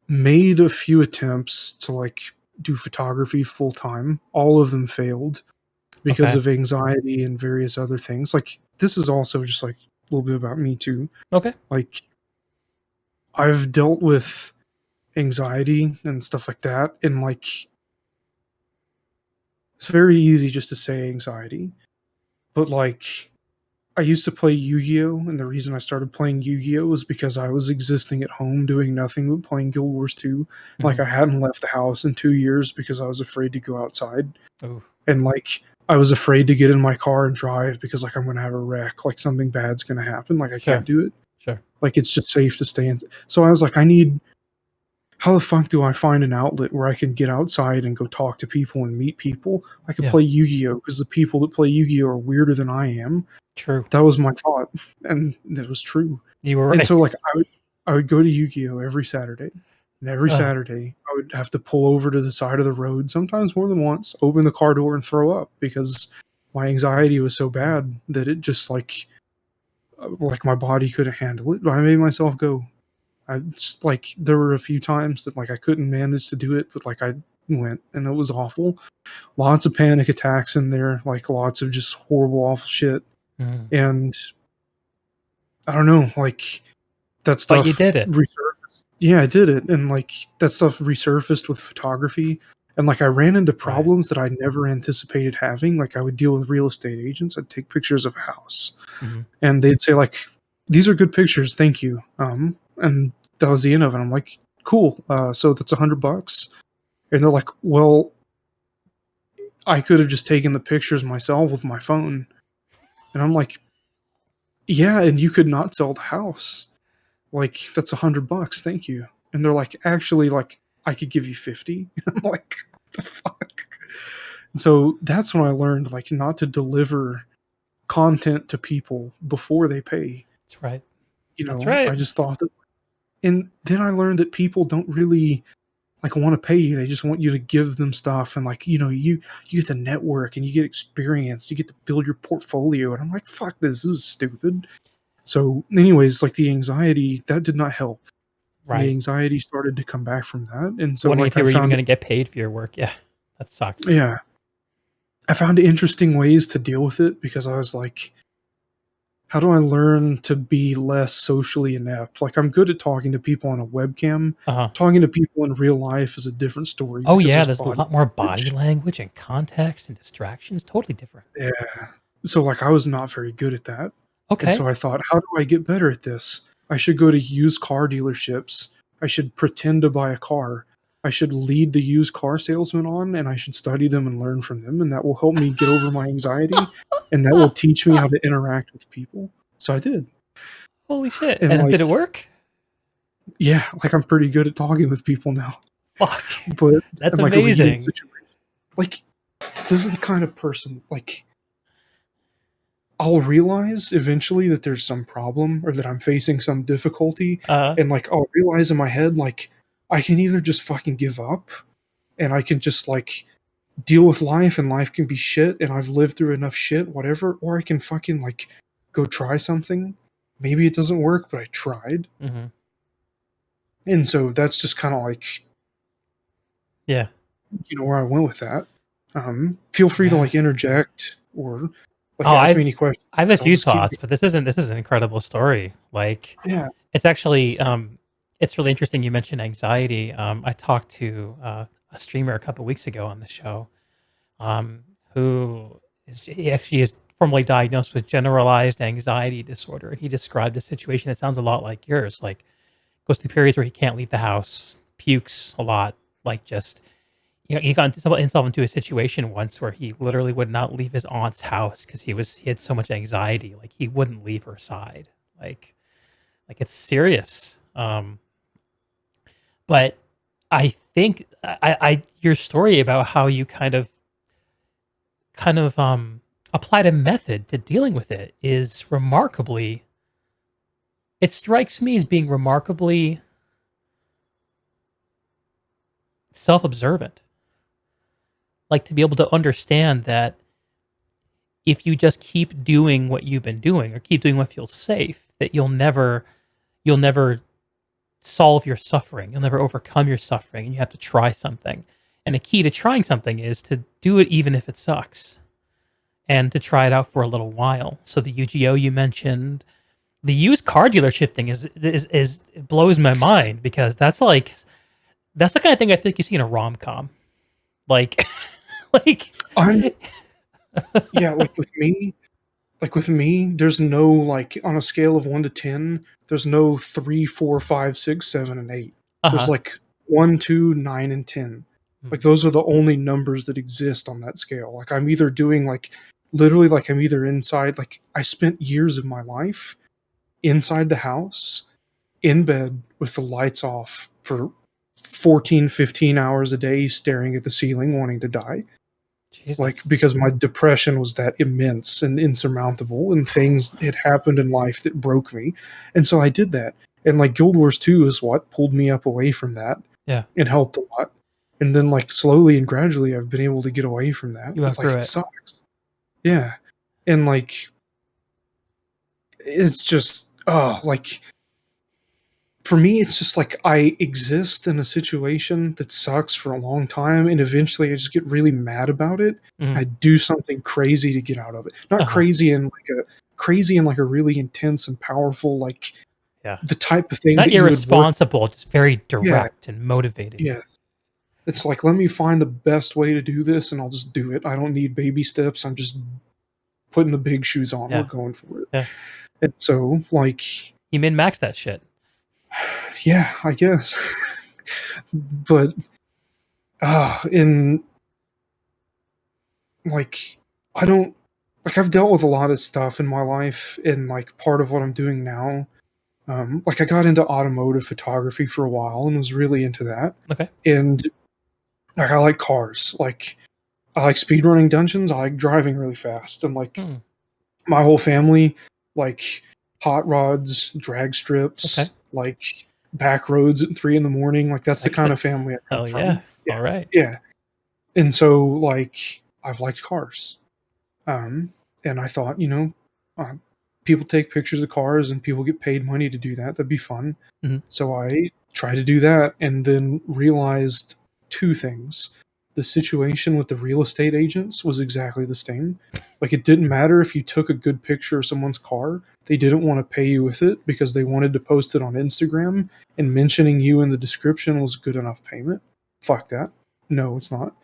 [SPEAKER 2] made a few attempts to like do photography full time. All of them failed because
[SPEAKER 1] Okay.
[SPEAKER 2] of anxiety and various other things. Like, this is also just like a little bit about me too.
[SPEAKER 1] Okay.
[SPEAKER 2] Like, I've dealt with anxiety and stuff like that. And like, it's very easy just to say anxiety, but like, I used to play Yu-Gi-Oh, and the reason I started playing Yu-Gi-Oh was because I was existing at home doing nothing but playing Guild Wars 2. Like
[SPEAKER 1] Mhm.
[SPEAKER 2] I hadn't left the house in 2 years because I was afraid to go outside,
[SPEAKER 1] Ooh.
[SPEAKER 2] and like I was afraid to get in my car and drive because like I'm going to have a wreck, like something bad's going to happen, like I can't
[SPEAKER 1] Sure.
[SPEAKER 2] do it.
[SPEAKER 1] Sure.
[SPEAKER 2] Like it's just safe to stay in. So I was like, I need how the fuck do I find an outlet where I can get outside and go talk to people and meet people? I could
[SPEAKER 1] Yeah.
[SPEAKER 2] play Yu-Gi-Oh because the people that play Yu-Gi-Oh are weirder than I am.
[SPEAKER 1] True.
[SPEAKER 2] That was my thought, and that was true.
[SPEAKER 1] You were
[SPEAKER 2] And
[SPEAKER 1] right.
[SPEAKER 2] so, like, I would go to Yu-Gi-Oh every Saturday, and every
[SPEAKER 1] Uh,
[SPEAKER 2] Saturday I would have to pull over to the side of the road, sometimes more than once, open the car door and throw up because my anxiety was so bad that it just like my body couldn't handle it. But I made myself go. I just like there were a few times that like I couldn't manage to do it, but like went, and it was awful. Lots of panic attacks in there, like lots of just horrible, awful shit.
[SPEAKER 1] Mhm.
[SPEAKER 2] And I don't know, like that
[SPEAKER 1] But you
[SPEAKER 2] stuff
[SPEAKER 1] did it.
[SPEAKER 2] resurfaced. Yeah, I did it, and like that stuff resurfaced with photography. And like I ran into
[SPEAKER 1] Right.
[SPEAKER 2] problems that I never anticipated having. Like I would deal with real estate agents. I'd take pictures of a house,
[SPEAKER 1] Mhm.
[SPEAKER 2] and they'd say like, "These are good pictures, thank you." And that was the end of it. I'm like, "Cool. So that's $100." And they're like, "Well, I could have just taken the pictures myself with my phone." And I'm like, "Yeah, and you could not sell the house. Like, that's $100, thank you." And they're like, "Actually, like, I could give you 50." I'm like, "What the fuck?" And so that's when I learned, like, not to deliver content to people before they pay.
[SPEAKER 1] That's right.
[SPEAKER 2] You
[SPEAKER 1] That's
[SPEAKER 2] know,
[SPEAKER 1] right.
[SPEAKER 2] I just thought that, and then I learned that people don't really like want to pay you. They just want you to give them stuff, and like, you get to network and you get experience, you get to build your portfolio. And I'm like, fuck this is stupid. So anyways, like the anxiety that did not help. The
[SPEAKER 1] Right.
[SPEAKER 2] anxiety started to come back from that. And so
[SPEAKER 1] Wondering if
[SPEAKER 2] like
[SPEAKER 1] you
[SPEAKER 2] I
[SPEAKER 1] were even
[SPEAKER 2] found,
[SPEAKER 1] gonna get paid for your work. Yeah. That sucks.
[SPEAKER 2] yeah, I found interesting ways to deal with it because I was like, how do I learn to be less socially inept? Like I'm good at talking to people on a webcam.
[SPEAKER 1] Uh-huh.
[SPEAKER 2] Talking to people in real life is a different story
[SPEAKER 1] Oh,
[SPEAKER 2] because
[SPEAKER 1] yeah,
[SPEAKER 2] there's
[SPEAKER 1] there's a
[SPEAKER 2] body
[SPEAKER 1] lot more body
[SPEAKER 2] language.
[SPEAKER 1] language and context and distractions, totally different.
[SPEAKER 2] Yeah. So, like, I was not very good at that, and
[SPEAKER 1] Okay.
[SPEAKER 2] so I thought, "How do I get better at this? I should go to used car dealerships. I should pretend to buy a car. I should lead the used car salesman on, and I should study them and learn from them, and that will help me get over my anxiety, and that will teach me how to interact with people." So I did,
[SPEAKER 1] Holy shit,
[SPEAKER 2] and,
[SPEAKER 1] and
[SPEAKER 2] like,
[SPEAKER 1] did it work?
[SPEAKER 2] yeah, like, I'm pretty good at talking with people now,
[SPEAKER 1] Fuck.
[SPEAKER 2] but
[SPEAKER 1] That's
[SPEAKER 2] in, like, a heated
[SPEAKER 1] amazing.
[SPEAKER 2] situation, like, this is the kind of person, like, I'll realize eventually that there's some problem or that I'm facing some difficulty,
[SPEAKER 1] Uh-huh.
[SPEAKER 2] and, like, I'll realize in my head, like, I can either just fucking give up, and I can just, like, deal with life, and life can be shit, and I've lived through enough shit, whatever, or I can fucking, like, go try something. Maybe it doesn't work, but I tried,
[SPEAKER 1] Mhm.
[SPEAKER 2] and so that's just kinda, like,
[SPEAKER 1] Yeah.
[SPEAKER 2] where I went with that. Feel free to,
[SPEAKER 1] Yeah.
[SPEAKER 2] like, interject or, like,
[SPEAKER 1] Oh,
[SPEAKER 2] ask me any questions.
[SPEAKER 1] I have a
[SPEAKER 2] I'll
[SPEAKER 1] few
[SPEAKER 2] just keep.
[SPEAKER 1] thoughts, but this is an incredible story. Like,
[SPEAKER 2] Yeah.
[SPEAKER 1] it's actually, it's really interesting you mentioned anxiety. I talked to, a streamer a couple weeks ago on the show, um, who he actually is formally diagnosed with generalized anxiety disorder, and he described a situation that sounds a lot like yours, like, goes through periods where he can't leave the house, pukes a lot, like, just he got himself into a situation once where he literally would not leave his aunt's house because he had so much anxiety, like, he wouldn't leave her side, like, it's serious, but I think I your story about how you kind of applied a method to dealing with it is remarkably it strikes me as being remarkably self-observant, like, to be able to understand that if you just keep doing what you've been doing or keep doing what feels safe, that you'll never solve your suffering. You'll never overcome your suffering, and you have to try something. And the key to trying something is to do it even if it sucks and to try it out for a little while. So the UGO you mentioned, the used car dealership thing is it blows my mind because that's the kind of thing I feel like you see in a rom-com. Like like
[SPEAKER 2] I'm Yeah, like with me, there's no like on a scale of 1 to 10, there's no 3, 4, 5, 6, 7, and 8. There's
[SPEAKER 1] uh-huh.
[SPEAKER 2] like 1, 2, 9, and 10. Like
[SPEAKER 1] Mm.
[SPEAKER 2] those are the only numbers that exist on that scale. Like I'm either doing like literally like I'm either inside like I spent years of my life inside the house in bed with the lights off for 14, 15 hours a day staring at the ceiling wanting to die, like
[SPEAKER 1] Jesus.
[SPEAKER 2] because my depression was that immense and insurmountable and things had happened in life that broke me, and so I did that, and like Guild Wars 2 is what pulled me up away from that
[SPEAKER 1] Yeah,
[SPEAKER 2] and helped a lot, and then like slowly and gradually I've been able to get away from that,
[SPEAKER 1] you
[SPEAKER 2] but like
[SPEAKER 1] outgrew
[SPEAKER 2] it
[SPEAKER 1] it.
[SPEAKER 2] sucks. Yeah. And like it's just, oh, like for me, it's just like I exist in a situation that sucks for a long time, and eventually I just get really mad about it.
[SPEAKER 1] Mhm.
[SPEAKER 2] I do something crazy to get out of it. Not
[SPEAKER 1] Uh-huh.
[SPEAKER 2] crazy in like a really intense and powerful, like
[SPEAKER 1] Yeah.
[SPEAKER 2] the type of thing
[SPEAKER 1] Not
[SPEAKER 2] that you would work.
[SPEAKER 1] irresponsible, just very
[SPEAKER 2] Yeah,
[SPEAKER 1] direct and motivated.
[SPEAKER 2] yes. It's like, let me find the best way to do this, and I'll just do it. I don't need baby steps. I'm just putting the big shoes on. We're
[SPEAKER 1] Yeah.
[SPEAKER 2] going for it.
[SPEAKER 1] Yeah.
[SPEAKER 2] And so, like,
[SPEAKER 1] You min-max that shit.
[SPEAKER 2] yeah, I guess. But in like, I don't like I've dealt with a lot of stuff in my life, and like part of what I'm doing now. Like I got into automotive photography for a while and was really into that.
[SPEAKER 1] Okay.
[SPEAKER 2] And like I like cars. Like I like speedrunning dungeons. I like driving really fast. And like
[SPEAKER 1] Hmm.
[SPEAKER 2] my whole family, like hot rods, drag
[SPEAKER 1] Okay.
[SPEAKER 2] strips, like back roads at 3 in the morning. Like that's the kind of
[SPEAKER 1] Texas.
[SPEAKER 2] family I come
[SPEAKER 1] Hell yeah.
[SPEAKER 2] from. Yeah.
[SPEAKER 1] All right.
[SPEAKER 2] Yeah. And so like I've liked cars. Um, and I thought, uh, people take pictures of cars and people get paid money to do that. That'd be fun.
[SPEAKER 1] Mhm.
[SPEAKER 2] So I tried to do that and then realized two things. The situation with the real estate agents was exactly the same. Like it didn't matter if you took a good picture of someone's car, they didn't want to pay you with it because they wanted to post it on Instagram, and mentioning you in the description was good enough payment. Fuck that. No, it's not.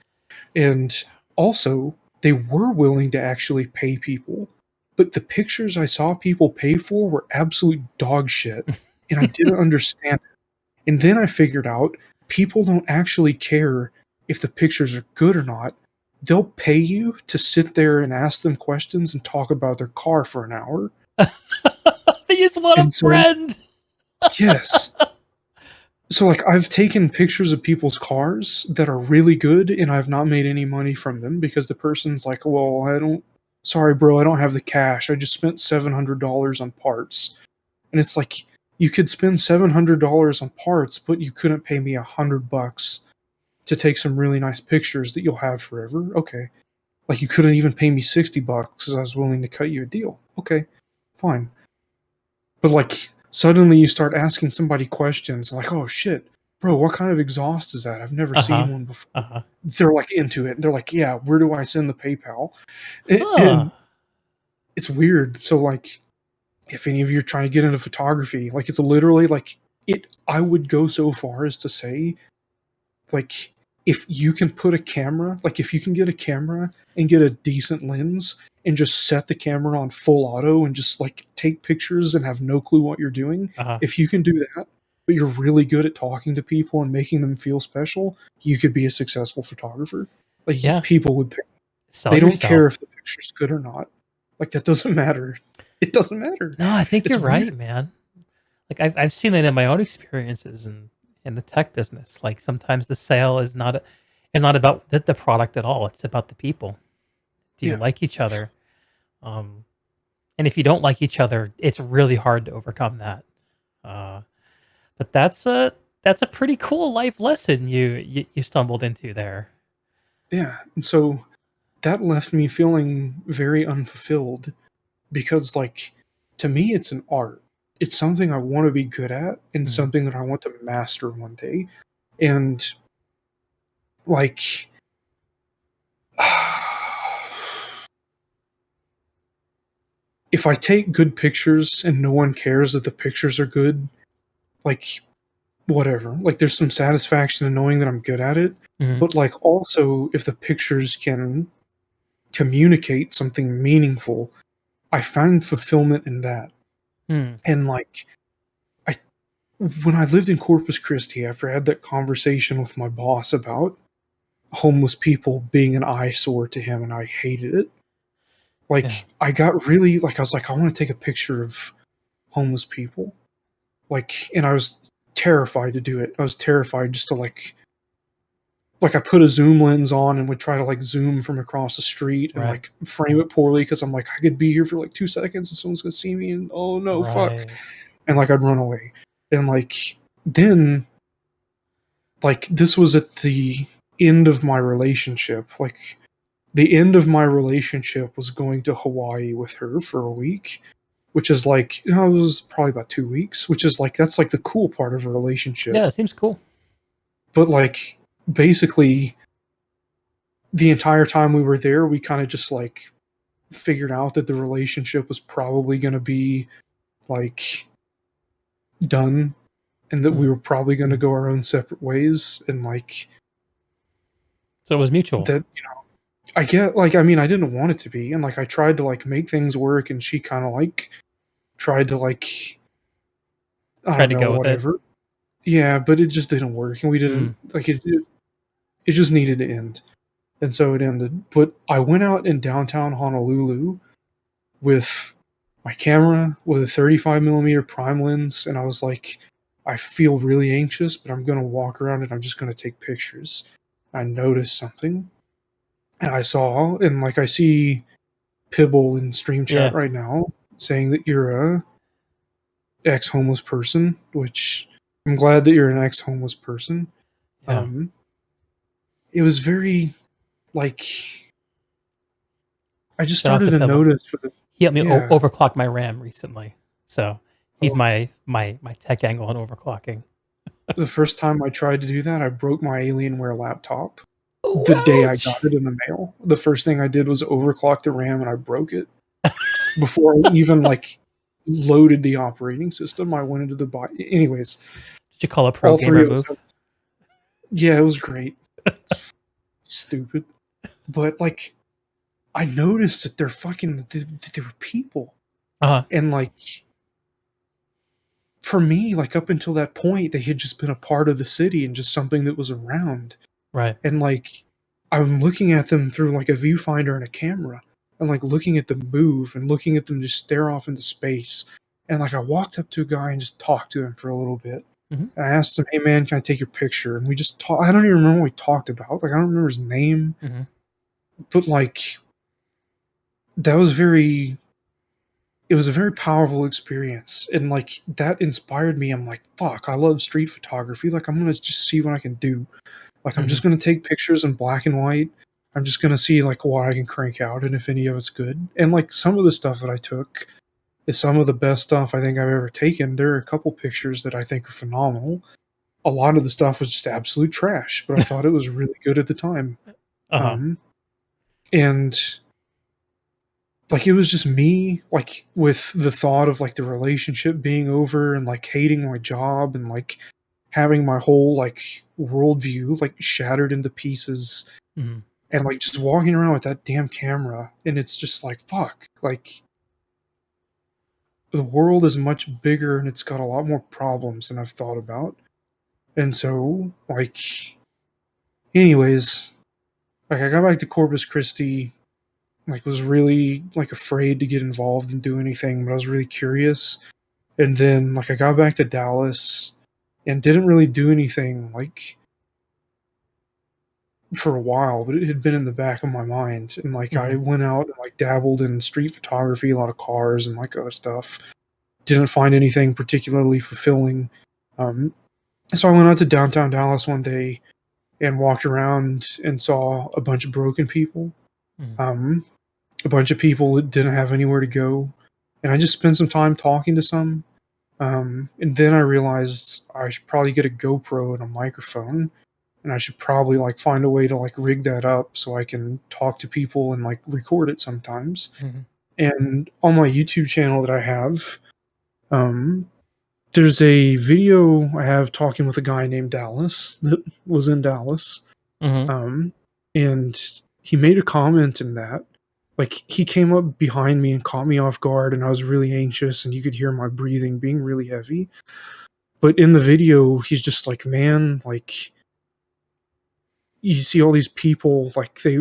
[SPEAKER 2] And also, they were willing to actually pay people, but the pictures I saw people pay for were absolute dog shit, and I didn't understand it. And then I figured out people don't actually care if the pictures are good or not. They'll pay you to sit there and ask them questions and talk about their car for an hour.
[SPEAKER 1] They just want a
[SPEAKER 2] And so,
[SPEAKER 1] friend.
[SPEAKER 2] yes. So, like, I've taken pictures of people's cars that are really good, and I've not made any money from them because the person's like, "Well, sorry, bro, I don't have the cash. I just spent $700 on parts." And it's like, you could spend $700 on parts, but you couldn't pay me $100 to take some really nice pictures that you'll have forever. Okay. Like, you couldn't even pay me $60 because I was willing to cut you a deal. Okay, fine. But like suddenly you start asking somebody questions like, "Oh shit, bro, what kind of exhaust is that? I've never
[SPEAKER 1] Uh-huh.
[SPEAKER 2] seen one before."
[SPEAKER 1] Uh-huh.
[SPEAKER 2] They're like into it. They're like, "Yeah, where do I send the PayPal?"
[SPEAKER 1] Huh.
[SPEAKER 2] And it's weird. So like, if any of you are trying to get into photography, like it's literally like it. I would go so far as to say, like, if you can put a camera, like if you can get a camera and get a decent lens and just set the camera on full auto and just like take pictures and have no clue what you're doing,
[SPEAKER 1] Uh-huh.
[SPEAKER 2] if you can do that, but you're really good at talking to people and making them feel special, you could be a successful photographer. Like
[SPEAKER 1] Yeah.
[SPEAKER 2] people would pay.
[SPEAKER 1] Sell
[SPEAKER 2] They don't care
[SPEAKER 1] yourself.
[SPEAKER 2] if the picture's good or not. Like that doesn't matter. It doesn't matter.
[SPEAKER 1] No, I think
[SPEAKER 2] It's
[SPEAKER 1] you're
[SPEAKER 2] weird.
[SPEAKER 1] right, man. Like I've seen it in my own experiences in the tech business. Like sometimes the sale is not about the product at all. It's about the people. Do you
[SPEAKER 2] Yeah.
[SPEAKER 1] like each other? Um, and if you don't like each other, it's really hard to overcome that. Uh, but that's a pretty cool life lesson you stumbled into there.
[SPEAKER 2] Yeah. And so that left me feeling very unfulfilled because like to me it's an art. It's something I want to be good at and
[SPEAKER 1] Mhm.
[SPEAKER 2] something that I want to master one day. And like if I take good pictures and no one cares that the pictures are good, like whatever. Like there's some satisfaction in knowing that I'm good at it,
[SPEAKER 1] Mhm.
[SPEAKER 2] but like also if the pictures can communicate something meaningful, I find fulfillment in that.
[SPEAKER 1] Hmm.
[SPEAKER 2] And like I when I lived in Corpus Christi, after I had that conversation with my boss about homeless people being an eyesore to him and I hated it,
[SPEAKER 1] Yeah.
[SPEAKER 2] like I got really like I was like, I want to take a picture of homeless people. Like and I was terrified to do it. I was terrified just to like I put a zoom lens on and would try to like zoom from across the street and
[SPEAKER 1] Right.
[SPEAKER 2] like frame it poorly because I'm like, I could be here for like 2 seconds and someone's gonna see me and oh no, fuck.
[SPEAKER 1] Right.
[SPEAKER 2] And like I'd run away. And like then like this was at the end of my relationship. Like the end of my relationship was going to Hawaii with her for a week. which is like, it was probably about 2 weeks, which is like, that's like the cool part of a relationship.
[SPEAKER 1] Yeah, it seems cool.
[SPEAKER 2] But like, basically, the entire time we were there, we kind of just like figured out that the relationship was probably going to be like done, and that we
[SPEAKER 1] Mhm.
[SPEAKER 2] were probably going to go our own separate ways. And like,
[SPEAKER 1] So it was mutual.
[SPEAKER 2] that, I get, like, I mean, I didn't want it to be. And like, I tried to like make things work, and she kind of like tried to like, I
[SPEAKER 1] Tried
[SPEAKER 2] don't
[SPEAKER 1] to
[SPEAKER 2] know,
[SPEAKER 1] go with it.
[SPEAKER 2] whatever. Yeah, but it just didn't work. And we didn't
[SPEAKER 1] Mm.
[SPEAKER 2] like it just needed to end. And so it ended. But I went out in downtown Honolulu with my camera with a 35 millimeter prime lens, and I was like, I feel really anxious, but I'm gonna walk around and I'm just gonna take pictures. I noticed something, and I saw, and like, I see Pibble in stream chat
[SPEAKER 1] Yeah.
[SPEAKER 2] right now saying that you're a ex homeless person, which I'm glad that you're an ex homeless person.
[SPEAKER 1] Yeah.
[SPEAKER 2] Um, it was very like, I just
[SPEAKER 1] Shout out
[SPEAKER 2] started
[SPEAKER 1] to
[SPEAKER 2] to
[SPEAKER 1] Pebble.
[SPEAKER 2] notice for the,
[SPEAKER 1] He helped me
[SPEAKER 2] yeah.
[SPEAKER 1] overclock my RAM recently. So he's
[SPEAKER 2] Oh,
[SPEAKER 1] my tech angle on overclocking.
[SPEAKER 2] the first time I tried to do that, I broke my Alienware laptop
[SPEAKER 1] Oh,
[SPEAKER 2] the day I
[SPEAKER 1] ouch!
[SPEAKER 2] got it in the mail. The first thing I did was overclock the RAM, and I broke it before I even like loaded the operating system. I went into the box. Anyways,
[SPEAKER 1] Did you call a pro
[SPEAKER 2] all three
[SPEAKER 1] gamer
[SPEAKER 2] of us
[SPEAKER 1] move?
[SPEAKER 2] have, yeah, it was great. It's stupid. But like, I noticed that that there were people.
[SPEAKER 1] Uh-huh.
[SPEAKER 2] And like, for me, like, up until that point, they had just been a part of the city and just something that was around.
[SPEAKER 1] Right.
[SPEAKER 2] And like, I'm looking at them through like a viewfinder and a camera, and like looking at them move and looking at them just stare off into space. And like, I walked up to a guy and just talked to him for a little bit.
[SPEAKER 1] Mhm.
[SPEAKER 2] And I asked him, "Hey man, can I take your picture?" And we just talked. I don't even remember what we talked about. Like, I don't remember his name,
[SPEAKER 1] Mhm.
[SPEAKER 2] but like, that was very it was a very powerful experience. And like, that inspired me. I'm like, fuck, I love street photography. Like, I'm gonna just see what I can do. Like, I'm
[SPEAKER 1] Mhm.
[SPEAKER 2] just gonna take pictures in black and white. I'm just gonna see like what I can crank out and if any of it's good. And like, some of the stuff that I took is some of the best stuff I think I've ever taken. There are a couple pictures that I think are phenomenal. A lot of the stuff was just absolute trash, but I thought it was really good at the time.
[SPEAKER 1] Uh-huh.
[SPEAKER 2] Um, and like, it was just me, like, with the thought of like the relationship being over, and like hating my job, and like having my whole like worldview like shattered into pieces,
[SPEAKER 1] Mhm.
[SPEAKER 2] and like just walking around with that damn camera. And it's just like, fuck, like, the world is much bigger and it's got a lot more problems than I've thought about. And so like, anyways, like, I got back to Corpus Christi, like, was really like afraid to get involved and do anything, but I was really curious. And then like, I got back to Dallas and didn't really do anything like for a while, but it had been in the back of my mind. And like, I
[SPEAKER 1] Mhm.
[SPEAKER 2] went out and like dabbled in street photography, a lot of cars and like other stuff. Didn't find anything particularly fulfilling. Um, so I went out to downtown Dallas one day and walked around and saw a bunch of broken people,
[SPEAKER 1] Mhm.
[SPEAKER 2] um, a bunch of people that didn't have anywhere to go. And I just spent some time talking to some. And then I realized I should probably get a GoPro and a microphone, and I should probably like find a way to like rig that up so I can talk to people and like record it sometimes.
[SPEAKER 1] Mhm.
[SPEAKER 2] And on my YouTube channel that I have, um, there's a video I have talking with a guy named Dallas that was in Dallas.
[SPEAKER 1] Mhm.
[SPEAKER 2] Um, and he made a comment in that. Like, he came up behind me and caught me off guard, and I was really anxious, and you could hear my breathing being really heavy. But in the video, he's just like, man, like, you see all these people, like, they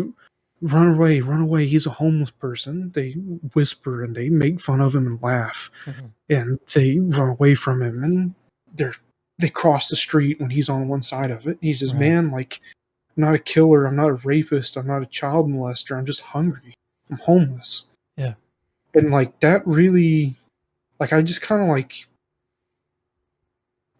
[SPEAKER 2] run away, run away. He's a homeless person. They whisper and they make fun of him and laugh,
[SPEAKER 1] Mhm.
[SPEAKER 2] and they run away from him, and they're they cross the street when he's on one side of it. And he says,
[SPEAKER 1] Right.
[SPEAKER 2] man, like, I'm not a killer, I'm not a rapist, I'm not a child molester, I'm just hungry. I'm homeless.
[SPEAKER 1] Yeah.
[SPEAKER 2] And like, that really, like, I just kind of like,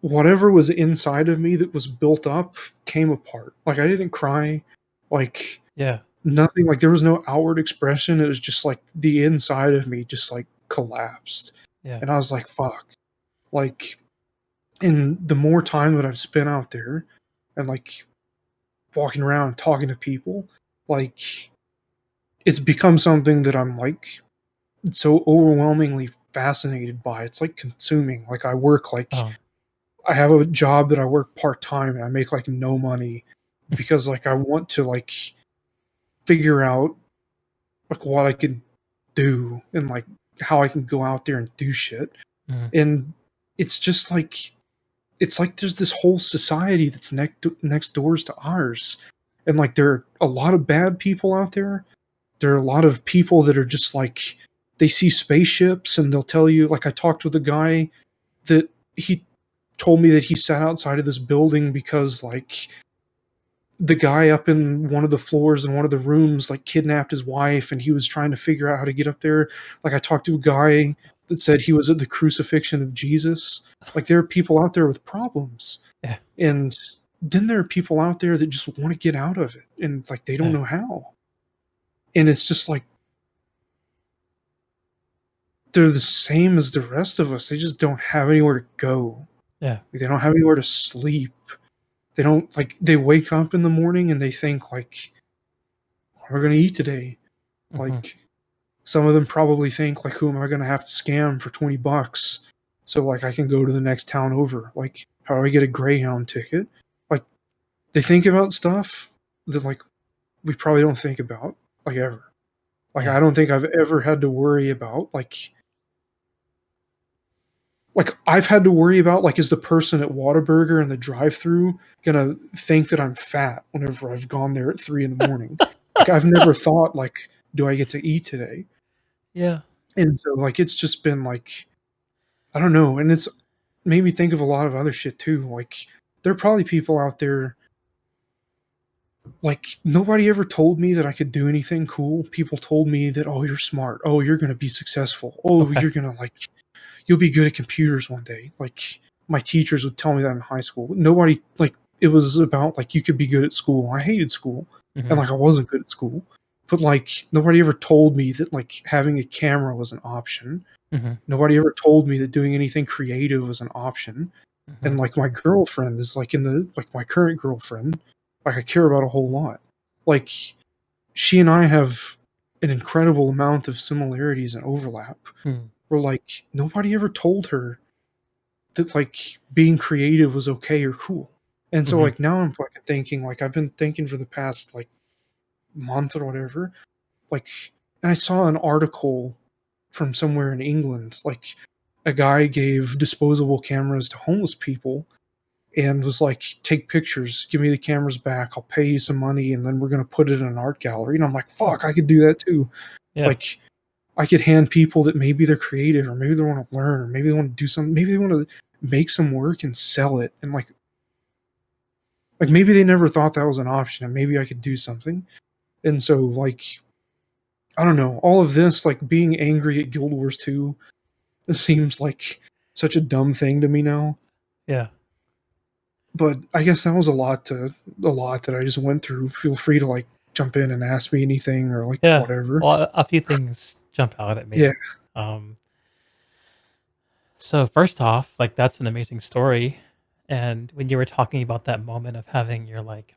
[SPEAKER 2] whatever was inside of me that was built up came apart. Like, I didn't cry, like,
[SPEAKER 1] Yeah.
[SPEAKER 2] nothing, like, there was no outward expression. It was just like the inside of me just like collapsed.
[SPEAKER 1] Yeah.
[SPEAKER 2] And I was like, fuck. Like, and the more time that I've spent out there and like walking around and talking to people, like it's become something that I'm like so overwhelmingly fascinated by. It's like consuming. Like I work like
[SPEAKER 1] Oh.
[SPEAKER 2] I have a job that I work part time and I make like no money because like I want to like figure out like what I can do and like how I can go out there and do shit.
[SPEAKER 1] Mhm.
[SPEAKER 2] And it's just like it's like there's this whole society that's next doors to ours. And like there are a lot of bad people out there. There are a lot of people that are just like they see spaceships and they'll tell you like I talked with a guy that he told me that he sat outside of this building because like the guy up in one of the floors in one of the rooms like kidnapped his wife and he was trying to figure out how to get up there. Like I talked to a guy that said he was at the crucifixion of Jesus. Like there are people out there with problems.
[SPEAKER 1] Yeah.
[SPEAKER 2] And then there are people out there that just want to get out of it and like they don't
[SPEAKER 1] Yeah.
[SPEAKER 2] know how. And it's just like they're the same as the rest of us. They just don't have anywhere to go.
[SPEAKER 1] Yeah.
[SPEAKER 2] Like, they don't have anywhere to sleep. They don't like they wake up in the morning and they think like, what am I gonna eat today?
[SPEAKER 1] Mhm.
[SPEAKER 2] Like some of them probably think like, who am I gonna have to scam for $20 so like I can go to the next town over? Like how do I get a Greyhound ticket? Like they think about stuff that like we probably don't think about like ever. Like
[SPEAKER 1] Yeah.
[SPEAKER 2] I don't think I've ever had to worry about like I've had to worry about like is the person at Whataburger in the drive-through gonna think that I'm fat whenever I've gone there at 3 in the morning? Like I've never thought like, do I get to eat today?
[SPEAKER 1] Yeah.
[SPEAKER 2] And so like it's just been like I don't know, and it's made me think of a lot of other shit too. Like there are probably people out there like nobody ever told me that I could do anything cool. People told me that oh you're smart, oh you're gonna be successful, oh
[SPEAKER 1] Okay.
[SPEAKER 2] you're gonna like you'll be good at computers one day. Like my teachers would tell me that in high school. Nobody like it was about like you could be good at school. I hated school and
[SPEAKER 1] Mhm.
[SPEAKER 2] like I wasn't good at school. But like nobody ever told me that like having a camera was an option.
[SPEAKER 1] Mhm.
[SPEAKER 2] Nobody ever told me that doing anything creative was an option. And
[SPEAKER 1] Mhm.
[SPEAKER 2] like my girlfriend is like in the like my current girlfriend, like I care about a whole lot. Like she and I have an incredible amount of similarities and overlap.
[SPEAKER 1] Mhm.
[SPEAKER 2] Where like nobody ever told her that like being creative was okay or cool. And so
[SPEAKER 1] Mhm.
[SPEAKER 2] like now I'm fucking thinking like I've been thinking for the past like month or whatever, like and I saw an article from somewhere in England, like a guy gave disposable cameras to homeless people and was like, take pictures, give me the cameras back, I'll pay you some money, and then we're gonna put it in an art gallery. And I'm like,
[SPEAKER 1] Oh.
[SPEAKER 2] fuck, I could do that too.
[SPEAKER 1] Yeah.
[SPEAKER 2] Like I could hand people that maybe they're creative or maybe they want to learn or maybe they want to do something, maybe they want to make some work and sell it. And like maybe they never thought that was an option and maybe I could do something. And so like I don't know, all of this like being angry at Guild Wars 2 seems like such a dumb thing to me now.
[SPEAKER 1] Yeah.
[SPEAKER 2] But I guess that was a lot that I just went through. Feel free to like jump in and ask me anything or like
[SPEAKER 1] Yeah.
[SPEAKER 2] whatever.
[SPEAKER 1] Well, a few things jump out at
[SPEAKER 2] Yeah.
[SPEAKER 1] me. Um, so first off, like that's an amazing story. And when you were talking about that moment of having your like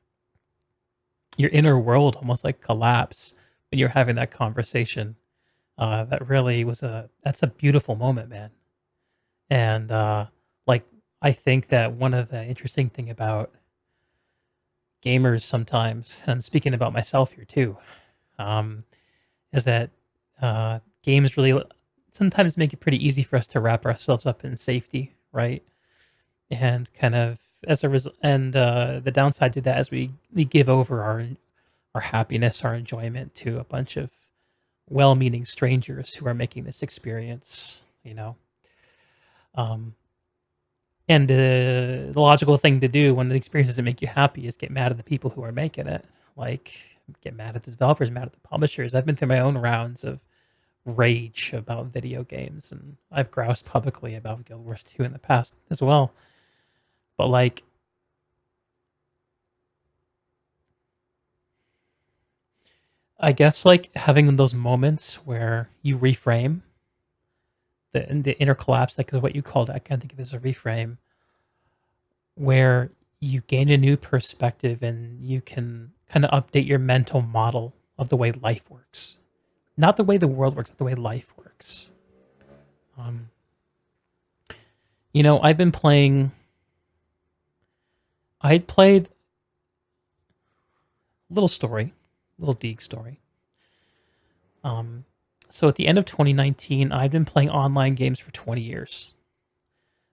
[SPEAKER 1] your inner world almost like collapse when you're having that conversation, that really was that's a beautiful moment, man. And like I think that one of the interesting thing about gamers sometimes, and I'm speaking about myself here too, um, is that games really sometimes make it pretty easy for us to wrap ourselves up in safety, right? And kind of as a result, and the downside to that is we give over our happiness, our enjoyment to a bunch of well-meaning strangers who are making this experience, you know. Um, and the logical thing to do when the experience doesn't make you happy is get mad at the people who are making it. Like get mad at the developers, mad at the publishers. I've been through my own rounds of rage about video games, and I've groused publicly about Guild Wars 2 in the past as well. But like, I guess like having those moments where you reframe the inner collapse, like what you called, I kind of think of it as a reframe, where you gain a new perspective and you can kind of update your mental model of the way life works, not the way the world works, but the way life works. Um, I've been playing. I played a little story, little Deeg story. So at the end of 2019, I've been playing online games for 20 years.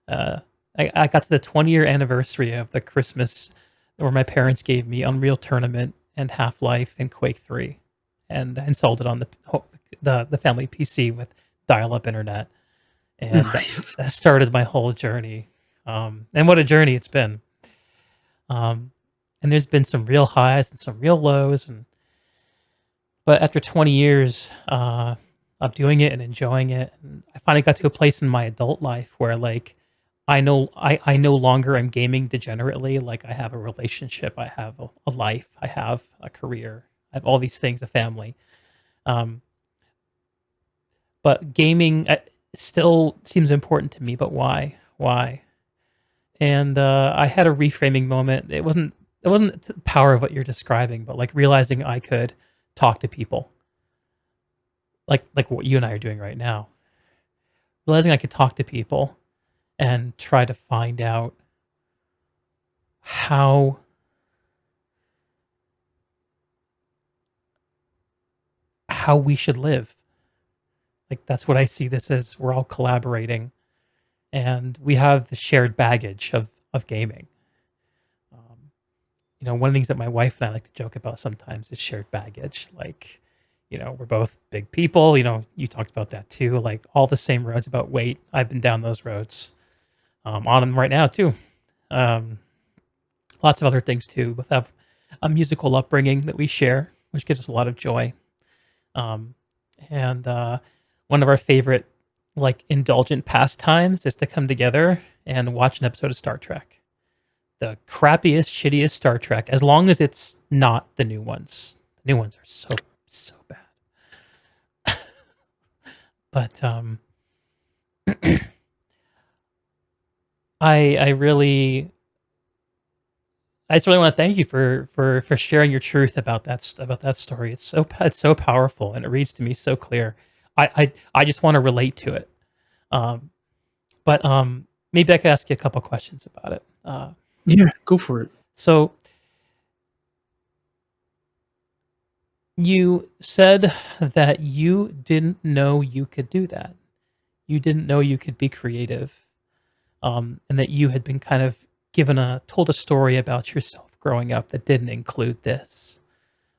[SPEAKER 1] Uh, I got to the 20-year anniversary of the Christmas where my parents gave me Unreal Tournament and Half-Life and Quake 3, and I installed it on the family PC with dial-up internet, and
[SPEAKER 2] Nice.
[SPEAKER 1] that started my whole journey. And what a journey it's been! And there's been some real highs and some real lows, but after 20 years of doing it and enjoying it, and I finally got to a place in my adult life where like I no longer am gaming degenerately. Like I have a relationship, I have a life, I have a career, I have all these things, a family. Um, but gaming still seems important to me. But why? Why? And I had a reframing moment. It wasn't the power of what you're describing, but like realizing I could talk to people, like what you and I are doing right now. Realizing I could talk to people and try to find out how we should live. Like that's what I see this as. We're all collaborating, and we have the shared baggage of gaming. Um, one of the things that my wife and I like to joke about sometimes is shared baggage. Like, we're both big people. You talked about that too. Like all the same roads about weight. I've been down those roads, on them right now too. Um, Lots of other things too. Both have a musical upbringing that we share, which gives us a lot of joy. Um, and One of our favorite, like, indulgent pastimes is to come together and watch an episode of Star Trek. The crappiest, shittiest Star Trek, as long as it's not the new ones. The new ones are so bad. But I really I just really want to thank you for sharing your truth about that story. It's so powerful and it reads to me so clear. I just want to relate to it. Um, but Maybe I could ask you a couple questions about it.
[SPEAKER 2] Yeah, go for it.
[SPEAKER 1] So you said that you didn't know you could do that. You didn't know you could be creative, and that you had been kind of told a story about yourself growing up that didn't include this.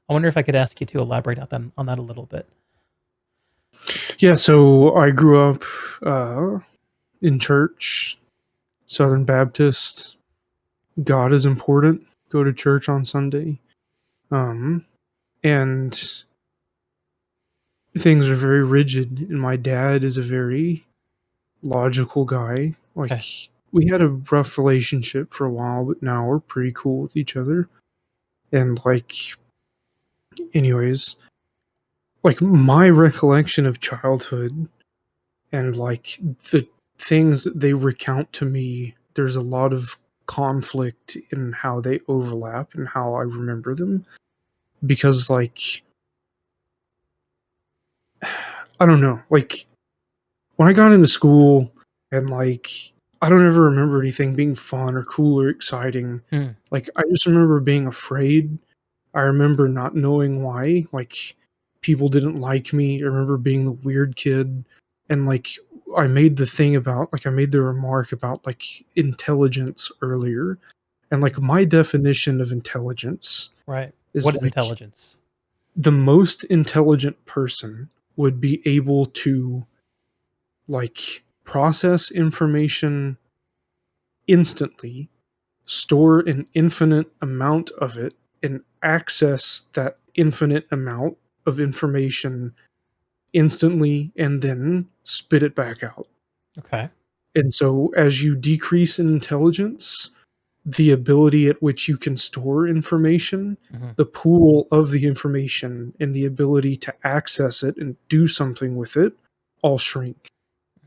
[SPEAKER 1] I wonder if I could ask you to elaborate on that a little bit.
[SPEAKER 2] Yeah, so I grew up in church, Southern Baptist. God is important. Go to church on Sunday. And things are very rigid. And my dad is a very logical guy. Like,
[SPEAKER 1] Okay.
[SPEAKER 2] we had a rough relationship for a while, but now we're pretty cool with each other. And, like, anyways, like, my recollection of childhood and, like, the things that they recount to me, there's a lot of conflict in how they overlap and how I remember them. Because, like, I don't know, like, when I got into school and, like, I don't ever remember anything being fun or cool or exciting.
[SPEAKER 1] Hmm.
[SPEAKER 2] Like, I just remember being afraid. I remember not knowing why, like, people didn't like me. I remember being the weird kid, and, like, I made the remark about, like, intelligence earlier, and, like, my definition of intelligence
[SPEAKER 1] Right.
[SPEAKER 2] is,
[SPEAKER 1] What is
[SPEAKER 2] like,
[SPEAKER 1] intelligence?
[SPEAKER 2] the most intelligent person would be able to, like, process information instantly, store an infinite amount of it, and access that infinite amount of information instantly and then spit it back out.
[SPEAKER 1] Okay.
[SPEAKER 2] And so as you decrease in intelligence, the ability at which you can store information,
[SPEAKER 1] Hmm.
[SPEAKER 2] the pool of the information, and the ability to access it and do something with it all shrink.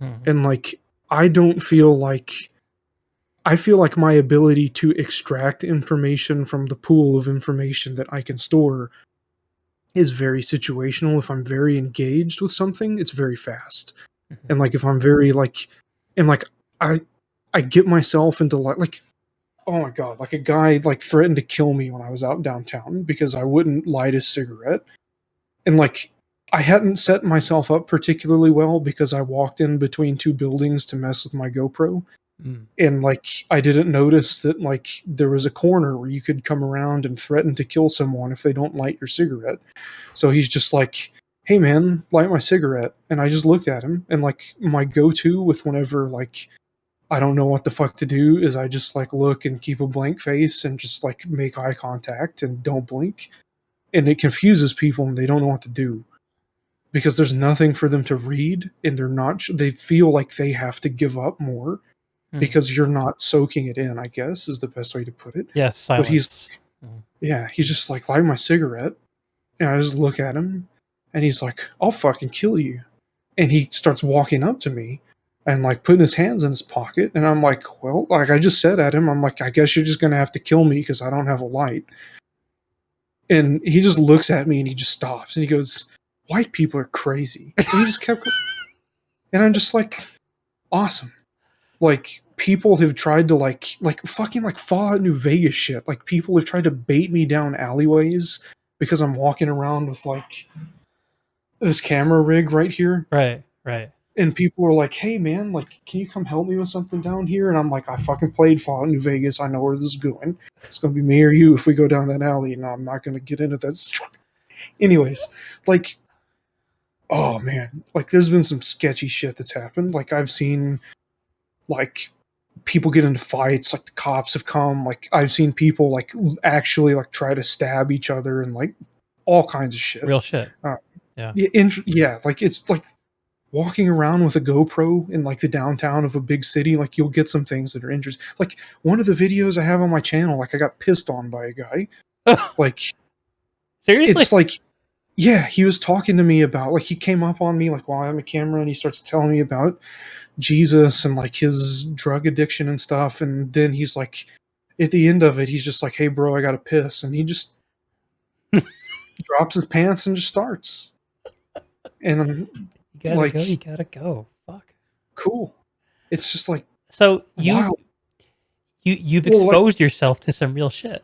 [SPEAKER 1] Mhm.
[SPEAKER 2] And like I don't feel like I feel like my ability to extract information from the pool of information that I can store is very situational. If I'm very engaged with something, it's very fast.
[SPEAKER 1] Mhm.
[SPEAKER 2] And like if I'm very like and like I I get myself into like oh my god, like a guy like threatened to kill me when I was out downtown because I wouldn't light a cigarette. And like I hadn't set myself up particularly well because I walked in between two buildings to mess with my GoPro.
[SPEAKER 1] Mm.
[SPEAKER 2] And like I didn't notice that like there was a corner where you could come around and threaten to kill someone if they don't light your cigarette. So he's just like, "Hey man, light my cigarette." And I just looked at him and like my go-to with whenever like I don't know what the fuck to do is I just like look and keep a blank face and just like make eye contact and don't blink. And it confuses people and they don't know what to do because there's nothing for them to read and they're not they feel like they have to give up more
[SPEAKER 1] Mm.
[SPEAKER 2] because you're not soaking it in, I guess, is the best way to put it.
[SPEAKER 1] Yes,
[SPEAKER 2] But he's
[SPEAKER 1] silence. Mm.
[SPEAKER 2] yeah, he's just like, light my cigarette. And I just look at him and he's like, I'll fucking kill you. And he starts walking up to me and like putting his hands in his pocket. And I'm like, well, like I just said at him, I'm like, I guess you're just gonna have to kill me because I don't have a light. And he just looks at me and he just stops and he goes, white people are crazy. And he just kept going. And I'm just like, awesome. Like people have tried to like fucking like Fallout New Vegas shit. Like people have tried to bait me down alleyways because I'm walking around with like this camera rig right here.
[SPEAKER 1] Right, right.
[SPEAKER 2] And people are like, "Hey man, like can you come help me with something down here?" And I'm like, "I fucking played Fallout New Vegas. I know where this is going. It's gonna be me or you if we go down that alley." And I'm not gonna get into that. Anyways, like, oh man, like there's been some sketchy shit that's happened. Like I've seen like people get into fights, like the cops have come, like I've seen people like actually like try to stab each other and like all kinds of shit.
[SPEAKER 1] Real shit.
[SPEAKER 2] uh,
[SPEAKER 1] Yeah.
[SPEAKER 2] yeah, like it's like walking around with a GoPro in like the downtown of a big city, like you'll get some things that are interesting. Like one of the videos I have on my channel, like I got pissed on by a guy. Like
[SPEAKER 1] Seriously?
[SPEAKER 2] it's like yeah, he was talking to me about like he came up on me like while I'm a camera and he starts telling me about Jesus and like his drug addiction and stuff. And then he's like, at the end of it, he's just like, "Hey, bro, I gotta piss," and he just drops his pants and just starts. And I'm
[SPEAKER 1] You gotta go, you
[SPEAKER 2] like,
[SPEAKER 1] gotta go. Fuck.
[SPEAKER 2] cool. It's just like,
[SPEAKER 1] So
[SPEAKER 2] wow.
[SPEAKER 1] you've
[SPEAKER 2] Well, like,
[SPEAKER 1] exposed yourself to some real shit.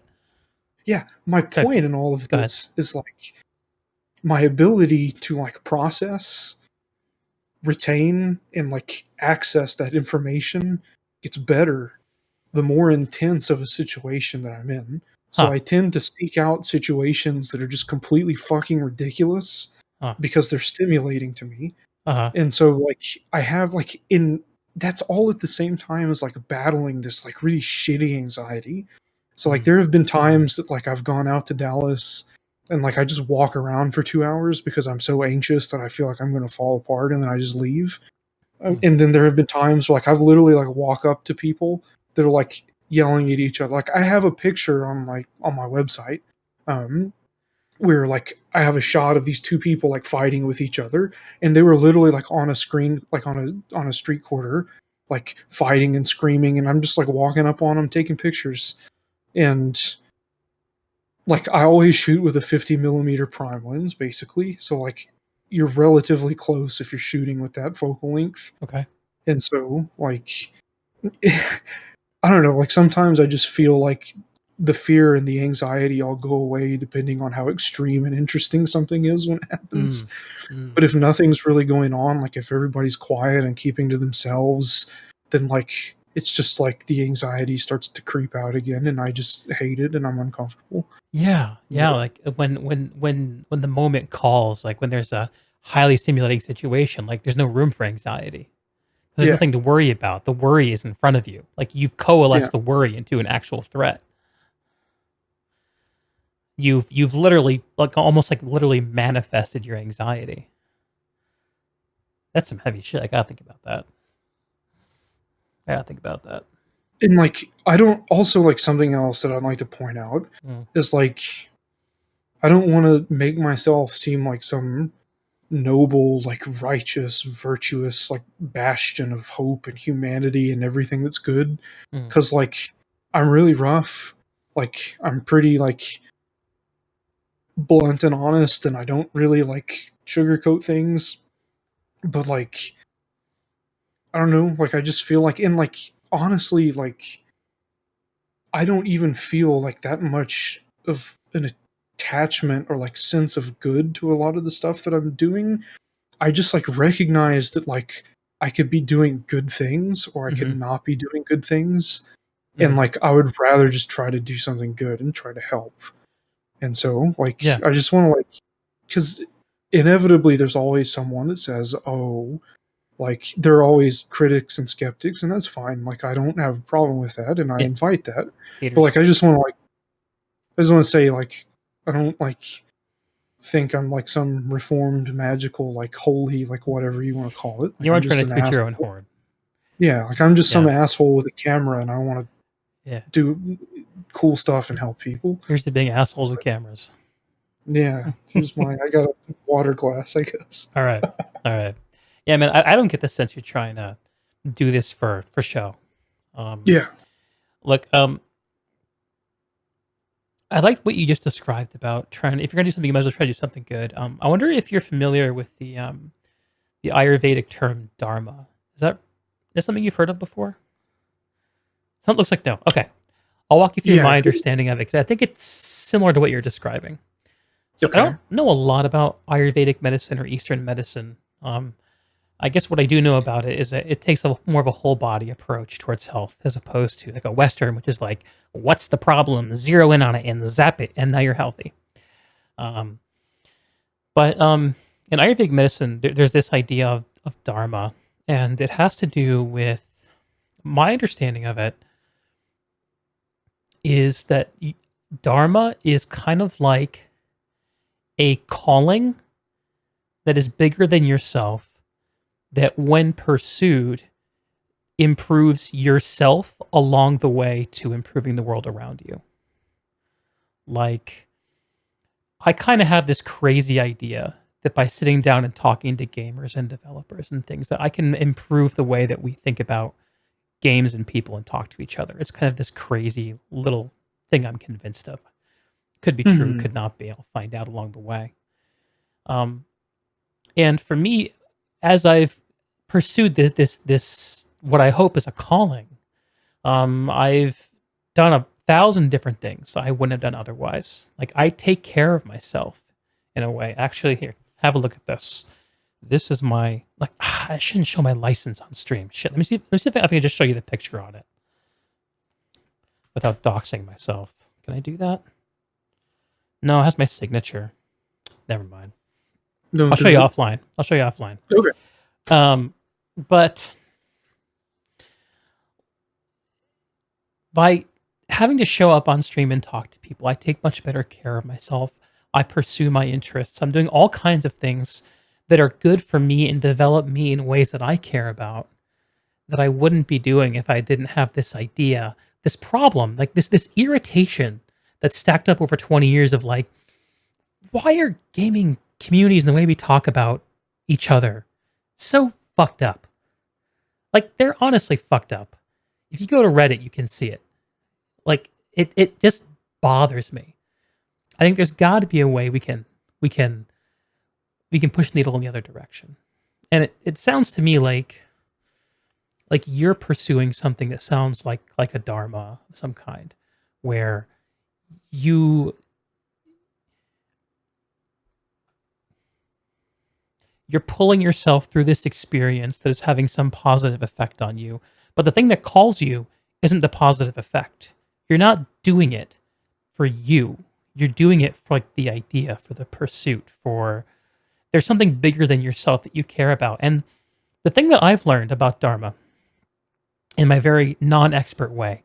[SPEAKER 2] yeah, my
[SPEAKER 1] Sorry,
[SPEAKER 2] point in all of
[SPEAKER 1] go ahead.
[SPEAKER 2] this is like my ability to like process, retain, and like access that information gets better the more intense of a situation that I'm in. So
[SPEAKER 1] Huh.
[SPEAKER 2] I tend to seek out situations that are just completely fucking ridiculous
[SPEAKER 1] Huh.
[SPEAKER 2] because they're stimulating to me.
[SPEAKER 1] Uh-huh.
[SPEAKER 2] And so like I have like in that's all at the same time as like battling this like really shitty anxiety. So like
[SPEAKER 1] Mm.
[SPEAKER 2] there have been times that like I've gone out to Dallas and like I just walk around for 2 hours because I'm so anxious that I feel like I'm going to fall apart and then I just leave.
[SPEAKER 1] Mm.
[SPEAKER 2] And then there have been times where, like I've literally like walk up to people that are like yelling at each other. Like I have a picture on my website, um, where like I have a shot of these two people like fighting with each other, and they were literally like on a screen, like on a street corner, like fighting and screaming, and I'm just like walking up on them, taking pictures, and like I always shoot with a 50 millimeter prime lens, basically. So like you're relatively close if you're shooting with that focal length.
[SPEAKER 1] Okay.
[SPEAKER 2] And so, like, I don't know, like sometimes I just feel like the fear and the anxiety all go away depending on how extreme and interesting something is when it happens.
[SPEAKER 1] Mm. Mm.
[SPEAKER 2] But if nothing's really going on, like if everybody's quiet and keeping to themselves, then like it's just like the anxiety starts to creep out again and I just hate it and I'm uncomfortable.
[SPEAKER 1] Yeah. Yeah,
[SPEAKER 2] But
[SPEAKER 1] like when the moment calls, like when there's a highly stimulating situation, like there's no room for anxiety. There's
[SPEAKER 2] yeah,
[SPEAKER 1] nothing to worry about. The worry is in front of you. Like you've
[SPEAKER 2] yeah.
[SPEAKER 1] coalesced the worry into an actual threat. You've literally like almost like literally manifested your anxiety. That's some heavy shit. I gotta think about that. I gotta think about that.
[SPEAKER 2] And like I don't also like something else that I'd like to point out
[SPEAKER 1] Mm.
[SPEAKER 2] is like I don't want to make myself seem like some noble, like righteous, virtuous, like bastion of hope and humanity and everything that's good.
[SPEAKER 1] Mm.
[SPEAKER 2] Because like I'm really rough, like I'm pretty like blunt and honest, and I don't really like sugarcoat things. But like I don't know, like I just feel like, and like honestly, like I don't even feel like that much of an attachment or like sense of good to a lot of the stuff that I'm doing. I just like recognize that like I could be doing good things or I could
[SPEAKER 1] Hmm.
[SPEAKER 2] not be doing good things. And
[SPEAKER 1] Hmm.
[SPEAKER 2] like I would rather just try to do something good and try to help. And so like
[SPEAKER 1] Yeah.
[SPEAKER 2] I just want to like, because inevitably there's always someone that says, oh, like there are always critics and skeptics, and that's fine. Like I don't have a problem with that, and I
[SPEAKER 1] Yeah.
[SPEAKER 2] invite that. But
[SPEAKER 1] Haters.
[SPEAKER 2] like I just want to like I just want to say like I don't like think I'm like some reformed magical like holy like whatever you want to call it. Like
[SPEAKER 1] You
[SPEAKER 2] I'm
[SPEAKER 1] aren't trying
[SPEAKER 2] just
[SPEAKER 1] to
[SPEAKER 2] an
[SPEAKER 1] toot your own
[SPEAKER 2] asshole.
[SPEAKER 1] horn.
[SPEAKER 2] Yeah, like I'm just some
[SPEAKER 1] Yeah.
[SPEAKER 2] asshole with a camera, and I want to
[SPEAKER 1] Yeah.
[SPEAKER 2] do cool stuff and help people.
[SPEAKER 1] Here's the being assholes with cameras.
[SPEAKER 2] Yeah, here's my I got a water glass, I guess.
[SPEAKER 1] All right. All right. Yeah, man, I don't get the sense you're trying to do this for show. Um,
[SPEAKER 2] Yeah,
[SPEAKER 1] look, I like what you just described about trying. If you're gonna do something, you might as well try to do something good. I wonder if you're familiar with the Ayurvedic term Dharma. Is that something you've heard of before? Something looks like no. Okay, I'll walk you through
[SPEAKER 2] yeah,
[SPEAKER 1] my understanding of it because I think it's similar to what you're describing. So I
[SPEAKER 2] okay.
[SPEAKER 1] don't know a lot about Ayurvedic medicine or Eastern medicine. I guess what I do know about it is that it takes a more of a whole body approach towards health as opposed to like a Western, which is like, what's the problem? Zero in on it and zap it, and now you're healthy. Um, but in Ayurvedic medicine, there's this idea of Dharma, and it has to do with my understanding of it is that Dharma is kind of like a calling that is bigger than yourself, that when pursued, improves yourself along the way to improving the world around you. Like, I kind of have this crazy idea that by sitting down and talking to gamers and developers and things, that I can improve the way that we think about games and people and talk to each other. It's kind of this crazy little thing I'm convinced of. Could be true,
[SPEAKER 2] Hmm.
[SPEAKER 1] could not be. I'll find out along the way. Um, and for me, as I've pursued this what I hope is a calling, I've done 1,000 different things I wouldn't have done otherwise. Like I take care of myself in a way. Actually, here, have a look at this. This is my like. I shouldn't show my license on stream. Shit. Let me see if I can just show you the picture on it without doxing myself. Can I do that? No, it has my signature. Never mind. I'll
[SPEAKER 2] Don't
[SPEAKER 1] show
[SPEAKER 2] do
[SPEAKER 1] you
[SPEAKER 2] it.
[SPEAKER 1] offline. I'll show you offline.
[SPEAKER 2] Okay.
[SPEAKER 1] Um, but by having to show up on stream and talk to people, I take much better care of myself. I pursue my interests. I'm doing all kinds of things that are good for me and develop me in ways that I care about that I wouldn't be doing if I didn't have this idea, this problem, like this irritation that's stacked up over 20 years of like, why are gaming communities and the way we talk about each other so fucked up? Like they're honestly fucked up. If you go to Reddit, you can see it. Like it just bothers me. I think there's got to be a way we can we can push the needle in the other direction. And it sounds to me like you're pursuing something that sounds like a dharma of some kind, where you you're pulling yourself through this experience that is having some positive effect on you. But the thing that calls you isn't the positive effect. You're not doing it for you. You're doing it for like the idea, for the pursuit, for there's something bigger than yourself that you care about. And the thing that I've learned about Dharma in my very non-expert way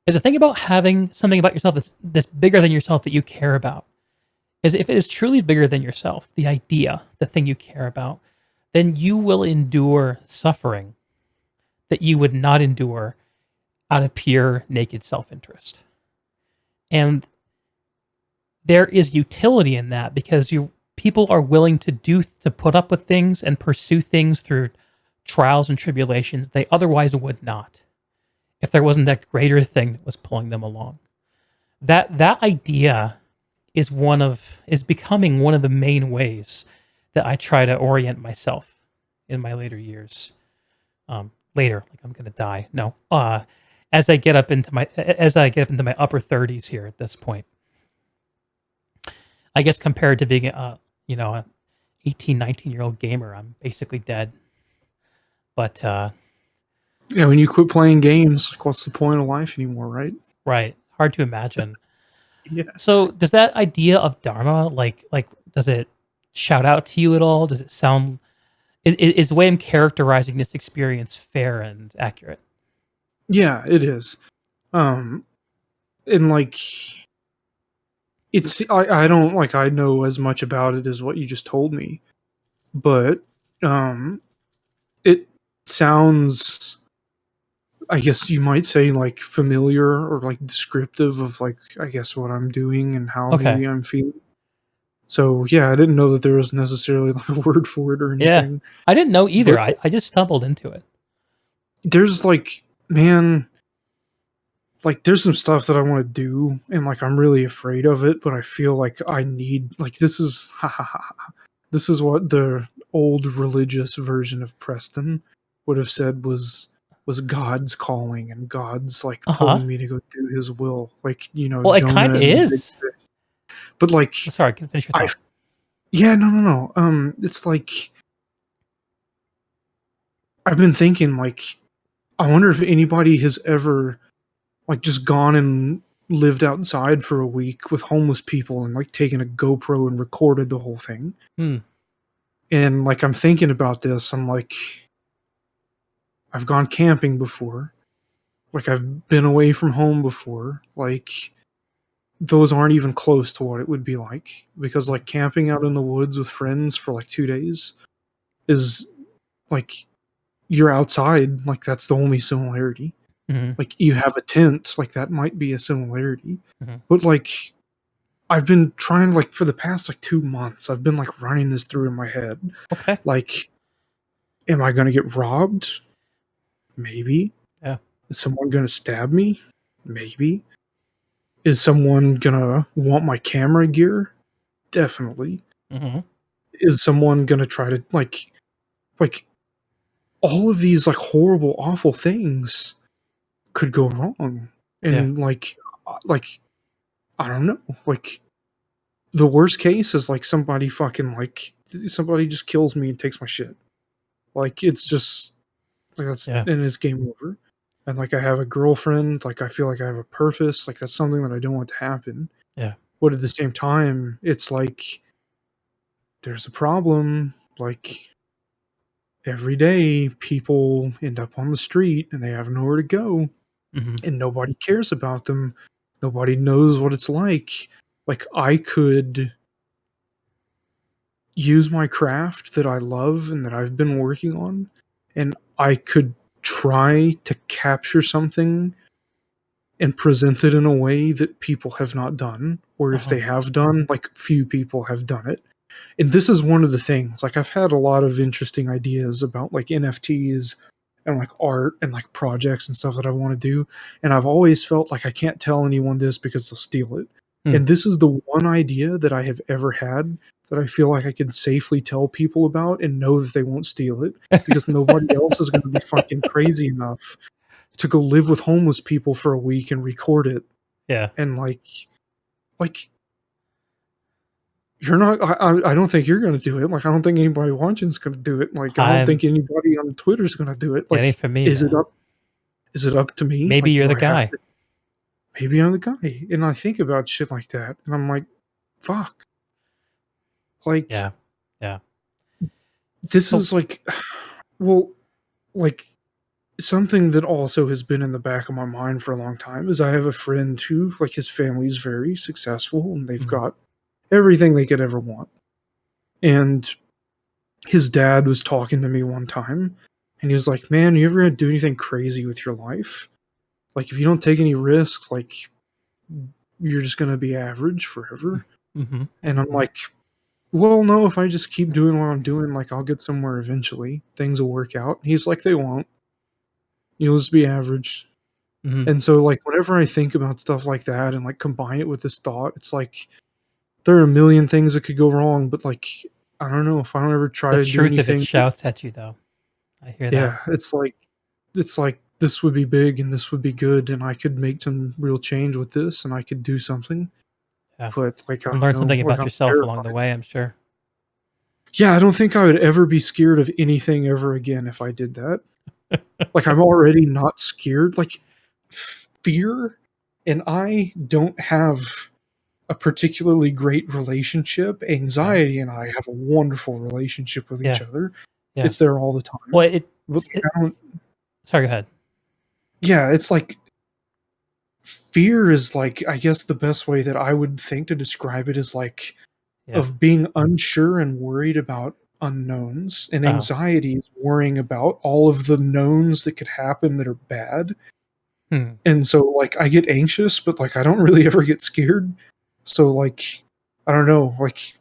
[SPEAKER 1] is the thing about having something about yourself that's bigger than yourself that you care about is if it is truly bigger than yourself, the idea, the thing you care about, then you will endure suffering that you would not endure out of pure naked self-interest. And there is utility in that because people are willing to put up with things and pursue things through trials and tribulations they otherwise would not if there wasn't that greater thing that was pulling them along. That idea is becoming one of the main ways that I try to orient myself in my later years. Later, like I'm gonna die. No, as I get up into my upper 30s here at this point, I guess compared to being a 18, 19-year-old gamer, I'm basically dead. But
[SPEAKER 2] Yeah, when you quit playing games, like what's the point of life anymore, right?
[SPEAKER 1] right, hard to imagine.
[SPEAKER 2] Yeah.
[SPEAKER 1] So does that idea of Dharma like does it shout out to you at all? Does it sound is the way I'm characterizing this experience fair and accurate?
[SPEAKER 2] Yeah, it is. Um and like I don't like I know as much about it as what you just told me, but um it sounds, I guess you might say, like familiar or like descriptive of like I guess what I'm doing and how
[SPEAKER 1] Okay.
[SPEAKER 2] maybe I'm feeling. So yeah, I didn't know that there was necessarily like a word for it or
[SPEAKER 1] Yeah.
[SPEAKER 2] anything.
[SPEAKER 1] I didn't know either.
[SPEAKER 2] But
[SPEAKER 1] I just stumbled into it.
[SPEAKER 2] there's like, man, like there's some stuff that I want to do and like I'm really afraid of it, but I feel like I need like this is this is what the old religious version of Preston would have said was God's calling and God's like
[SPEAKER 1] Uh-huh.
[SPEAKER 2] pulling me to go do his will. Like,
[SPEAKER 1] Well, it
[SPEAKER 2] Jonah
[SPEAKER 1] kind of
[SPEAKER 2] and the big
[SPEAKER 1] is.
[SPEAKER 2] fish. But like
[SPEAKER 1] Oh, sorry, can finish your
[SPEAKER 2] I
[SPEAKER 1] thought.
[SPEAKER 2] yeah, no. It's like I've been thinking like I wonder if anybody has ever like just gone and lived outside for a week with homeless people and like taken a GoPro and recorded the whole thing.
[SPEAKER 1] Hmm.
[SPEAKER 2] And like I'm thinking about this, I'm like I've gone camping before. Like I've been away from home before. Like those aren't even close to what it would be like because like camping out in the woods with friends for like 2 days is like you're outside, like that's the only similarity.
[SPEAKER 1] Hmm.
[SPEAKER 2] Like you have a tent, like that might be a similarity.
[SPEAKER 1] Hmm.
[SPEAKER 2] But like I've been trying like for the past like 2 months, I've been like running this through in my head.
[SPEAKER 1] Okay.
[SPEAKER 2] Like, am I gonna get robbed? Maybe.
[SPEAKER 1] Yeah.
[SPEAKER 2] Is someone gonna stab me? Maybe. Is someone gonna want my camera gear? Definitely.
[SPEAKER 1] Hmm.
[SPEAKER 2] Is someone gonna try to like all of these like horrible, awful things could go wrong.
[SPEAKER 1] Yeah.
[SPEAKER 2] And like I don't know. Like the worst case is like somebody just kills me and takes my shit. Like it's just like that's
[SPEAKER 1] Yeah.
[SPEAKER 2] and it's game over. And like I have a girlfriend, like I feel like I have a purpose, like that's something that I don't want to happen.
[SPEAKER 1] Yeah.
[SPEAKER 2] But at the same time, it's like there's a problem. Like every day people end up on the street and they have nowhere to go
[SPEAKER 1] Hmm.
[SPEAKER 2] and nobody cares about them. Nobody knows what it's like. Like I could use my craft that I love and that I've been working on, and I could try to capture something and present it in a way that people have not done, or if
[SPEAKER 1] Uh-huh.
[SPEAKER 2] they have done, like few people have done it. And this is one of the things. Like I've had a lot of interesting ideas about like NFTs and like art and like projects and stuff that I want to do, and I've always felt like I can't tell anyone this because they'll steal it.
[SPEAKER 1] Hmm.
[SPEAKER 2] And this is the one idea that I have ever had that I feel like I can safely tell people about and know that they won't steal it because nobody else is going to be fucking crazy enough to go live with homeless people for a week and record it.
[SPEAKER 1] Yeah.
[SPEAKER 2] And like you're not I don't think you're gonna do it, like, I don't think anybody watching is gonna do it, like, I don't
[SPEAKER 1] I'm
[SPEAKER 2] think anybody on Twitter is gonna do it,
[SPEAKER 1] It ain't
[SPEAKER 2] like,
[SPEAKER 1] for me,
[SPEAKER 2] is it
[SPEAKER 1] man.
[SPEAKER 2] up is it up to me?
[SPEAKER 1] Maybe
[SPEAKER 2] Like,
[SPEAKER 1] you're
[SPEAKER 2] do
[SPEAKER 1] the
[SPEAKER 2] I have
[SPEAKER 1] guy.
[SPEAKER 2] to maybe I'm the guy, and I think about shit like that, and I'm like, "Fuck." Like,
[SPEAKER 1] Yeah. Yeah.
[SPEAKER 2] this
[SPEAKER 1] So
[SPEAKER 2] is like well, like, something that also has been in the back of my mind for a long time is I have a friend who, like, his family's very successful, and they've
[SPEAKER 1] mhm.
[SPEAKER 2] got everything they could ever want, and his dad was talking to me one time and he was like, "Man, you ever gonna do anything crazy with your life? Like, if you don't take any risks, like, you're just gonna be average forever."
[SPEAKER 1] Mhm.
[SPEAKER 2] And I'm
[SPEAKER 1] Mhm.
[SPEAKER 2] like, well, no, if I just keep doing what I'm doing, like, I'll get somewhere eventually. Things will work out. He's like, they won't. You'll just be average.
[SPEAKER 1] Mhm.
[SPEAKER 2] And so, like, whenever I think about stuff like that and like combine it with this thought, it's like there are a million things that could go wrong, but like, I don't know if I don't ever try
[SPEAKER 1] The
[SPEAKER 2] to do
[SPEAKER 1] truth of it
[SPEAKER 2] anything.
[SPEAKER 1] shouts at you, though. I hear that.
[SPEAKER 2] Yeah, it's like this would be big and this would be good, and I could make some real change with this, and I could do something.
[SPEAKER 1] Yeah.
[SPEAKER 2] But like, I
[SPEAKER 1] And
[SPEAKER 2] don't
[SPEAKER 1] learn
[SPEAKER 2] know,
[SPEAKER 1] something
[SPEAKER 2] like
[SPEAKER 1] about
[SPEAKER 2] I'm
[SPEAKER 1] yourself along the
[SPEAKER 2] terrified.
[SPEAKER 1] way, I'm sure.
[SPEAKER 2] Yeah, I don't think I would ever be scared of anything ever again if I did that. Like, I'm already not scared. Like, fear and I don't have a particularly great relationship.
[SPEAKER 1] Okay.
[SPEAKER 2] Anxiety and I have a wonderful relationship with each
[SPEAKER 1] Yeah.
[SPEAKER 2] other.
[SPEAKER 1] Yeah.
[SPEAKER 2] It's there all the time.
[SPEAKER 1] Well,
[SPEAKER 2] But like,
[SPEAKER 1] it
[SPEAKER 2] I don't.
[SPEAKER 1] sorry, go ahead.
[SPEAKER 2] Yeah, it's like fear is like, I guess the best way that I would think to describe it is like
[SPEAKER 1] Yeah.
[SPEAKER 2] of being unsure and worried about unknowns, and
[SPEAKER 1] Uh-huh.
[SPEAKER 2] anxiety is worrying about all of the knowns that could happen that are bad.
[SPEAKER 1] Hmm.
[SPEAKER 2] And so like I get anxious, but like I don't really ever get scared. So like I don't know, like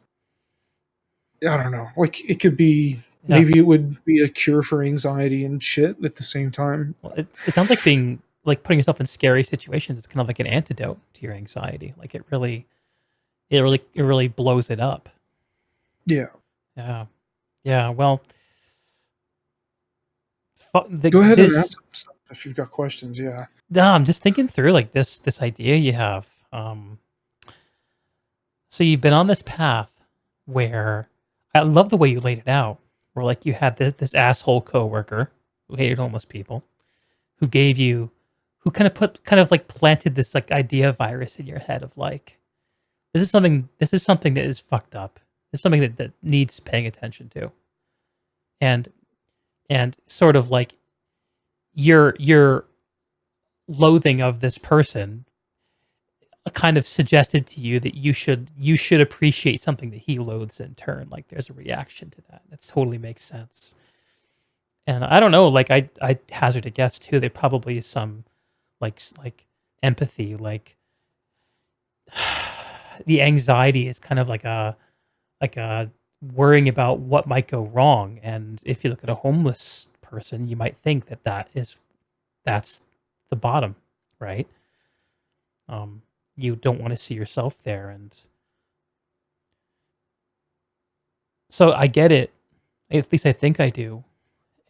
[SPEAKER 2] I don't know. Like it could be,
[SPEAKER 1] Yeah.
[SPEAKER 2] maybe it would be a cure for anxiety and shit at the same time.
[SPEAKER 1] Well, it sounds like putting yourself in scary situations is kind of like an antidote to your anxiety. Like it really blows it up.
[SPEAKER 2] Yeah.
[SPEAKER 1] Yeah. Yeah. Well, fu- the
[SPEAKER 2] Go ahead and
[SPEAKER 1] this
[SPEAKER 2] ask some stuff if you've got questions. Yeah.
[SPEAKER 1] no, I'm just thinking through like this idea you have. So you've been on this path where I love the way you laid it out. Where like you had this asshole coworker who hated homeless people, who gave you, who kind of like planted this like idea virus in your head of like this is something that is fucked up. It's something that needs paying attention to, and sort of like your loathing of this person kind of suggested to you that you should appreciate something that he loathes in turn. Like there's a reaction to that. That totally makes sense. And I don't know, like I hazard a guess too. There probably is some like empathy, like the anxiety is kind of like a worrying about what might go wrong. And if you look at a homeless person, you might think that that's the bottom, right? Um, you don't want to see yourself there, and so I get it. At least I think I do.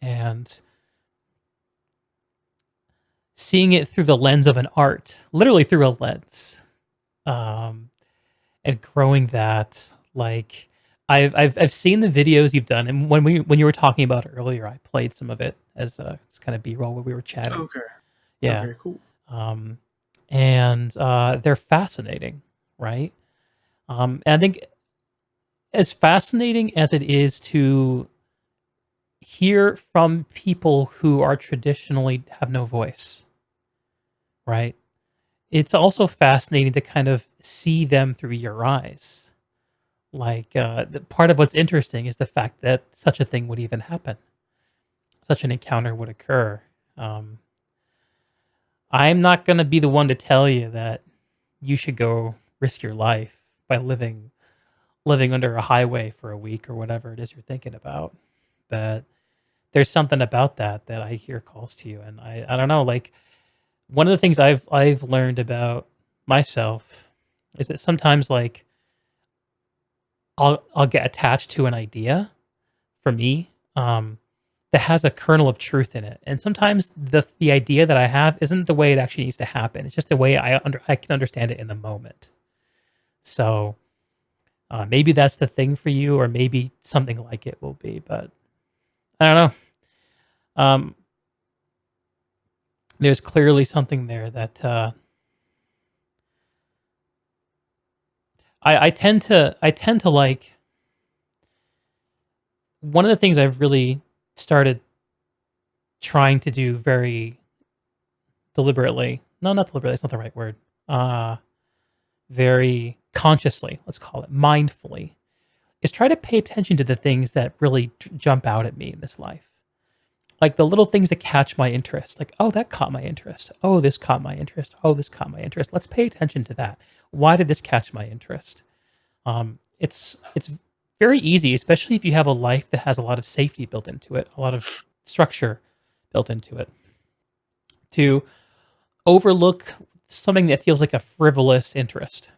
[SPEAKER 1] And seeing it through the lens of an art, literally through a lens, um, and growing that, like I've seen the videos you've done, and when you were talking about it earlier, I played some of it as kind of B-roll when we were chatting.
[SPEAKER 2] Okay.
[SPEAKER 1] Yeah,
[SPEAKER 2] Okay, cool.
[SPEAKER 1] um, and they're fascinating, right? And I think as fascinating as it is to hear from people who are traditionally have no voice, right? It's also fascinating to kind of see them through your eyes. Like the part of what's interesting is the fact that such a thing would even happen, such an encounter would occur. Um, I'm not going to be the one to tell you that you should go risk your life by living under a highway for a week or whatever it is you're thinking about. But there's something about that I hear calls to you, and I don't know. Like one of the things I've learned about myself is that sometimes like I'll get attached to an idea for me that has a kernel of truth in it, and sometimes the idea that I have isn't the way it actually needs to happen. It's just the way I can understand it in the moment. So maybe that's the thing for you, or maybe something like it will be, but I don't know. Um, there's clearly something there that I tend to like. One of the things I've really started trying to do very deliberately, no, not deliberately, that's not the right word. Uh, very consciously, let's call it mindfully, is try to pay attention to the things that really jump out at me in this life. Like the little things that catch my interest, like, oh, that caught my interest. Oh, this caught my interest. Oh, this caught my interest. Let's pay attention to that. Why did this catch my interest? It's very easy, especially if you have a life that has a lot of safety built into it, a lot of structure built into it, to overlook something that feels like a frivolous interest,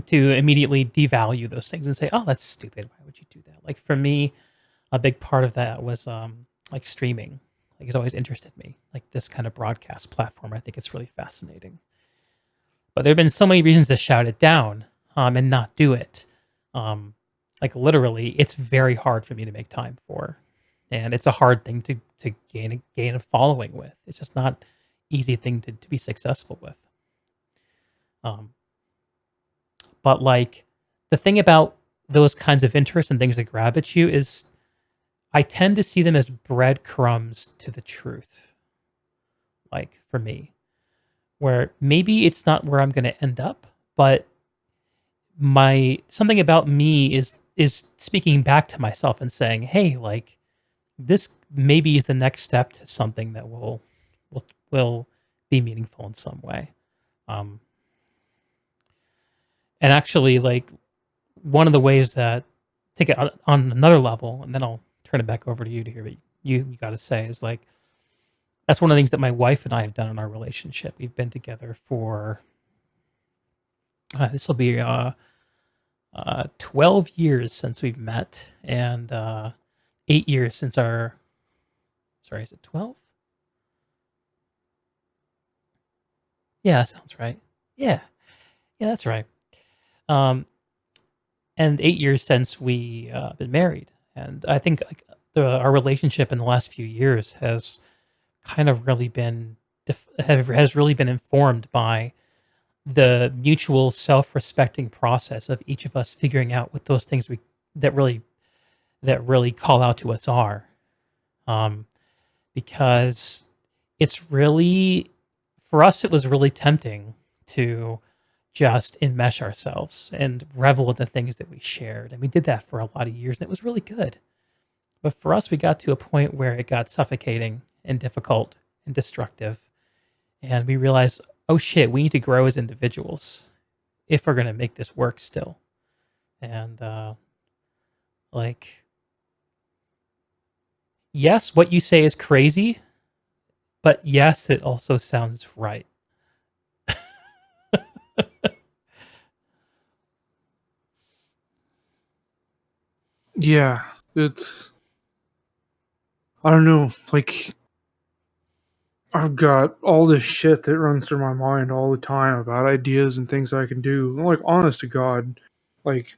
[SPEAKER 1] to immediately devalue those things and say, "Oh, that's stupid. Why would you do that?" Like for me, a big part of that was like streaming. Like it's always interested me. Like this kind of broadcast platform, I think it's really fascinating. But there have been so many reasons to shout it down and not do it. Um, like literally, it's very hard for me to make time for, and it's a hard thing to gain a following with. It's just not easy thing to be successful with. Um, but like the thing about those kinds of interests and things that grab at you is I tend to see them as breadcrumbs to the truth. Like for me, where maybe it's not where I'm going to end up, but my something about me is speaking back to myself and saying, "Hey, like this maybe is the next step to something that will be meaningful in some way." Um, and actually, like one of the ways that take it on another level, and then I'll turn it back over to you to hear what you got to say is like that's one of the things that my wife and I have done in our relationship. We've been together for this will be 12 years since we've met, and 8 years since our. Sorry, is it 12? Yeah, that sounds right. Yeah, yeah, that's right. Um, and 8 years since we been married, and I think like our relationship in the last few years has kind of really been has really been informed by the mutual self-respecting process of each of us figuring out what those things we that really that really call out to us are. Um, because it's really for us it was really tempting to just enmesh ourselves and revel in the things that we shared, and we did that for a lot of years and it was really good. But for us we got to a point where it got suffocating and difficult and destructive, and we realized, oh shit, we need to grow as individuals if we're going to make this work still. And like yes, what you say is crazy, but yes, it also sounds right.
[SPEAKER 2] Yeah, it's I don't know, like I've got all this shit that runs through my mind all the time about ideas and things I can do. And, like, honest to God, like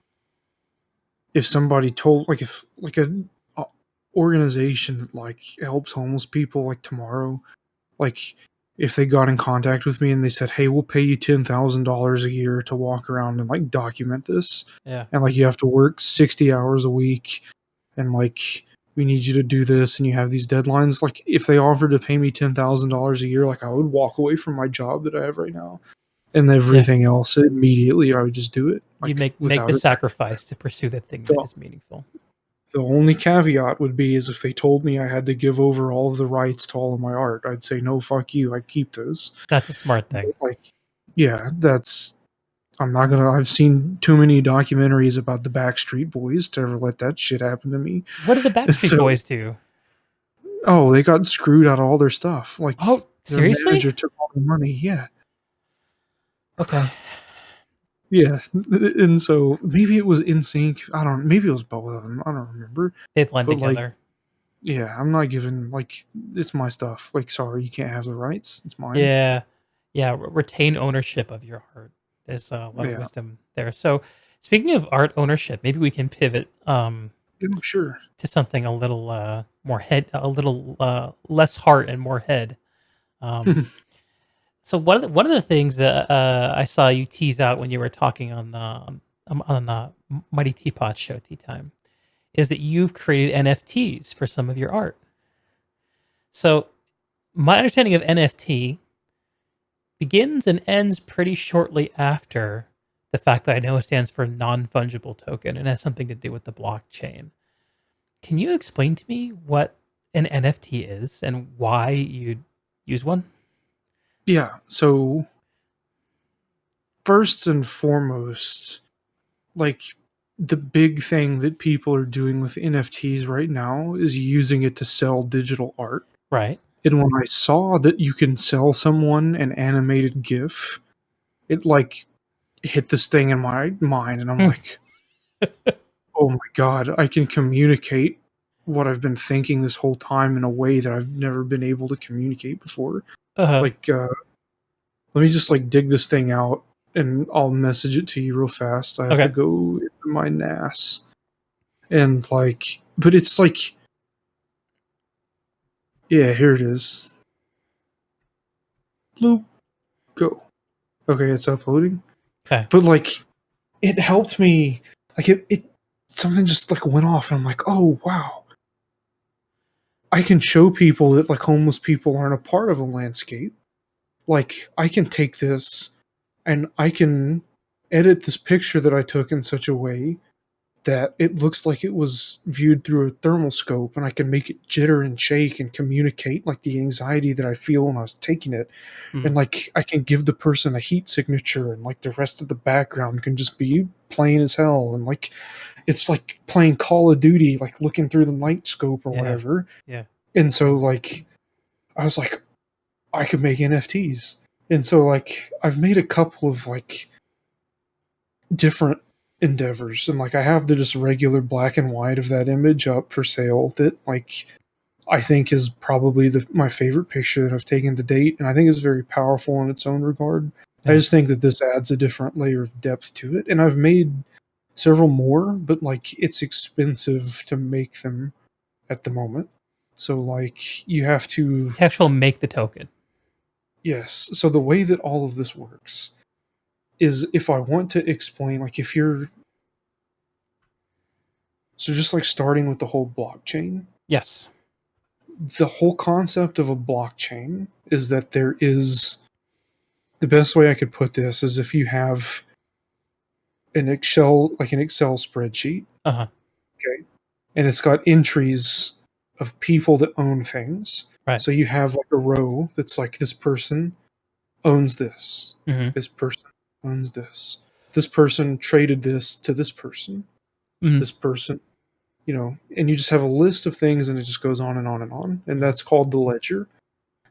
[SPEAKER 2] if somebody told, like, if like a organization that like helps homeless people, like tomorrow, like if they got in contact with me and they said, "Hey, we'll pay you $10,000 a year to walk around and like document this,"
[SPEAKER 1] Yeah.
[SPEAKER 2] and like you have to work 60 hours a week, and like we need you to do this, and you have these deadlines. Like if they offered to pay me $10,000 a year, like I would walk away from my job that I have right now and
[SPEAKER 1] Yeah.
[SPEAKER 2] everything else immediately. I would just do it
[SPEAKER 1] You
[SPEAKER 2] like
[SPEAKER 1] make
[SPEAKER 2] without
[SPEAKER 1] the
[SPEAKER 2] a second.
[SPEAKER 1] sacrifice to pursue the thing that
[SPEAKER 2] The,
[SPEAKER 1] is meaningful.
[SPEAKER 2] the only caveat would be is if they told me I had to give over all of the rights to all of my art, I'd say no, fuck you. I keep those.
[SPEAKER 1] That's a smart thing.
[SPEAKER 2] But like, yeah, that's I'm not gonna. I've seen too many documentaries about the Backstreet Boys to ever let that shit happen to me.
[SPEAKER 1] What did the Backstreet
[SPEAKER 2] So,
[SPEAKER 1] Boys do?
[SPEAKER 2] oh, they got screwed out of all their stuff. Like
[SPEAKER 1] Oh,
[SPEAKER 2] their
[SPEAKER 1] seriously?
[SPEAKER 2] manager took all the money. Yeah,
[SPEAKER 1] Okay.
[SPEAKER 2] yeah. And so maybe it was in sync. I don't. Maybe it was both of them. I don't remember.
[SPEAKER 1] They blend
[SPEAKER 2] But like,
[SPEAKER 1] together.
[SPEAKER 2] yeah, I'm not giving like it's my stuff. Like, sorry, you can't have the rights. It's mine.
[SPEAKER 1] Yeah. Yeah, retain ownership of your art. There's a lot of
[SPEAKER 2] Yeah,
[SPEAKER 1] wisdom there. So, speaking of art ownership, maybe we can pivot
[SPEAKER 2] yeah, sure.
[SPEAKER 1] to something a little more head, a little less heart and more head. Um, so one of the things that I saw you tease out when you were talking on the Mighty Teapot show Tea Time is that you've created NFTs for some of your art. So my understanding of NFT begins and ends pretty shortly after the fact that I know it stands for non fungible token and has something to do with the blockchain. Can you explain to me what an NFT is and why you'd use one?
[SPEAKER 2] Yeah. So first and foremost, like the big thing that people are doing with NFTs right now is using it to sell digital art.
[SPEAKER 1] Right.
[SPEAKER 2] And when I saw that you can sell someone an animated GIF, it like hit this thing in my mind, and I'm
[SPEAKER 1] Hmm.
[SPEAKER 2] like, oh my god, I can communicate what I've been thinking this whole time in a way that I've never been able to communicate before.
[SPEAKER 1] Uh-huh.
[SPEAKER 2] Like, let me just like dig this thing out, and I'll message it to you real fast. I have to
[SPEAKER 1] Okay.
[SPEAKER 2] go into my NAS. And like, but it's like, yeah, here it is. Bloop, go. Okay, it's uploading.
[SPEAKER 1] Okay.
[SPEAKER 2] But like, it helped me. Like, it something just like went off, and I'm like, oh wow, I can show people that like homeless people aren't a part of a landscape. Like, I can take this and I can edit this picture that I took in such a way that it looks like it was viewed through a thermal scope, and I can make it jitter and shake and communicate like the anxiety that I feel when I was taking it.
[SPEAKER 1] Mm.
[SPEAKER 2] And like, I can give the person a heat signature, and like the rest of the background can just be plain as hell, and like it's like playing Call of Duty, like looking through the night scope or
[SPEAKER 1] Yeah.
[SPEAKER 2] whatever.
[SPEAKER 1] Yeah.
[SPEAKER 2] And so like, I was like, I could make NFTs. And so like, I've made a couple of like different endeavors, and like I have the just regular black and white of that image up for sale that like I think is probably my favorite picture that I've taken to date, and I think is very powerful in its own regard. I
[SPEAKER 1] Yeah.
[SPEAKER 2] just think that this adds a different layer of depth to it, and I've made several more, but like it's expensive to make them at the moment. So like you have to,
[SPEAKER 1] To actually make the token.
[SPEAKER 2] yes. So the way that all of this works is, if I want to explain, like if you're, so just like starting with the whole blockchain,
[SPEAKER 1] Yes.
[SPEAKER 2] the whole concept of a blockchain is that there is, the best way I could put this is if you have an Excel, like an Excel spreadsheet,
[SPEAKER 1] Uh-huh.
[SPEAKER 2] okay, and it's got entries of people that own things.
[SPEAKER 1] Right.
[SPEAKER 2] So you have like a row that's like, this person owns this,
[SPEAKER 1] Mhm.
[SPEAKER 2] this person owns this person traded this to this person,
[SPEAKER 1] Mhm.
[SPEAKER 2] this person, and you just have a list of things, and it just goes on and on and on. And
[SPEAKER 1] Mhm.
[SPEAKER 2] that's called the ledger.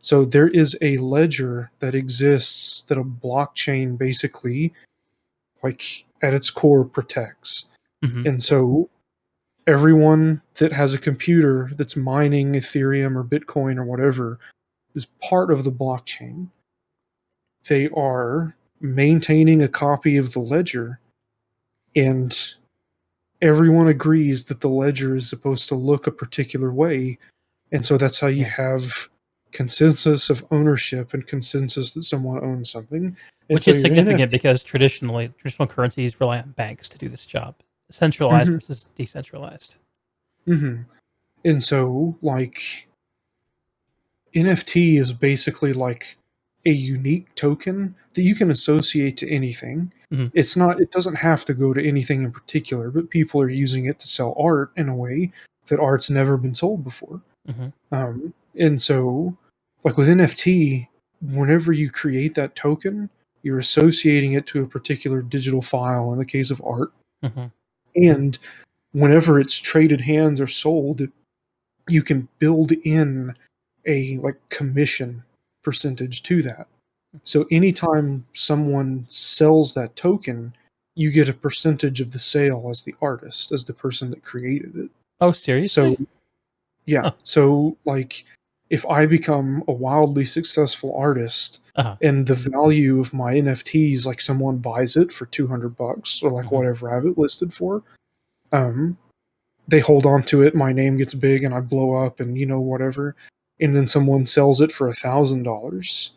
[SPEAKER 2] So there is a ledger that exists that a blockchain basically, like at its core, protects.
[SPEAKER 1] Mhm.
[SPEAKER 2] And so everyone that has a computer that's mining Ethereum or Bitcoin or whatever is part of the blockchain. They are maintaining a copy of the ledger, and everyone agrees that the ledger is supposed to look a particular way. And so that's how you
[SPEAKER 1] Yeah.
[SPEAKER 2] have consensus of ownership and consensus that someone owns something. And
[SPEAKER 1] Which
[SPEAKER 2] so
[SPEAKER 1] is
[SPEAKER 2] your
[SPEAKER 1] significant
[SPEAKER 2] NFT.
[SPEAKER 1] because traditional currencies rely on banks to do this job. Centralized
[SPEAKER 2] Mhm,
[SPEAKER 1] versus decentralized.
[SPEAKER 2] mhm. And so, like, NFT is basically like a unique token that you can associate to anything.
[SPEAKER 1] Mhm.
[SPEAKER 2] It's not, it doesn't have to go to anything in particular, but people are using it to sell art in a way that art's never been sold before.
[SPEAKER 1] Mhm.
[SPEAKER 2] And so, like with NFT, whenever you create that token, you're associating it to a particular digital file in the case of art.
[SPEAKER 1] Mhm.
[SPEAKER 2] And whenever it's traded hands or sold, you can build in a like commission percentage to that. So anytime someone sells that token, you get a percentage of the sale as the artist, as the person that created it.
[SPEAKER 1] Oh,
[SPEAKER 2] So
[SPEAKER 1] seriously?
[SPEAKER 2] yeah,
[SPEAKER 1] Huh.
[SPEAKER 2] so like if I become a wildly successful artist
[SPEAKER 1] Uh-huh.
[SPEAKER 2] and the value of my NFTs, like someone buys it for $200 or like
[SPEAKER 1] Mhm.
[SPEAKER 2] whatever I have it listed for, um, they hold on to it, my name gets big and I blow up and whatever, and then someone sells it for $1,000,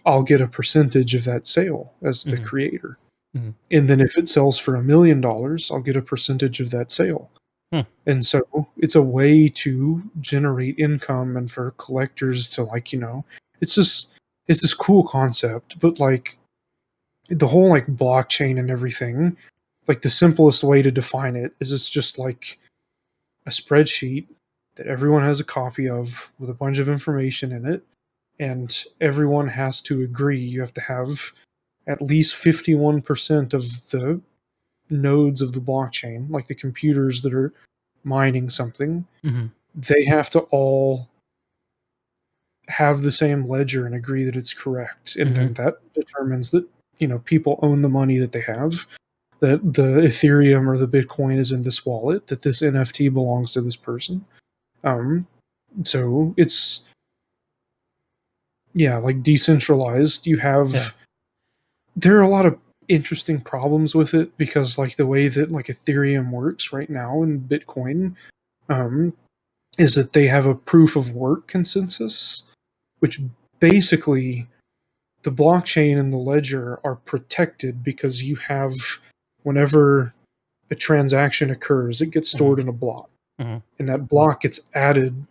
[SPEAKER 2] I'll get a percentage of that sale as the
[SPEAKER 1] Mhm.
[SPEAKER 2] creator.
[SPEAKER 1] Mhm.
[SPEAKER 2] And then if it sells for $1,000,000, I'll get a percentage of that sale.
[SPEAKER 1] Hmm.
[SPEAKER 2] And so it's a way to generate income, and for collectors to like, it's just, it's this cool concept, but like the whole like blockchain and everything, like the simplest way to define it is it's just like a spreadsheet that everyone has a copy of with a bunch of information in it, and everyone has to agree. You have to have at least 51% of the nodes of the blockchain, like the computers that are mining something,
[SPEAKER 1] Hmm.
[SPEAKER 2] they have to all have the same ledger and agree that it's correct. And
[SPEAKER 1] Hmm.
[SPEAKER 2] then that determines that, people own the money that they have, that the Ethereum or the Bitcoin is in this wallet, that this NFT belongs to this person. Um, so it's, yeah, like decentralized.
[SPEAKER 1] Yeah.
[SPEAKER 2] There are a lot of interesting problems with it because like the way that like Ethereum works right now and Bitcoin, um, is that they have a proof of work consensus, which basically the blockchain and the ledger are protected because you have, whenever a transaction occurs, it gets
[SPEAKER 1] Hmm.
[SPEAKER 2] stored in a block,
[SPEAKER 1] Hmm.
[SPEAKER 2] and that block gets added,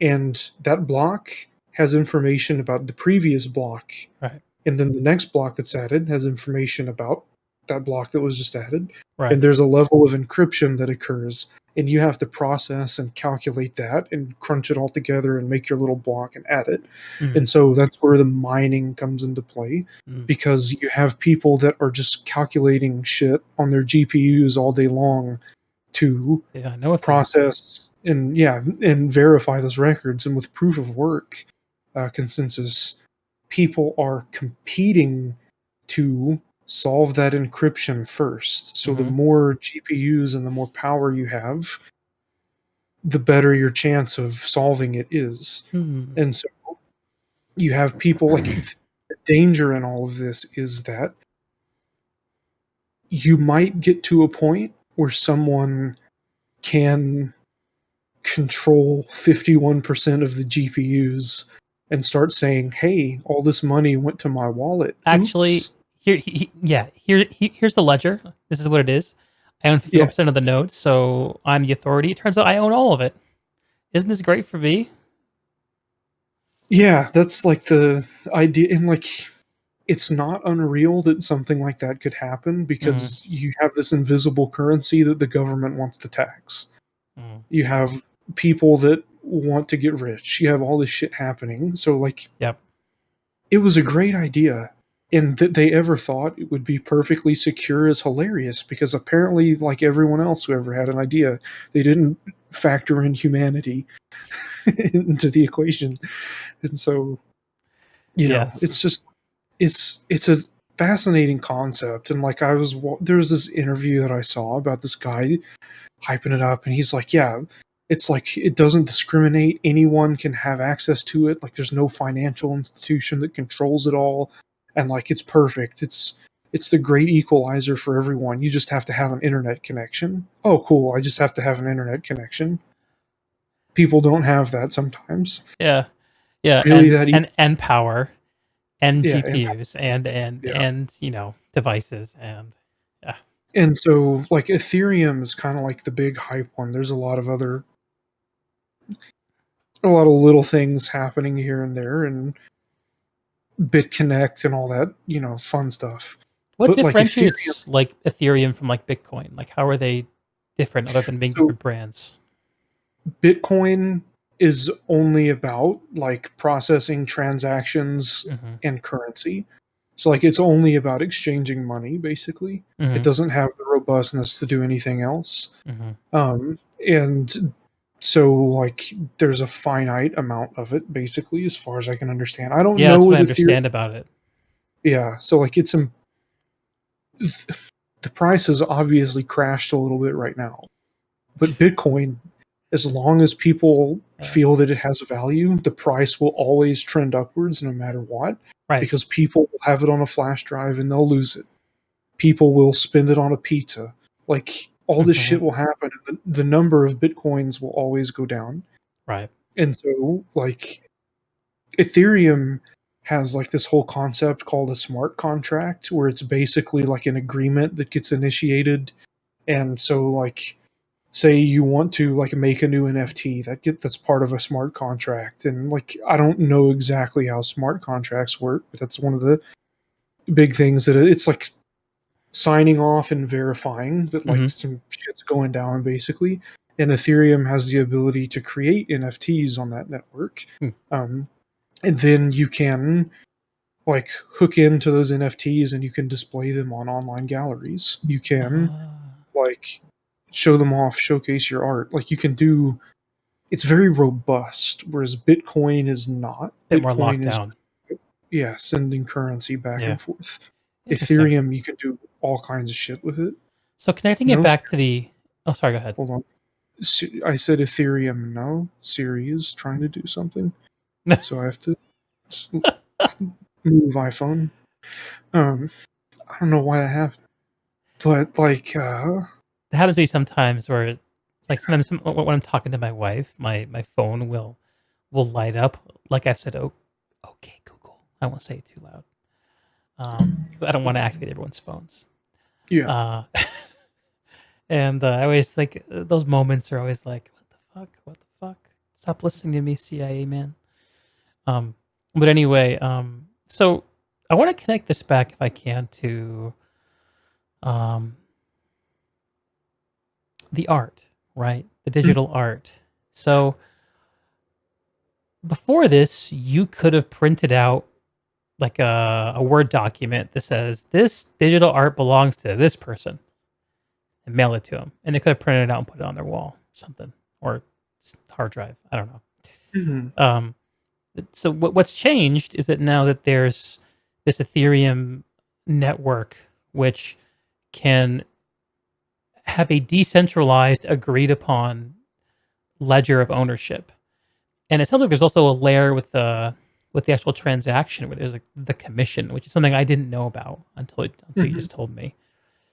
[SPEAKER 2] and that block has information about the previous block,
[SPEAKER 1] Right.
[SPEAKER 2] and then the next block that's added has information about that block that was just added,
[SPEAKER 1] Right.
[SPEAKER 2] and there's a level of encryption that occurs, and you have to process and calculate that and crunch it all together and make your little block and add it.
[SPEAKER 1] Hmm.
[SPEAKER 2] And so that's where the mining comes into play,
[SPEAKER 1] Hmm.
[SPEAKER 2] because you have people that are just calculating shit on their GPUs all day long to
[SPEAKER 1] Yeah, I know a few.
[SPEAKER 2] process and, yeah, and verify those records. And with proof of work consensus, people are competing to solve that encryption first. So the
[SPEAKER 1] Hmm.
[SPEAKER 2] more GPUs and the more power you have, the better your chance of solving it is.
[SPEAKER 1] Hmm.
[SPEAKER 2] And so you have people like, the danger in all of this is that you might get to a point where someone can control 51% of the GPUs and start saying, "Hey, all this money went to my wallet.
[SPEAKER 1] Actually,
[SPEAKER 2] Oops."
[SPEAKER 1] here's the ledger. This is what it is. I own
[SPEAKER 2] Yeah.
[SPEAKER 1] 51% of the nodes, so I'm the authority. It turns out I own all of it. Isn't this great for me?
[SPEAKER 2] Yeah, that's like the idea, and like it's not unreal that something like that could happen
[SPEAKER 1] Mhm.
[SPEAKER 2] because you have this invisible currency that the government wants to tax.
[SPEAKER 1] Mhm.
[SPEAKER 2] You have people that want to get rich. You have all this shit happening. So like
[SPEAKER 1] Yep.
[SPEAKER 2] it was a great idea, and that they ever thought it would be perfectly secure is hilarious because apparently, like everyone else who ever had an idea, they didn't factor in humanity into the equation. And so,
[SPEAKER 1] Yes.
[SPEAKER 2] it's just it's a fascinating concept. And like there was this interview that I saw about this guy hyping it up, and he's like, yeah, it's like it doesn't discriminate, anyone can have access to it, like there's no financial institution that controls it all, and like it's perfect, it's the great equalizer for everyone, you just have to have an internet connection. Oh cool, I just have to have an internet connection. People don't have that sometimes.
[SPEAKER 1] Yeah. Yeah,
[SPEAKER 2] Really that easy?
[SPEAKER 1] and power and
[SPEAKER 2] Yeah,
[SPEAKER 1] GPUs
[SPEAKER 2] yeah.
[SPEAKER 1] devices and yeah.
[SPEAKER 2] And so like Ethereum is kind of like the big hype one. There's a lot of little things happening here and there, and BitConnect and all that, fun stuff.
[SPEAKER 1] What
[SPEAKER 2] But like Ethereum,
[SPEAKER 1] differentiates like Ethereum from like Bitcoin? Like how are they different other than being
[SPEAKER 2] so
[SPEAKER 1] different brands?
[SPEAKER 2] Bitcoin is only about like processing transactions
[SPEAKER 1] Mhm.
[SPEAKER 2] and currency. So like it's only about exchanging money basically. It
[SPEAKER 1] Mhm.
[SPEAKER 2] doesn't have the robustness to do anything else.
[SPEAKER 1] Mhm.
[SPEAKER 2] And so like there's a finite amount of it basically as far as I can understand. I don't
[SPEAKER 1] Yeah,
[SPEAKER 2] know
[SPEAKER 1] that's what
[SPEAKER 2] with
[SPEAKER 1] I
[SPEAKER 2] Ethereum.
[SPEAKER 1] understand about it.
[SPEAKER 2] Yeah, so like the price has obviously crashed a little bit right now. But Bitcoin, as long as people
[SPEAKER 1] Yeah.
[SPEAKER 2] feel that it has value, the price will always trend upwards no matter what,
[SPEAKER 1] Right.
[SPEAKER 2] because people will have it on a flash drive and they'll lose it. People will spend it on a pizza. Like all this
[SPEAKER 1] Mhm.
[SPEAKER 2] shit will happen. And the number of Bitcoins will always go down.
[SPEAKER 1] Right.
[SPEAKER 2] And so, like, Ethereum has like this whole concept called a smart contract where it's basically like an agreement that gets initiated. And so, like, say you want to like make a new NFT that's part of a smart contract. And like I don't know exactly how smart contracts work, but that's one of the big things that it's like signing off and verifying that like
[SPEAKER 1] Mhm.
[SPEAKER 2] some shit's going down basically. And Ethereum has the ability to create NFTs on that network.
[SPEAKER 1] Hmm.
[SPEAKER 2] Um, and then you can like hook into those NFTs and you can display them on online galleries. You can
[SPEAKER 1] Ah,
[SPEAKER 2] like show them off, showcase your art. Like you can do it's very robust, whereas Bitcoin is not.
[SPEAKER 1] bit more
[SPEAKER 2] Bitcoin
[SPEAKER 1] locked
[SPEAKER 2] is
[SPEAKER 1] down.
[SPEAKER 2] yeah, sending currency back
[SPEAKER 1] Yeah,
[SPEAKER 2] and forth.
[SPEAKER 1] interesting.
[SPEAKER 2] Ethereum, you can do all kinds of shit with it.
[SPEAKER 1] So connecting it
[SPEAKER 2] No,
[SPEAKER 1] back to the oh, sorry, go ahead.
[SPEAKER 2] hold on. I said Ethereum. No, Siri is trying to do something, so I have to move iPhone. Um, I don't know why I have, but like,
[SPEAKER 1] It happens to me sometimes where, like, sometimes when I'm talking to my wife, my phone will light up. Like I've said, "Oh, okay, Google." I won't say it too loud, because I don't want to activate everyone's phones.
[SPEAKER 2] yeah.
[SPEAKER 1] Uh, and I always think those moments are always like, "What the fuck? What the fuck? Stop listening to me, CIA man." Um, but anyway, so I want to connect this back if I can to um, the art, right? The digital art. So before this, you could have printed out like a Word document that says this digital art belongs to this person and mail it to them, and they could have printed it out and put it on their wall, or something, or hard drive. I don't know.
[SPEAKER 2] Mhm.
[SPEAKER 1] Um, so what's changed is that now that there's this Ethereum network, which can have a decentralized, agreed upon ledger of ownership. And it sounds like there's also a layer with the actual transaction where there's like the commission, which is something I didn't know about until you
[SPEAKER 2] Mhm.
[SPEAKER 1] just told me.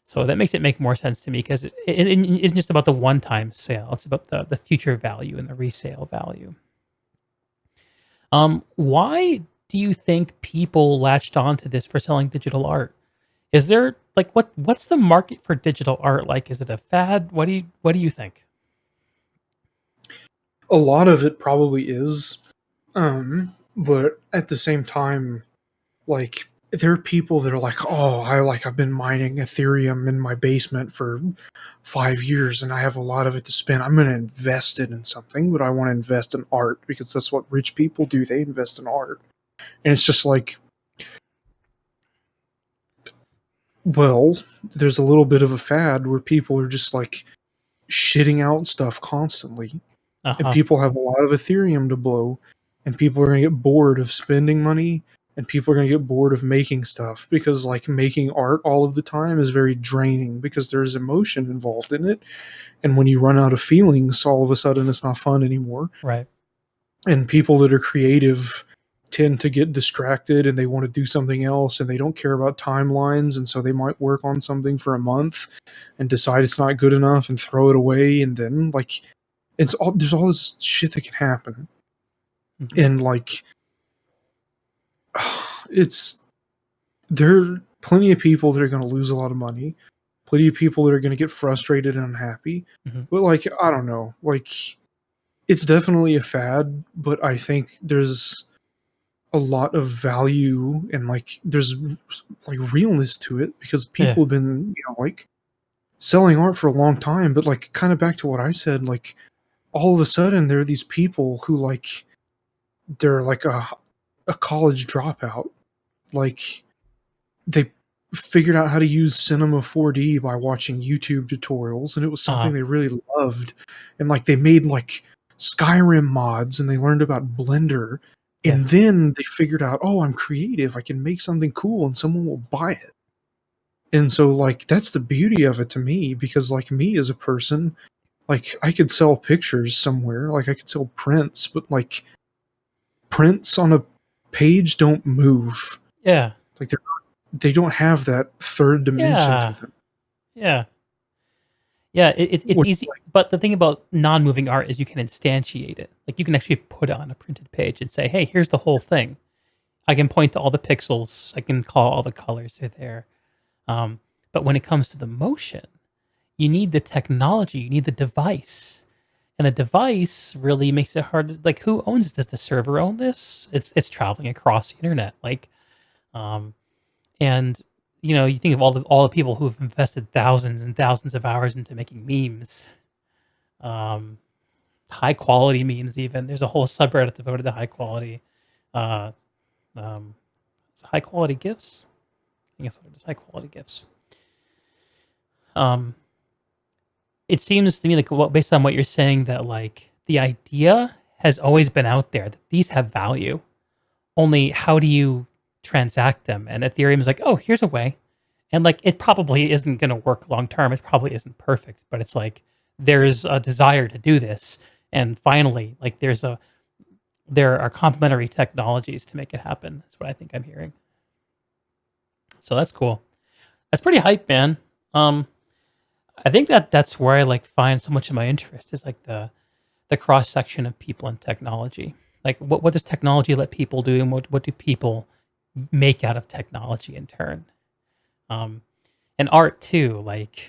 [SPEAKER 1] So that makes it make more sense to me because it isn't just about the one time sale; it's about the future value and the resale value. Why do you think people latched onto this for selling digital art? Is there like what's the market for digital art like? Is it a fad? What do you think?
[SPEAKER 2] A lot of it probably is, but at the same time, like there are people that are like, "Oh, I've been mining Ethereum in my basement for 5 years, and I have a lot of it to spend. I'm going to invest it in something, but I want to invest in art because that's what rich people do. They invest in art." And it's just like, well, there's a little bit of a fad where people are just like shitting out stuff constantly,
[SPEAKER 1] Uh
[SPEAKER 2] and
[SPEAKER 1] huh.
[SPEAKER 2] people have a lot of Ethereum to blow, and people are going to get bored of spending money, and people are going to get bored of making stuff because like making art all of the time is very draining because there's emotion involved in it, and when you run out of feelings, all of a sudden it's not fun anymore.
[SPEAKER 1] Right.
[SPEAKER 2] And people that are creative tend to get distracted and they want to do something else and they don't care about timelines, and so they might work on something for a month and decide it's not good enough and throw it away, and then like there's all this shit that can happen.
[SPEAKER 1] Mhm.
[SPEAKER 2] And like it's there are plenty of people that are going to lose a lot of money, plenty of people that are going to get frustrated and unhappy,
[SPEAKER 1] Mhm.
[SPEAKER 2] but like I don't know, like it's definitely a fad, but I think there's a lot of value and like there's like realness to it because
[SPEAKER 1] Yeah.
[SPEAKER 2] people have been, like selling art for a long time, but like kind of back to what I said, like all of a sudden there are these people who like they're like a college dropout. Like they figured out how to use Cinema 4D by watching YouTube tutorials, and it was
[SPEAKER 1] Uh
[SPEAKER 2] something they really loved. And like they made like Skyrim mods and they learned about Blender.
[SPEAKER 1] yeah.
[SPEAKER 2] And then they figured out, oh, I'm creative. I can make something cool and someone will buy it. And so like that's the beauty of it to me because like me as a person, like I could sell pictures somewhere, like I could sell prints, but like prints on a page don't move.
[SPEAKER 1] Yeah.
[SPEAKER 2] Like they don't have that third dimension to
[SPEAKER 1] Yeah.
[SPEAKER 2] them.
[SPEAKER 1] Yeah. Yeah. It's
[SPEAKER 2] Which,
[SPEAKER 1] easy, but the thing about non-moving art is you can instantiate it. Like you can actually put it on a printed page and say, "Hey, here's the whole thing." I can point to all the pixels. I can call all the colors are there. Um, but when it comes to the motion, you need the technology. You need the device, and the device really makes it hard. Like, who owns this? Does the server own this? It's traveling across the internet. Like, um, and you think of all the people who have invested thousands and thousands of hours into making memes, um, high quality memes. Even there's a whole subreddit devoted to high quality uh, um, high quality GIFs. I guess what it is, high quality GIFs. Um, it seems to me like based on what you're saying that like the idea has always been out there that these have value. Only how do you transact them? And Ethereum is like, oh, here's a way. And like it probably isn't going to work long term. It probably isn't perfect, but it's like there's a desire to do this. And finally, like there are complementary technologies to make it happen. That's what I think I'm hearing. So that's cool. That's pretty hype, man. Um, I think that's where I like find so much of my interest is like the cross section of people and technology. Like what does technology let people do, and what do people make out of technology in turn? Um, and art too. Like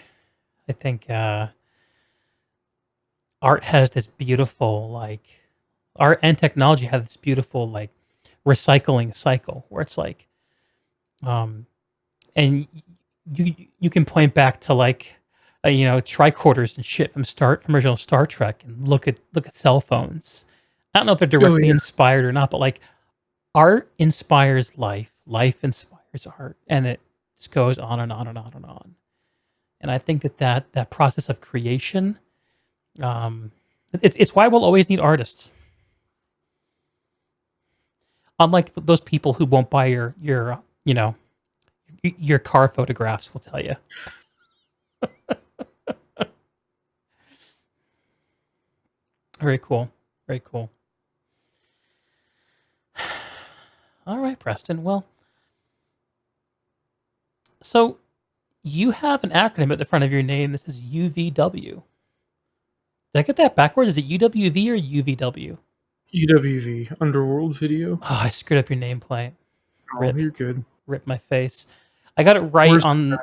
[SPEAKER 1] I think art has this beautiful like art and technology have this beautiful like recycling cycle where it's like um, and you can point back to like tricorders and shit from original Star Trek and look at cell phones. I don't know if they're
[SPEAKER 2] Oh
[SPEAKER 1] directly
[SPEAKER 2] yeah.
[SPEAKER 1] inspired or not, but like art inspires life, life inspires art, and it just goes on and on and on and on. And I think that process of creation, um, it's why we'll always need artists. Unlike those people who won't buy your car photographs, will tell you. Very cool. Very cool. All right, Preston. Well, so you have an acronym at the front of your name. This is UVW. Did I get that backwards? Is it UWV or UVW?
[SPEAKER 2] UWV Underworld video.
[SPEAKER 1] Oh, I screwed up your nameplate.
[SPEAKER 2] Oh,
[SPEAKER 1] Rip,
[SPEAKER 2] you're good.
[SPEAKER 1] rip my face. I got it right
[SPEAKER 2] Where's
[SPEAKER 1] on the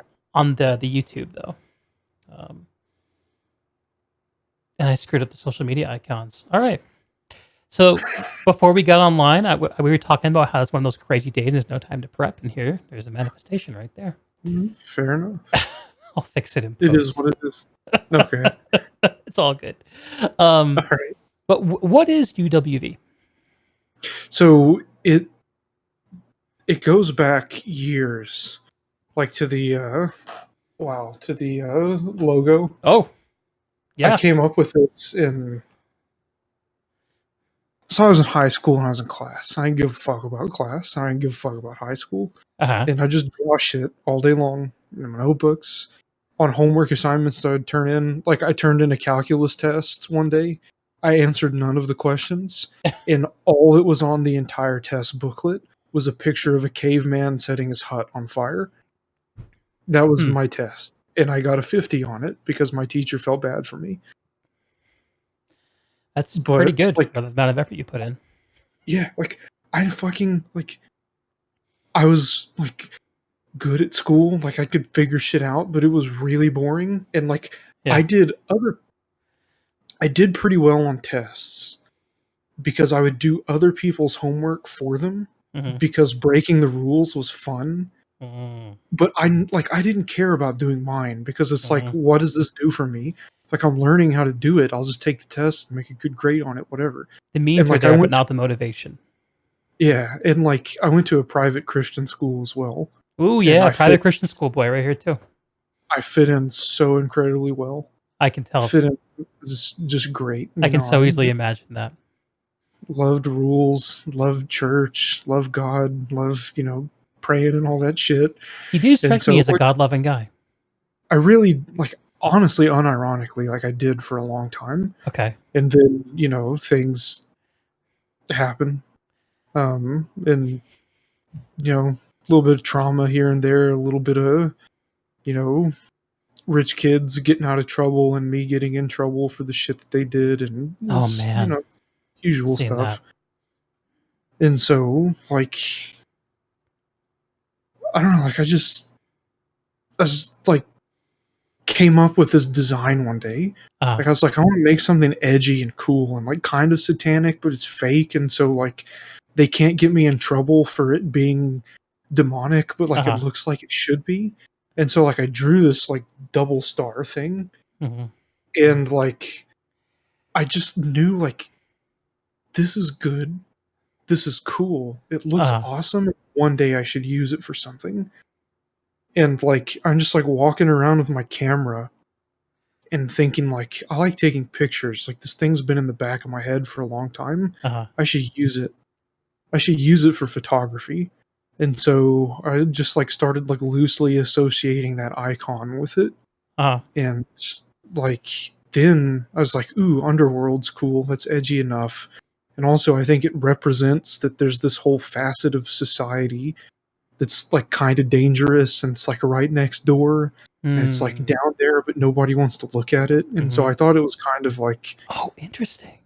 [SPEAKER 1] YouTube though, and I screwed up the social media icons. All right. So before we got online, we were talking about how it's one of those crazy days and there's no time to prep. And there's a manifestation right there.
[SPEAKER 2] fair enough.
[SPEAKER 1] I'll fix it in
[SPEAKER 2] It is
[SPEAKER 1] post.
[SPEAKER 2] what it is. Okay.
[SPEAKER 1] It's all good.
[SPEAKER 2] All right.
[SPEAKER 1] But what is UWV?
[SPEAKER 2] So it goes back years, like to the logo.
[SPEAKER 1] Oh,
[SPEAKER 2] I
[SPEAKER 1] yeah.
[SPEAKER 2] came up with this so I was in high school and I was in class. I didn't give a fuck about class. I didn't give a fuck about high school.
[SPEAKER 1] Uh-huh.
[SPEAKER 2] And I just draw shit all day long in my notebooks on homework assignments that I'd turn in. Like I turned in a calculus test one day. I answered none of the questions, and all that was on the entire test booklet was a picture of a caveman setting his hut on fire. That was my test. And I got a 50 on it because my teacher felt bad for me.
[SPEAKER 1] That's pretty
[SPEAKER 2] But
[SPEAKER 1] good
[SPEAKER 2] like
[SPEAKER 1] for the amount of effort you put in.
[SPEAKER 2] yeah, like I fucking like I was like good at school, like I could figure shit out, but it was really boring. And like
[SPEAKER 1] Yeah.
[SPEAKER 2] I did pretty well on tests because I would do other people's homework for them
[SPEAKER 1] Mm-hmm.
[SPEAKER 2] because breaking the rules was fun.
[SPEAKER 1] Mm-hmm.
[SPEAKER 2] But I didn't care about doing mine because it's like,
[SPEAKER 1] Mm-hmm.
[SPEAKER 2] what does this do for me? Like I'm learning how to do it. I'll just take the test and make a good grade on it, whatever.
[SPEAKER 1] The means
[SPEAKER 2] And
[SPEAKER 1] were
[SPEAKER 2] like I
[SPEAKER 1] there, but
[SPEAKER 2] went
[SPEAKER 1] not the motivation.
[SPEAKER 2] yeah, and like I went to a private Christian school as well.
[SPEAKER 1] Ooh,
[SPEAKER 2] And
[SPEAKER 1] yeah, private Christian school boy right here too.
[SPEAKER 2] I fit in so incredibly well.
[SPEAKER 1] I can tell.
[SPEAKER 2] Fit in is just great.
[SPEAKER 1] I
[SPEAKER 2] You
[SPEAKER 1] can
[SPEAKER 2] know,
[SPEAKER 1] so
[SPEAKER 2] I
[SPEAKER 1] easily imagine that.
[SPEAKER 2] loved rules, loved church, loved God, love, praying and all that shit.
[SPEAKER 1] You do
[SPEAKER 2] And
[SPEAKER 1] strike me
[SPEAKER 2] so
[SPEAKER 1] as a
[SPEAKER 2] like,
[SPEAKER 1] God-loving guy.
[SPEAKER 2] I really like honestly, unironically, like I did for a long time.
[SPEAKER 1] Okay.
[SPEAKER 2] And then, things happen. And a little bit of trauma here and there, a little bit of, rich kids getting out of trouble and me getting in trouble for the shit that they did, and it
[SPEAKER 1] Oh
[SPEAKER 2] was,
[SPEAKER 1] man,
[SPEAKER 2] usual
[SPEAKER 1] seeing that.
[SPEAKER 2] stuff. And so like I don't know, like I just like came up with this design one day. Like I was like, I want to make something edgy and cool and like kind of satanic, but it's fake, and so like they can't get me in trouble for it being demonic, but like it looks like it should be. And so like I drew this like double star thing,
[SPEAKER 1] Mm-hmm.
[SPEAKER 2] and like I just knew like this is good. This is cool. It looks awesome. It one day I should use it for something. And like I'm just like walking around with my camera and thinking like I like taking pictures. Like this thing's been in the back of my head for a long time.
[SPEAKER 1] Uh-huh.
[SPEAKER 2] I should use it. I should use it for photography. And so I just like started like loosely associating that icon with it.
[SPEAKER 1] Uh-huh.
[SPEAKER 2] And like then I was like, ooh, Underworld's cool. That's edgy enough. And also I think it represents that there's this whole facet of society that's like kind of dangerous and it's like right next door and it's like
[SPEAKER 1] Mm.
[SPEAKER 2] down there but nobody wants to look at it. And so
[SPEAKER 1] Mhm.
[SPEAKER 2] I thought it was kind of like,
[SPEAKER 1] Oh, interesting.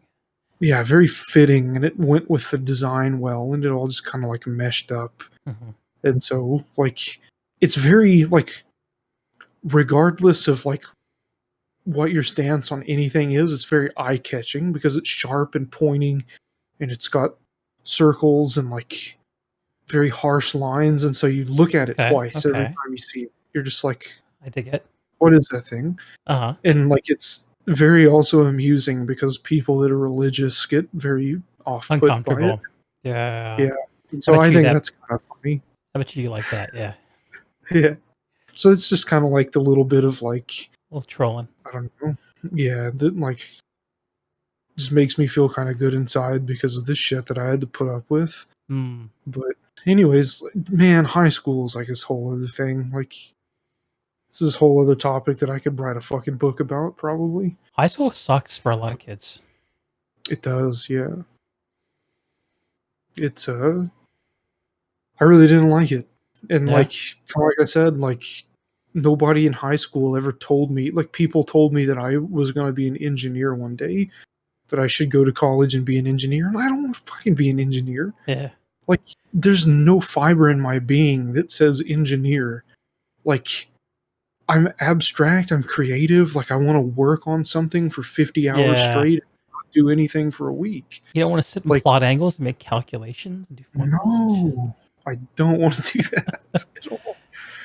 [SPEAKER 2] yeah, very fitting and it went with the design well and it all just kind of like meshed up.
[SPEAKER 1] Mhm.
[SPEAKER 2] And so like it's very like regardless of like what your stance on anything is, it's very eye catching because it's sharp and pointing and it's got circles and like very harsh lines. And so you look at it
[SPEAKER 1] Okay,
[SPEAKER 2] twice every
[SPEAKER 1] okay.
[SPEAKER 2] time you see it. You're just like,
[SPEAKER 1] I dig it.
[SPEAKER 2] what is that thing?
[SPEAKER 1] Uh-huh.
[SPEAKER 2] And like it's very also amusing because people that are religious get very off put by it.
[SPEAKER 1] Uncomfortable. Yeah.
[SPEAKER 2] Yeah. And
[SPEAKER 1] I
[SPEAKER 2] so
[SPEAKER 1] bet
[SPEAKER 2] I
[SPEAKER 1] you
[SPEAKER 2] think
[SPEAKER 1] that
[SPEAKER 2] that's kind of funny.
[SPEAKER 1] I bet you like that, yeah.
[SPEAKER 2] Yeah. So it's just kind of like the little bit of like,
[SPEAKER 1] A little trolling.
[SPEAKER 2] I don't know. Yeah. That like just makes me feel kind of good inside because of this shit that I had to put up with.
[SPEAKER 1] Mm.
[SPEAKER 2] But anyways, man, high school is like this whole other thing. Like this is a whole other topic that I could write a fucking book about, probably.
[SPEAKER 1] High school sucks for a lot of kids.
[SPEAKER 2] It does, yeah. It's I really didn't like it. And
[SPEAKER 1] Yeah?
[SPEAKER 2] like I said, like nobody in high school ever told me, like people told me that I was gonna be an engineer one day, that I should go to college and be an engineer, and I don't want to fucking be an engineer.
[SPEAKER 1] Yeah.
[SPEAKER 2] Like there's no fiber in my being that says engineer. Like I'm abstract, I'm creative, like I want to work on something for 50 hours
[SPEAKER 1] Yeah.
[SPEAKER 2] straight and not do anything for a week.
[SPEAKER 1] You don't wanna sit and
[SPEAKER 2] Like,
[SPEAKER 1] plot angles and make calculations and do formulas and shit?
[SPEAKER 2] no, I don't want to do that at all.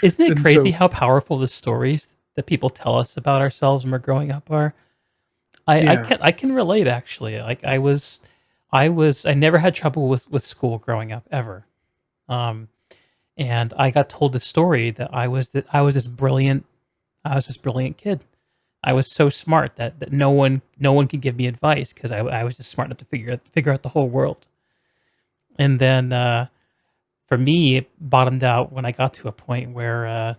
[SPEAKER 1] Isn't it
[SPEAKER 2] And
[SPEAKER 1] crazy
[SPEAKER 2] so,
[SPEAKER 1] how powerful the stories that people tell us about ourselves when we're growing up are? I
[SPEAKER 2] yeah,
[SPEAKER 1] can relate actually. Like I never had trouble with school growing up ever. Um, and I got told the story that I was this brilliant kid. I was so smart that no one could give me advice because I was just smart enough to figure out the whole world. And then for me, it bottomed out when I got to a point where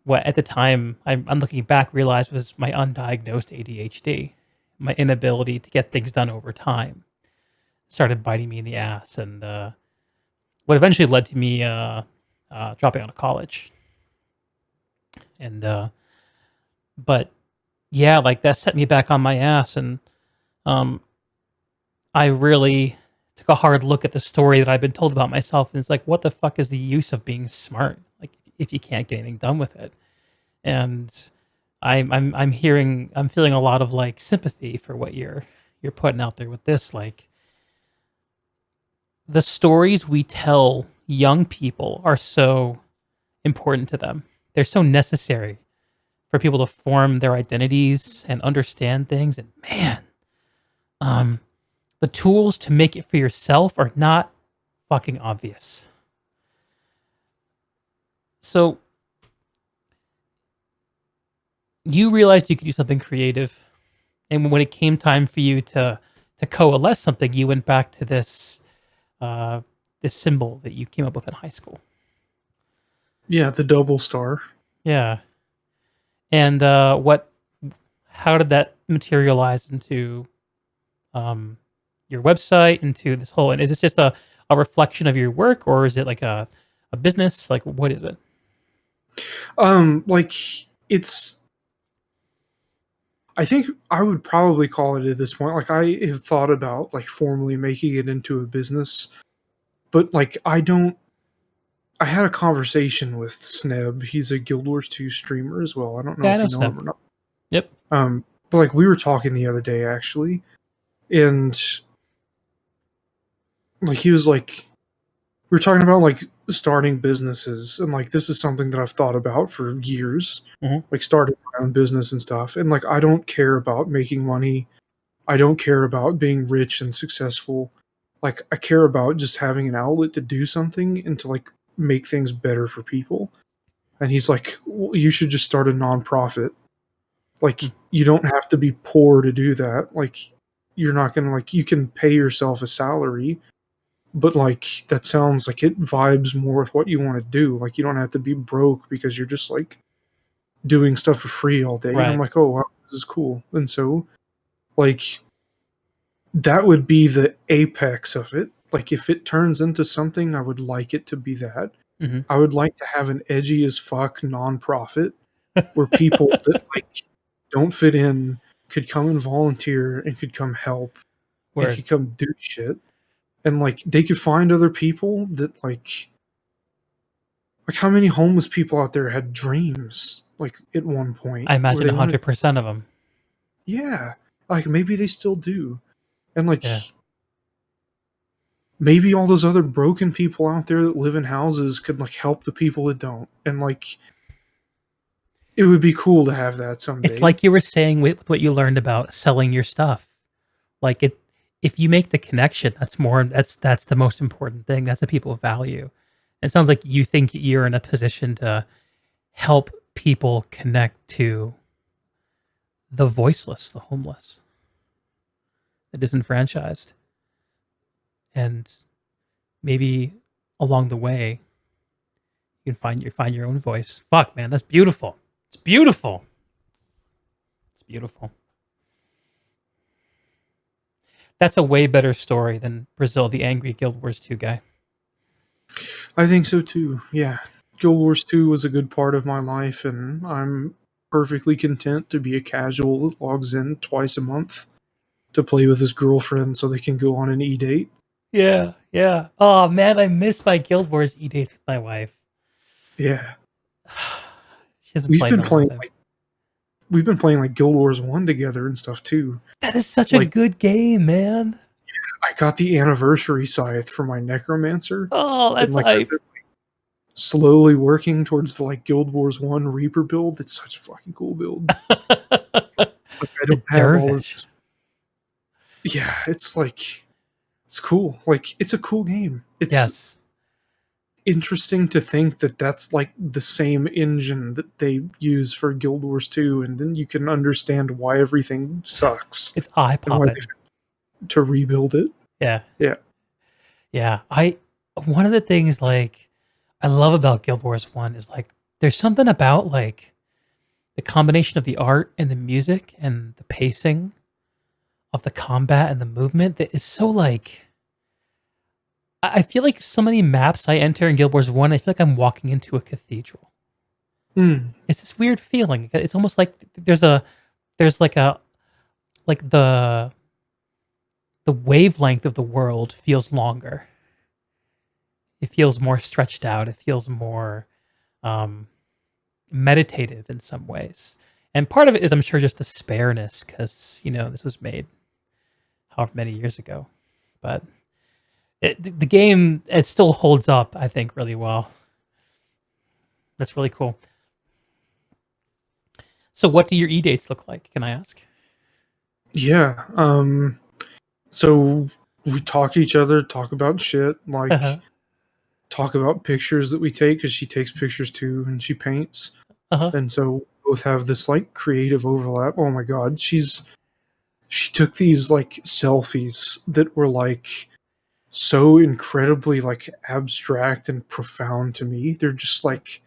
[SPEAKER 1] what at the time I'm looking back realized was my undiagnosed ADHD, my inability to get things done over time started biting me in the ass, and what eventually led to me dropping out of college. And but yeah, like that set me back on my ass, and um, I really took a hard look at the story that I've been told about myself, and it's like, what the fuck is the use of being smart? Like, if you can't get anything done with it, and I'm feeling a lot of like sympathy for what you're putting out there with this. Like the stories we tell young people are so important to them. They're so necessary for people to form their identities and understand things. And man, um, the tools to make it for yourself are not fucking obvious. So you realized you could do something creative, and when it came time for you to coalesce something, you went back to uh, this symbol that you came up with in high school.
[SPEAKER 2] yeah, the double star.
[SPEAKER 1] Yeah, and what? How did that materialize into um, your website? Into this whole? And is this just a reflection of your work, or is it like a business? Like, what is it?
[SPEAKER 2] Like it's. I think I would probably call it at this point. Like I have thought about like formally making it into a business, but like I don't. I had a conversation with Sneb. He's a Guild Wars 2 streamer as well. I don't know
[SPEAKER 1] Yeah, I
[SPEAKER 2] if
[SPEAKER 1] know
[SPEAKER 2] you know
[SPEAKER 1] Snap.
[SPEAKER 2] him or not.
[SPEAKER 1] Yep.
[SPEAKER 2] But like we were talking the other day actually, and like he was like we were talking about like starting businesses and like this is something that I've thought about for years,
[SPEAKER 1] Hmm.
[SPEAKER 2] like starting my own business and stuff. And like I don't care about making money. I don't care about being rich and successful. like I care about just having an outlet to do something and to like make things better for people. And he's like, well, you should just start a nonprofit. Like,
[SPEAKER 1] Hmm.
[SPEAKER 2] you don't have to be poor to do that. Like, you're not gonna like you can pay yourself a salary, but like that sounds like it vibes more with what you want to do. Like, you don't have to be broke because you're just like doing stuff for free all day. And I'm
[SPEAKER 1] Right.
[SPEAKER 2] like, oh wow, this is cool. And so like that would be the apex of it. Like if it turns into something, I would like it to be that.
[SPEAKER 1] Hmm.
[SPEAKER 2] I would like to have an edgy as fuck nonprofit where people that like don't fit in could come and volunteer and could come help and
[SPEAKER 1] Word.
[SPEAKER 2] could come do shit. And like they could find other people that like how many homeless people out there had dreams like at one point
[SPEAKER 1] I
[SPEAKER 2] where
[SPEAKER 1] imagine
[SPEAKER 2] they wanted
[SPEAKER 1] 100% of them.
[SPEAKER 2] yeah, like maybe they still do. And like
[SPEAKER 1] Yeah.
[SPEAKER 2] maybe all those other broken people out there that live in houses could like help the people that don't. And like it would be cool to have that
[SPEAKER 1] It's
[SPEAKER 2] someday.
[SPEAKER 1] like you were saying with what you learned about selling your stuff. Like if you make the connection, that's the most important thing. That's what people value. It sounds like you think you're in a position to help people connect to the voiceless, the homeless, the disenfranchised, and maybe along the way you can find your own voice. Fuck, man, that's beautiful. It's beautiful. It's beautiful. That's a way better story than Brazil, the angry Guild Wars 2 guy.
[SPEAKER 2] I think so too. Yeah. Guild Wars 2 was a good part of my life, and I'm perfectly content to be a casual that logs in twice a month to play with his girlfriend so they can go on an e date.
[SPEAKER 1] Yeah, yeah. Oh man, I miss my Guild Wars e-dates with my wife.
[SPEAKER 2] Yeah.
[SPEAKER 1] She hasn't
[SPEAKER 2] We've
[SPEAKER 1] played in
[SPEAKER 2] been
[SPEAKER 1] a long
[SPEAKER 2] playing
[SPEAKER 1] time.
[SPEAKER 2] like we've been playing like Guild Wars 1 together and stuff too.
[SPEAKER 1] That is such a
[SPEAKER 2] Like
[SPEAKER 1] good game, man.
[SPEAKER 2] I got the anniversary scythe for my necromancer,
[SPEAKER 1] Oh,
[SPEAKER 2] and
[SPEAKER 1] that's
[SPEAKER 2] like I've
[SPEAKER 1] hype.
[SPEAKER 2] been slowly working towards the like Guild Wars 1 Reaper build. It's such a fucking cool build. Like I
[SPEAKER 1] The
[SPEAKER 2] don't have all of
[SPEAKER 1] dervish.
[SPEAKER 2] this. Yeah, it's like it's cool. Like it's a cool game. It's
[SPEAKER 1] Yes.
[SPEAKER 2] interesting to think that that's like the same engine that they use for Guild Wars 2, and then you can understand why everything sucks
[SPEAKER 1] It's eye
[SPEAKER 2] and why
[SPEAKER 1] popping.
[SPEAKER 2] they've to rebuild it.
[SPEAKER 1] Yeah.
[SPEAKER 2] Yeah.
[SPEAKER 1] Yeah. One of the things like I love about Guild Wars 1 is like there's something about like the combination of the art and the music and the pacing of the combat and the movement that is so like I feel like so many maps I enter in Guild Wars 1, I feel like I'm walking into a cathedral.
[SPEAKER 2] Mm.
[SPEAKER 1] It's this weird feeling. It's almost like there's like a like the wavelength of the world feels longer. It feels more stretched out. It feels more um, meditative in some ways. And part of it is, I'm sure, just the spareness because this was made however many years ago. But the game it still holds up, I think, really well. That's really cool. So, what do your e dates look like? Can I ask?
[SPEAKER 2] Yeah. So we talk to each other, talk about shit,
[SPEAKER 1] Uh
[SPEAKER 2] like talk about pictures that we take because she takes pictures too and she paints.
[SPEAKER 1] huh.
[SPEAKER 2] And so both have this like creative overlap. Oh my god, she took these like selfies that were like so incredibly like abstract and profound to me. They're just like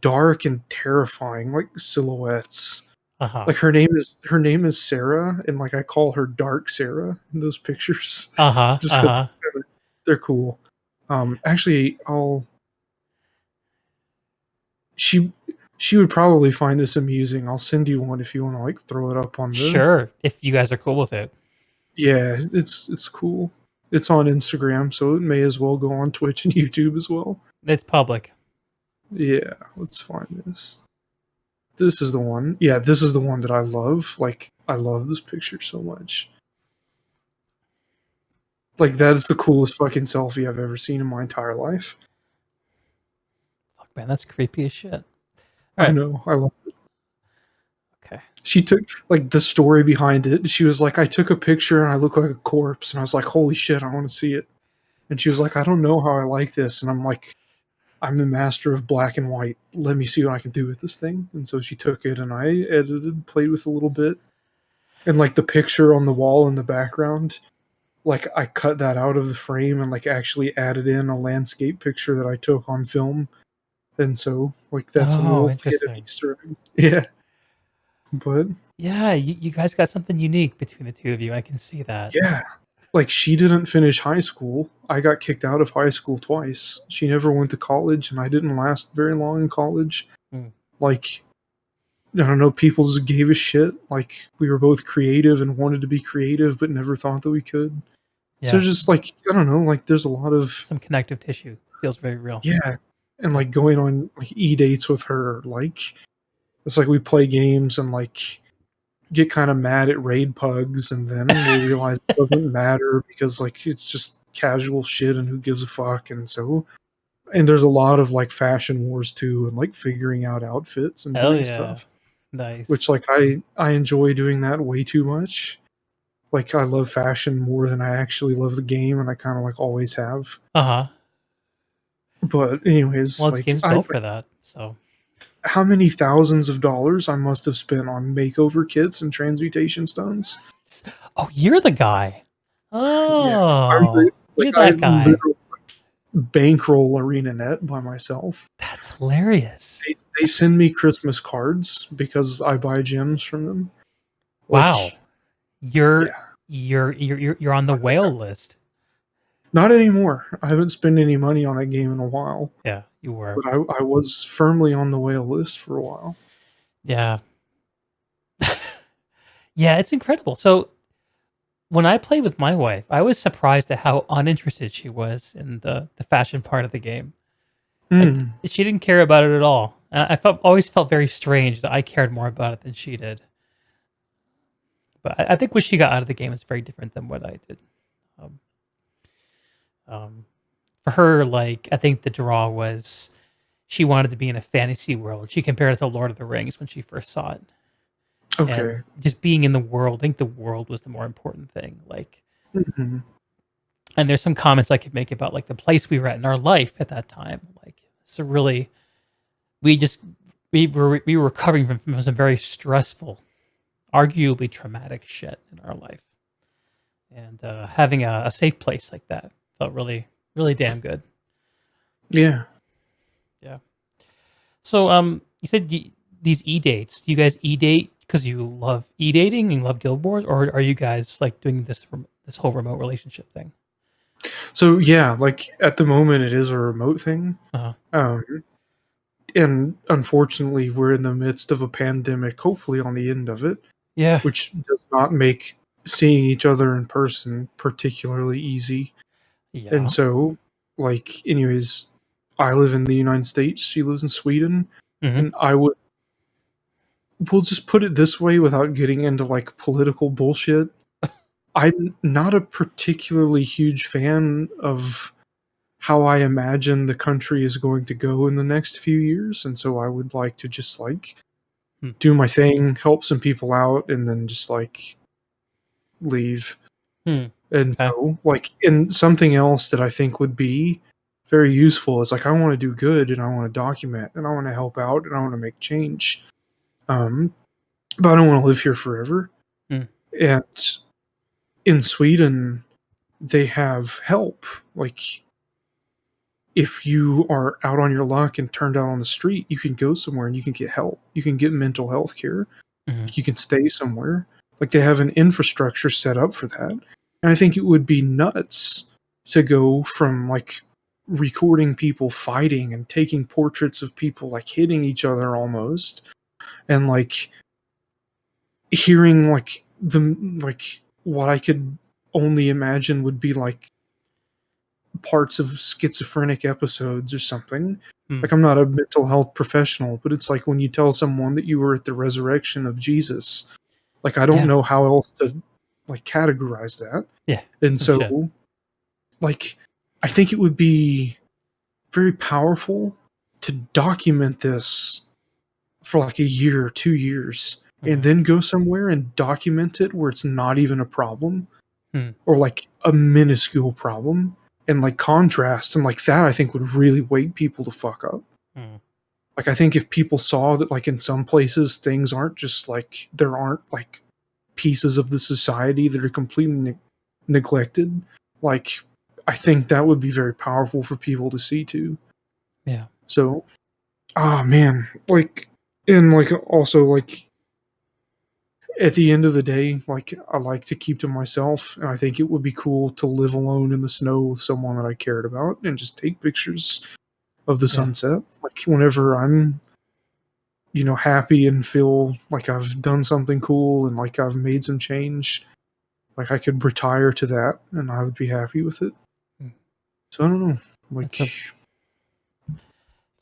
[SPEAKER 2] dark and terrifying, like silhouettes.
[SPEAKER 1] Uh huh.
[SPEAKER 2] Like her name is Sarah, and like I call her Dark Sarah in those pictures,
[SPEAKER 1] Uh huh.
[SPEAKER 2] just
[SPEAKER 1] Uh
[SPEAKER 2] because
[SPEAKER 1] huh.
[SPEAKER 2] they're cool. Actually, I'll she she would probably find this amusing. I'll send you one if you want to like throw it up on the.
[SPEAKER 1] Sure, if you guys are cool with it.
[SPEAKER 2] Yeah, it's cool. It's on Instagram, so it may as well go on Twitch and YouTube as well.
[SPEAKER 1] It's public.
[SPEAKER 2] Yeah, let's find this. This is the one. Yeah, this is the one that I love. Like, I love this picture so much. Like, that is the coolest fucking selfie I've ever seen in my entire life.
[SPEAKER 1] Fuck, man, that's creepy as shit. All
[SPEAKER 2] I
[SPEAKER 1] right.
[SPEAKER 2] know. I love it.
[SPEAKER 1] Okay.
[SPEAKER 2] She took like the story behind it. She was like, I took a picture and I look like a corpse, and I was like, holy shit, I want to see it. And she was like, I don't know how I like this, and I'm like, I'm the master of black and white. Let me see what I can do with this thing. And so she took it and I edited, played with a little bit, and like the picture on the wall in the background, like I cut that out of the frame and like actually added in a landscape picture that I took on film. And so like that's a
[SPEAKER 1] Oh,
[SPEAKER 2] little hidden
[SPEAKER 1] interesting.
[SPEAKER 2] Easter egg. Yeah. But
[SPEAKER 1] Yeah, you guys got something unique between the two of you. I can see that.
[SPEAKER 2] yeah, like she didn't finish high school. I got kicked out of high school twice. She never went to college and I didn't last very long in college.
[SPEAKER 1] Mm,
[SPEAKER 2] Like I don't know, people just gave a shit. Like we were both creative and wanted to be creative but never thought that we could. So
[SPEAKER 1] yeah,
[SPEAKER 2] just like I don't know, like there's a lot of
[SPEAKER 1] some connective tissue. Feels very real.
[SPEAKER 2] yeah, and
[SPEAKER 1] Yeah.
[SPEAKER 2] like going on like dates with her, like it's like we play games and like get kind of mad at raid pugs, and then we realize it doesn't matter because like it's just casual shit and who gives a fuck. And so and there's a lot of like fashion wars too, and like figuring out outfits and
[SPEAKER 1] Hell
[SPEAKER 2] doing
[SPEAKER 1] yeah.
[SPEAKER 2] stuff, which
[SPEAKER 1] Nice.
[SPEAKER 2] like I enjoy doing that way too much. Like I love fashion more than I actually love the game, and I kind of like always have.
[SPEAKER 1] Uh-huh.
[SPEAKER 2] But
[SPEAKER 1] Well,
[SPEAKER 2] anyways,
[SPEAKER 1] this
[SPEAKER 2] like
[SPEAKER 1] game's built for that. So,
[SPEAKER 2] how many thousands of dollars I must have spent on makeover kits and transmutation stones.
[SPEAKER 1] oh, you're the guy.
[SPEAKER 2] Yeah, I
[SPEAKER 1] Oh,
[SPEAKER 2] like
[SPEAKER 1] you're
[SPEAKER 2] I
[SPEAKER 1] that guy.
[SPEAKER 2] literally bankroll ArenaNet by myself.
[SPEAKER 1] That's hilarious.
[SPEAKER 2] They send me Christmas cards because I buy gems from them.
[SPEAKER 1] Wow.
[SPEAKER 2] Like,
[SPEAKER 1] You're
[SPEAKER 2] yeah,
[SPEAKER 1] you're on the whale list.
[SPEAKER 2] not anymore. I haven't spent any money on that game in a while,
[SPEAKER 1] Yeah, you were.
[SPEAKER 2] but I was firmly on the whale list for a while.
[SPEAKER 1] Yeah. Yeah, it's incredible. So, when I played with my wife, I was surprised at how uninterested she was in the fashion part of the game. Like,
[SPEAKER 2] Hmm.
[SPEAKER 1] she didn't care about it at all. I felt always felt very strange that I cared more about it than she did. But I think what she got out of the game is very different than what I did. Um, um, for her, like, I think the draw was she wanted to be in a fantasy world. She compared it to Lord of the Rings when she first saw it, and
[SPEAKER 2] Okay.
[SPEAKER 1] just being in the world. I think the world was the more important thing. Like,
[SPEAKER 2] Hmm.
[SPEAKER 1] and there's some comments I could make about like the place we were at in our life at that time. Like, so really, we just we were recovering from some very stressful, arguably traumatic shit in our life, and having a safe place like that felt really really damn good.
[SPEAKER 2] Yeah.
[SPEAKER 1] Yeah. So you said these e dates. Do you guys e date because you love e dating and love Guild Wars, or are you guys like doing this whole remote relationship thing?
[SPEAKER 2] So yeah, like at the moment, it is a remote thing.
[SPEAKER 1] Uh,
[SPEAKER 2] Um, and unfortunately, we're in the midst of a pandemic, hopefully on the end of it,
[SPEAKER 1] yeah.
[SPEAKER 2] which does not make seeing each other in person particularly easy. And
[SPEAKER 1] Yeah.
[SPEAKER 2] so, like, anyways, I live in the United States, she lives in Sweden,
[SPEAKER 1] Hmm.
[SPEAKER 2] and we'll just put it this way without getting into like political bullshit. I'm not a particularly huge fan of how I imagine the country is going to go in the next few years. And so I would like to just like
[SPEAKER 1] Hmm.
[SPEAKER 2] do my thing, help some people out, and then just like leave.
[SPEAKER 1] Hmm.
[SPEAKER 2] And
[SPEAKER 1] Okay.
[SPEAKER 2] so, like, and something else that I think would be very useful is like I want to do good and I want to document and I want to help out and I want to make change. Um, but I don't want to live here forever.
[SPEAKER 1] Hmm.
[SPEAKER 2] And in Sweden, they have help. Like, if you are out on your luck and turned out on the street, you can go somewhere and you can get help. You can get mental health care.
[SPEAKER 1] Hmm.
[SPEAKER 2] You can stay somewhere. Like they have an infrastructure set up for that. And I think it would be nuts to go from like recording people fighting and taking portraits of people like hitting each other almost and like hearing like the like what I could only imagine would be like parts of schizophrenic episodes or something.
[SPEAKER 1] Hmm.
[SPEAKER 2] Like I'm not a mental health professional, but it's like when you tell someone that you were at the resurrection of Jesus, like I don't
[SPEAKER 1] Yeah.
[SPEAKER 2] know how else to like categorize that.
[SPEAKER 1] Yeah.
[SPEAKER 2] And
[SPEAKER 1] Some shit.
[SPEAKER 2] so like I think it would be very powerful to document this for like a year or 2 years and
[SPEAKER 1] Mhm.
[SPEAKER 2] then go somewhere and document it where it's not even a problem,
[SPEAKER 1] Hmm.
[SPEAKER 2] or like a minuscule problem, and like contrast and like that, I think would really wake people to fuck up.
[SPEAKER 1] Hmm.
[SPEAKER 2] Like, I think if people saw that, like, in some places things aren't just like, there aren't like pieces of the society that are completely neglected, like, I think that would be very powerful for people to see too.
[SPEAKER 1] Yeah.
[SPEAKER 2] So, ah, man, like, and like also like at the end of the day, like, I like to keep to myself, and I think it would be cool to live alone in the snow with someone that I cared about and just take pictures of the
[SPEAKER 1] Yeah.
[SPEAKER 2] sunset. Like, whenever I'm, happy and feel like I've done something cool and like I've made some change, like I could retire to that and I would be happy with it.
[SPEAKER 1] Mm.
[SPEAKER 2] So I don't know.
[SPEAKER 1] That's
[SPEAKER 2] Like,
[SPEAKER 1] a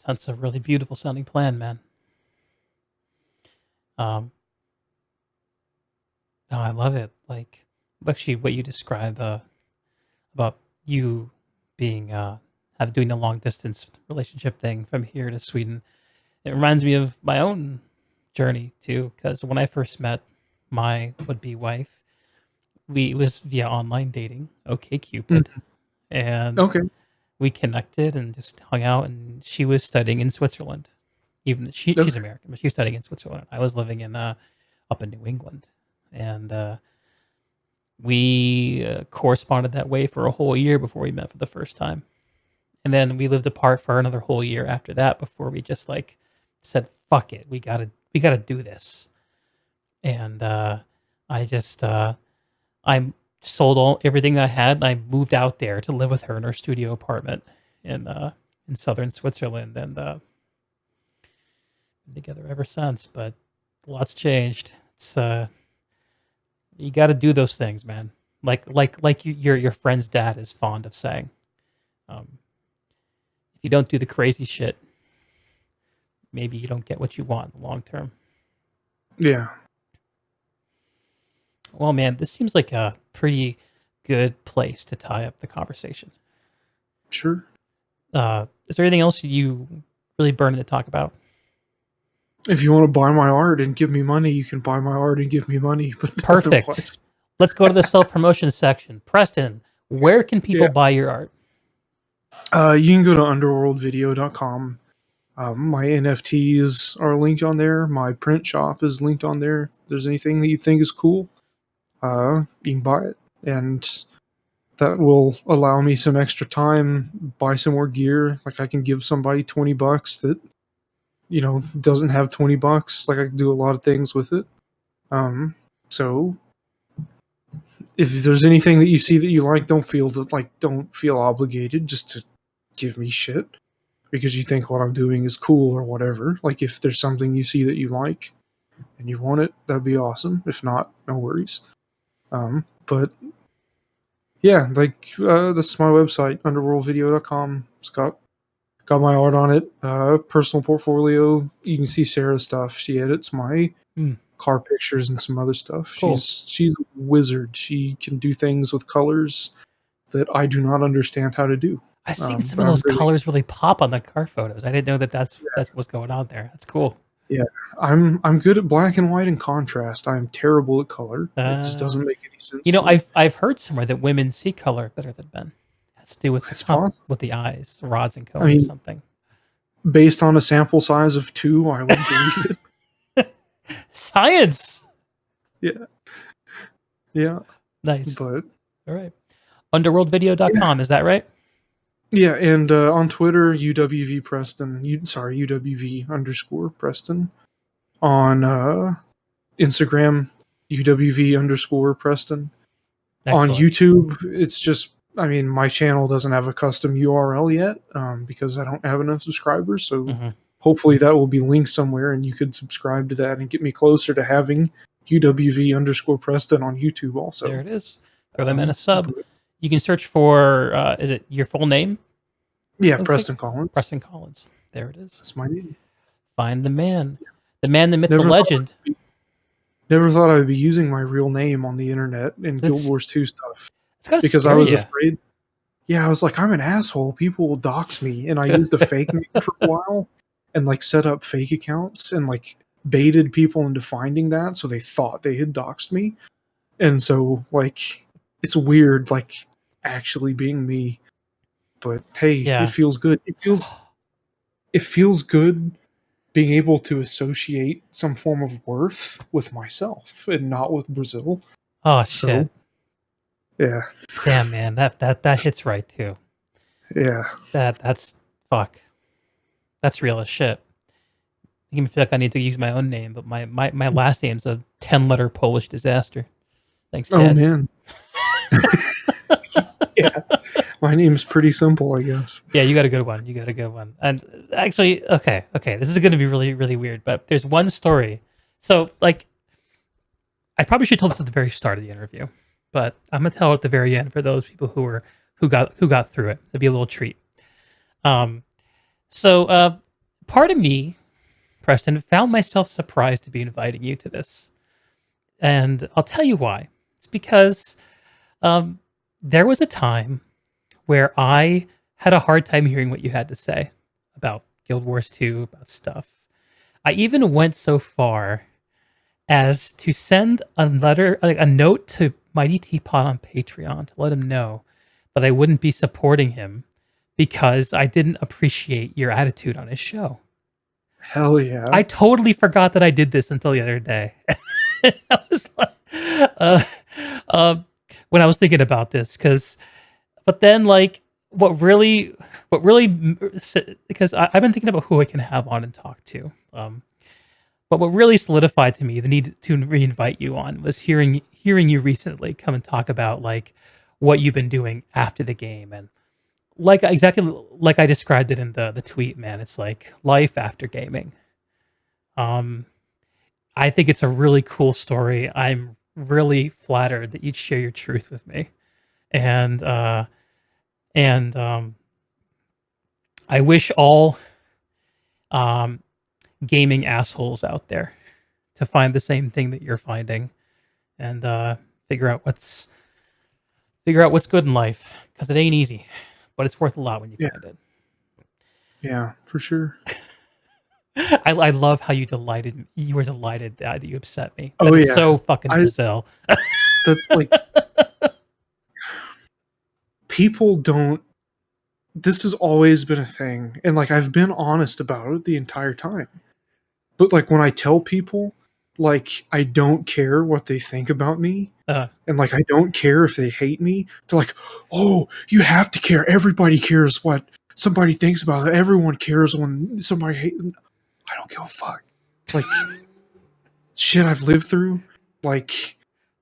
[SPEAKER 1] That's a really beautiful sounding plan, man. Um, no, I love it. Like, actually, what you describe about you being have doing the long distance relationship thing from here to Sweden, it reminds me of my own journey too. Because when I first met my would be wife, it was via online dating, OK Cupid,
[SPEAKER 2] mm,
[SPEAKER 1] and
[SPEAKER 2] okay,
[SPEAKER 1] we connected and just hung out. And she was studying in Switzerland. Even she's
[SPEAKER 2] okay,
[SPEAKER 1] American, but she's studying in Switzerland. I was living in up in New England, and we corresponded that way for a whole year before we met for the first time. And then we lived apart for another whole year after that before we just like said, "Fuck it, we gotta do this." And I just I sold everything I had, and I moved out there to live with her in her studio apartment in southern Switzerland, and been together ever since. But a lot's changed. It's you got to do those things, man. Like your friend's dad is fond of saying. If you don't do the crazy shit, maybe you don't get what you want in the long term.
[SPEAKER 2] yeah,
[SPEAKER 1] Well, man, this seems like a pretty good place to tie up the conversation.
[SPEAKER 2] sure.
[SPEAKER 1] Is there anything else you really burning to talk about?
[SPEAKER 2] If you want to buy my art and give me money, you can buy my art and give me money. But
[SPEAKER 1] Perfect.
[SPEAKER 2] otherwise,
[SPEAKER 1] Let's go to the self promotion section. Preston, where can
[SPEAKER 2] yeah,
[SPEAKER 1] people buy your art?
[SPEAKER 2] you can go to underworldvideo.com. My NFTs are linked on there. My print shop is linked on there. If there's anything that you think is cool, you can buy it, and that will allow me some extra time, buy some more gear. Like, I can give somebody $20 that doesn't have $20. Like, I can do a lot of things with it. So if there's anything that you see that you like, don't feel obligated just to give me shit because you think what I'm doing is cool or whatever. Like, if there's something you see that you like and you want it, that'd be awesome. If not, no worries. But yeah, like, this is my website, underworldvideo.com. It's got my art on it. Personal portfolio. You can see Sarah's stuff. She edits my
[SPEAKER 1] Hmm,
[SPEAKER 2] car pictures and some other stuff.
[SPEAKER 1] cool.
[SPEAKER 2] She's a wizard. She can do things with colors that I do not understand how to do.
[SPEAKER 1] I've seen some
[SPEAKER 2] But
[SPEAKER 1] of
[SPEAKER 2] I'm
[SPEAKER 1] those
[SPEAKER 2] really,
[SPEAKER 1] colors really pop on the car photos. I didn't know that that's what's going on there. That's cool.
[SPEAKER 2] yeah, I'm good at black and white and contrast. I'm terrible at color. It just
[SPEAKER 1] Uh,
[SPEAKER 2] doesn't make any sense to me.
[SPEAKER 1] I've heard somewhere that women see color better than men. It has to do with
[SPEAKER 2] It's possible.
[SPEAKER 1] with the eyes, rods and
[SPEAKER 2] I
[SPEAKER 1] cones or
[SPEAKER 2] mean,
[SPEAKER 1] something.
[SPEAKER 2] based on a sample size of 2, I would believe it.
[SPEAKER 1] Science.
[SPEAKER 2] Yeah, yeah,
[SPEAKER 1] Nice.
[SPEAKER 2] but
[SPEAKER 1] All right.
[SPEAKER 2] yeah,
[SPEAKER 1] Underworldvideo.com, is that right?
[SPEAKER 2] yeah. And on Twitter, UWV Preston. UWV underscore Preston. On Instagram, UWV underscore Preston. On
[SPEAKER 1] Excellent.
[SPEAKER 2] YouTube, it's just, I mean, my channel doesn't have a custom URL yet, because I don't have enough subscribers. So
[SPEAKER 1] Hmm.
[SPEAKER 2] hopefully that will be linked somewhere and you could subscribe to that and get me closer to having UWV underscore Preston on YouTube
[SPEAKER 1] There
[SPEAKER 2] also.
[SPEAKER 1] it is. Throw them in a sub.
[SPEAKER 2] But
[SPEAKER 1] You can search for is it your full name?
[SPEAKER 2] yeah,
[SPEAKER 1] Looks like
[SPEAKER 2] Preston Collins.
[SPEAKER 1] Preston Collins. There it is.
[SPEAKER 2] That's my name.
[SPEAKER 1] Find the man. The man, the myth, the
[SPEAKER 2] Never thought
[SPEAKER 1] legend.
[SPEAKER 2] never thought I would be using my real name on the internet in Guild
[SPEAKER 1] That's
[SPEAKER 2] Wars 2 stuff
[SPEAKER 1] it's gotta
[SPEAKER 2] because I
[SPEAKER 1] scare
[SPEAKER 2] was
[SPEAKER 1] you.
[SPEAKER 2] afraid. Yeah, I was like, I'm an asshole. People will dox me, and I used a fake name for a while, and like set up fake accounts, and like baited people into finding that, so they thought they had doxed me. And so, like, it's weird, like, actually being me. But hey, it
[SPEAKER 1] Yeah.
[SPEAKER 2] feels good. It feels good being able to associate some form of worth with myself and not with Brazil.
[SPEAKER 1] Oh shit.
[SPEAKER 2] So, yeah,
[SPEAKER 1] Damn, man. That hits right too.
[SPEAKER 2] yeah.
[SPEAKER 1] That's fuck. That's real as shit. Making me feel like I need to use my own name, but my last name's a 10-letter Polish disaster. Thanks,
[SPEAKER 2] Oh
[SPEAKER 1] Dad.
[SPEAKER 2] man, yeah. My name's pretty simple, I guess.
[SPEAKER 1] Yeah, you got a good one. You got a good one. And actually, okay, this is going to be really, really weird, but there's one story. So, like, I probably should have told this at the very start of the interview, but I'm gonna tell it at the very end for those people who got through it. It'd be a little treat. Um, so part of me, Preston, found myself surprised to be inviting you to this, and I'll tell you why. It's because um, there was a time where I had a hard time hearing what you had to say about Guild Wars 2, about stuff. I even went so far as to send a letter, like a note to Mighty Teapot on Patreon to let him know that I wouldn't be supporting him because I didn't appreciate your attitude on his show.
[SPEAKER 2] Hell yeah.
[SPEAKER 1] I totally forgot that I did this until the other day. I was like, uh, uh, when I was thinking about this, but then like because I've been thinking about who I can have on and talk to. But what really solidified to me the need to reinvite you on was hearing you recently come and talk about like what you've been doing after the game, and like exactly like I described it in the tweet, man. It's like life after gaming. Um, I think it's a really cool story. I'm really flattered that you'd share your truth with me, and and I wish all um, gaming assholes out there to find the same thing that you're finding, and figure out what's good in life, because it ain't easy, but it's worth a lot when you
[SPEAKER 2] Yeah.
[SPEAKER 1] find it.
[SPEAKER 2] Yeah, for sure.
[SPEAKER 1] I love how you were delighted that you upset me.
[SPEAKER 2] Oh
[SPEAKER 1] That is
[SPEAKER 2] yeah.
[SPEAKER 1] so fucking
[SPEAKER 2] I
[SPEAKER 1] Brazil.
[SPEAKER 2] that's like people don't this has always been a thing, and like I've been honest about it the entire time. But like when I tell people like I don't care what they think about me,
[SPEAKER 1] uh,
[SPEAKER 2] and like I don't care if they hate me, they're like, "Oh, you have to care. Everybody cares what somebody thinks about it. Everyone cares when somebody hates." I don't give a fuck. Like shit I've lived through, like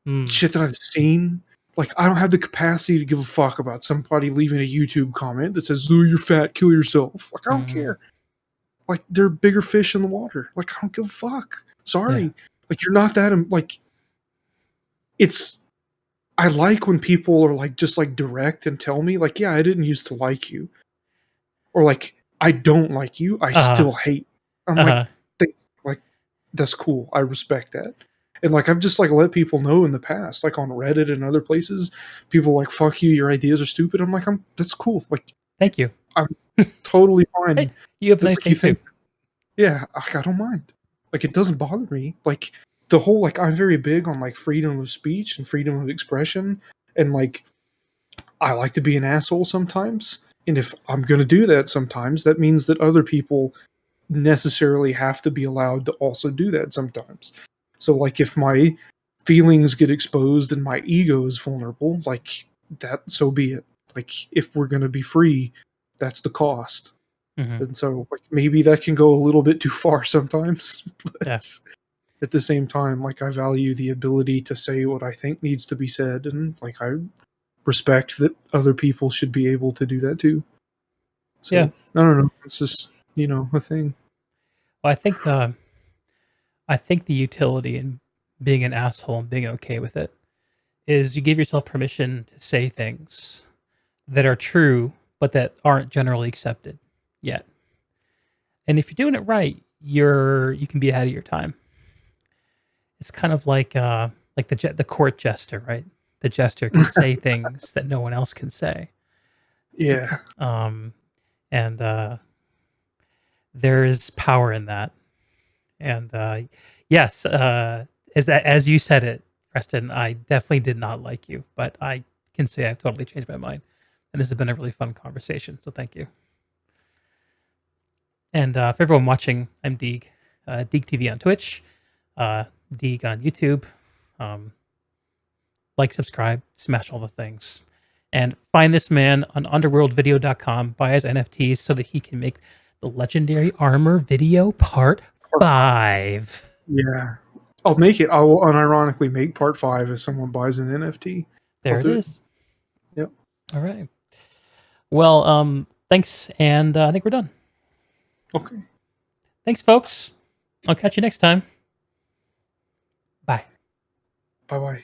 [SPEAKER 1] mm,
[SPEAKER 2] shit that I've seen. Like I don't have the capacity to give a fuck about somebody leaving a YouTube comment that says, "Oh, you're fat, kill yourself." Like I don't
[SPEAKER 1] mm,
[SPEAKER 2] care. Like they're bigger fish in the water. Like I don't give a fuck.
[SPEAKER 1] yeah.
[SPEAKER 2] Sorry. Like you're not that like it's I like when people are like just like direct and tell me like, "Yeah, I didn't used to like you." Or like, "I don't like you. I
[SPEAKER 1] Uh,
[SPEAKER 2] still hate." I'm like,
[SPEAKER 1] uh,
[SPEAKER 2] "Thank like that's cool. I respect that." And like I've just like let people know in the past, like on Reddit and other places, people like, "Fuck you, your ideas are stupid." I'm like, "I'm that's cool. Like
[SPEAKER 1] Thank you.
[SPEAKER 2] I'm totally
[SPEAKER 1] Hey,
[SPEAKER 2] fine
[SPEAKER 1] you have a
[SPEAKER 2] that
[SPEAKER 1] nice
[SPEAKER 2] like
[SPEAKER 1] day
[SPEAKER 2] you
[SPEAKER 1] too.
[SPEAKER 2] think yeah, like, I don't mind. Like it doesn't bother me. Like the whole like I'm very big on like freedom of speech and freedom of expression, and like I like to be an asshole sometimes. And if I'm going to do that sometimes, that means that other people necessarily have to be allowed to also do that sometimes. So like if my feelings get exposed and my ego is vulnerable, like that so be it. Like if we're going to be free, that's the cost.
[SPEAKER 1] Hmm.
[SPEAKER 2] And so like maybe that can go a little bit too far sometimes,
[SPEAKER 1] Yeah,
[SPEAKER 2] but at the same time like I value the ability to say what I think needs to be said, and like I respect that other people should be able to do that too.
[SPEAKER 1] yeah.
[SPEAKER 2] So I don't know. It's just a thing.
[SPEAKER 1] Well, I think the utility in being an asshole and being okay with it is you give yourself permission to say things that are true but that aren't generally accepted yet. And if you're doing it right, you can be ahead of your time. It's kind of like the court jester, right? The jester can say things that no one else can say.
[SPEAKER 2] Yeah.
[SPEAKER 1] Um, and There's power in that. And yes, as you said it, Preston, I definitely did not like you, but I can say I've totally changed my mind. And this has been a really fun conversation. So thank you. And for everyone watching, I'm Deeg, Deeg TV on Twitch, Deeg on YouTube. Like, subscribe, smash all the things. And find this man on underworldvideo.com, buy his NFTs so that he can make the Legendary Armor video part 5.
[SPEAKER 2] Yeah. I'll make it. I will unironically make part 5 if someone buys an NFT.
[SPEAKER 1] There
[SPEAKER 2] I'll
[SPEAKER 1] it
[SPEAKER 2] do
[SPEAKER 1] is.
[SPEAKER 2] Yep.
[SPEAKER 1] All right. Well, thanks, and I think we're done.
[SPEAKER 2] Okay.
[SPEAKER 1] Thanks, folks. I'll catch you next time. Bye.
[SPEAKER 2] Bye-bye.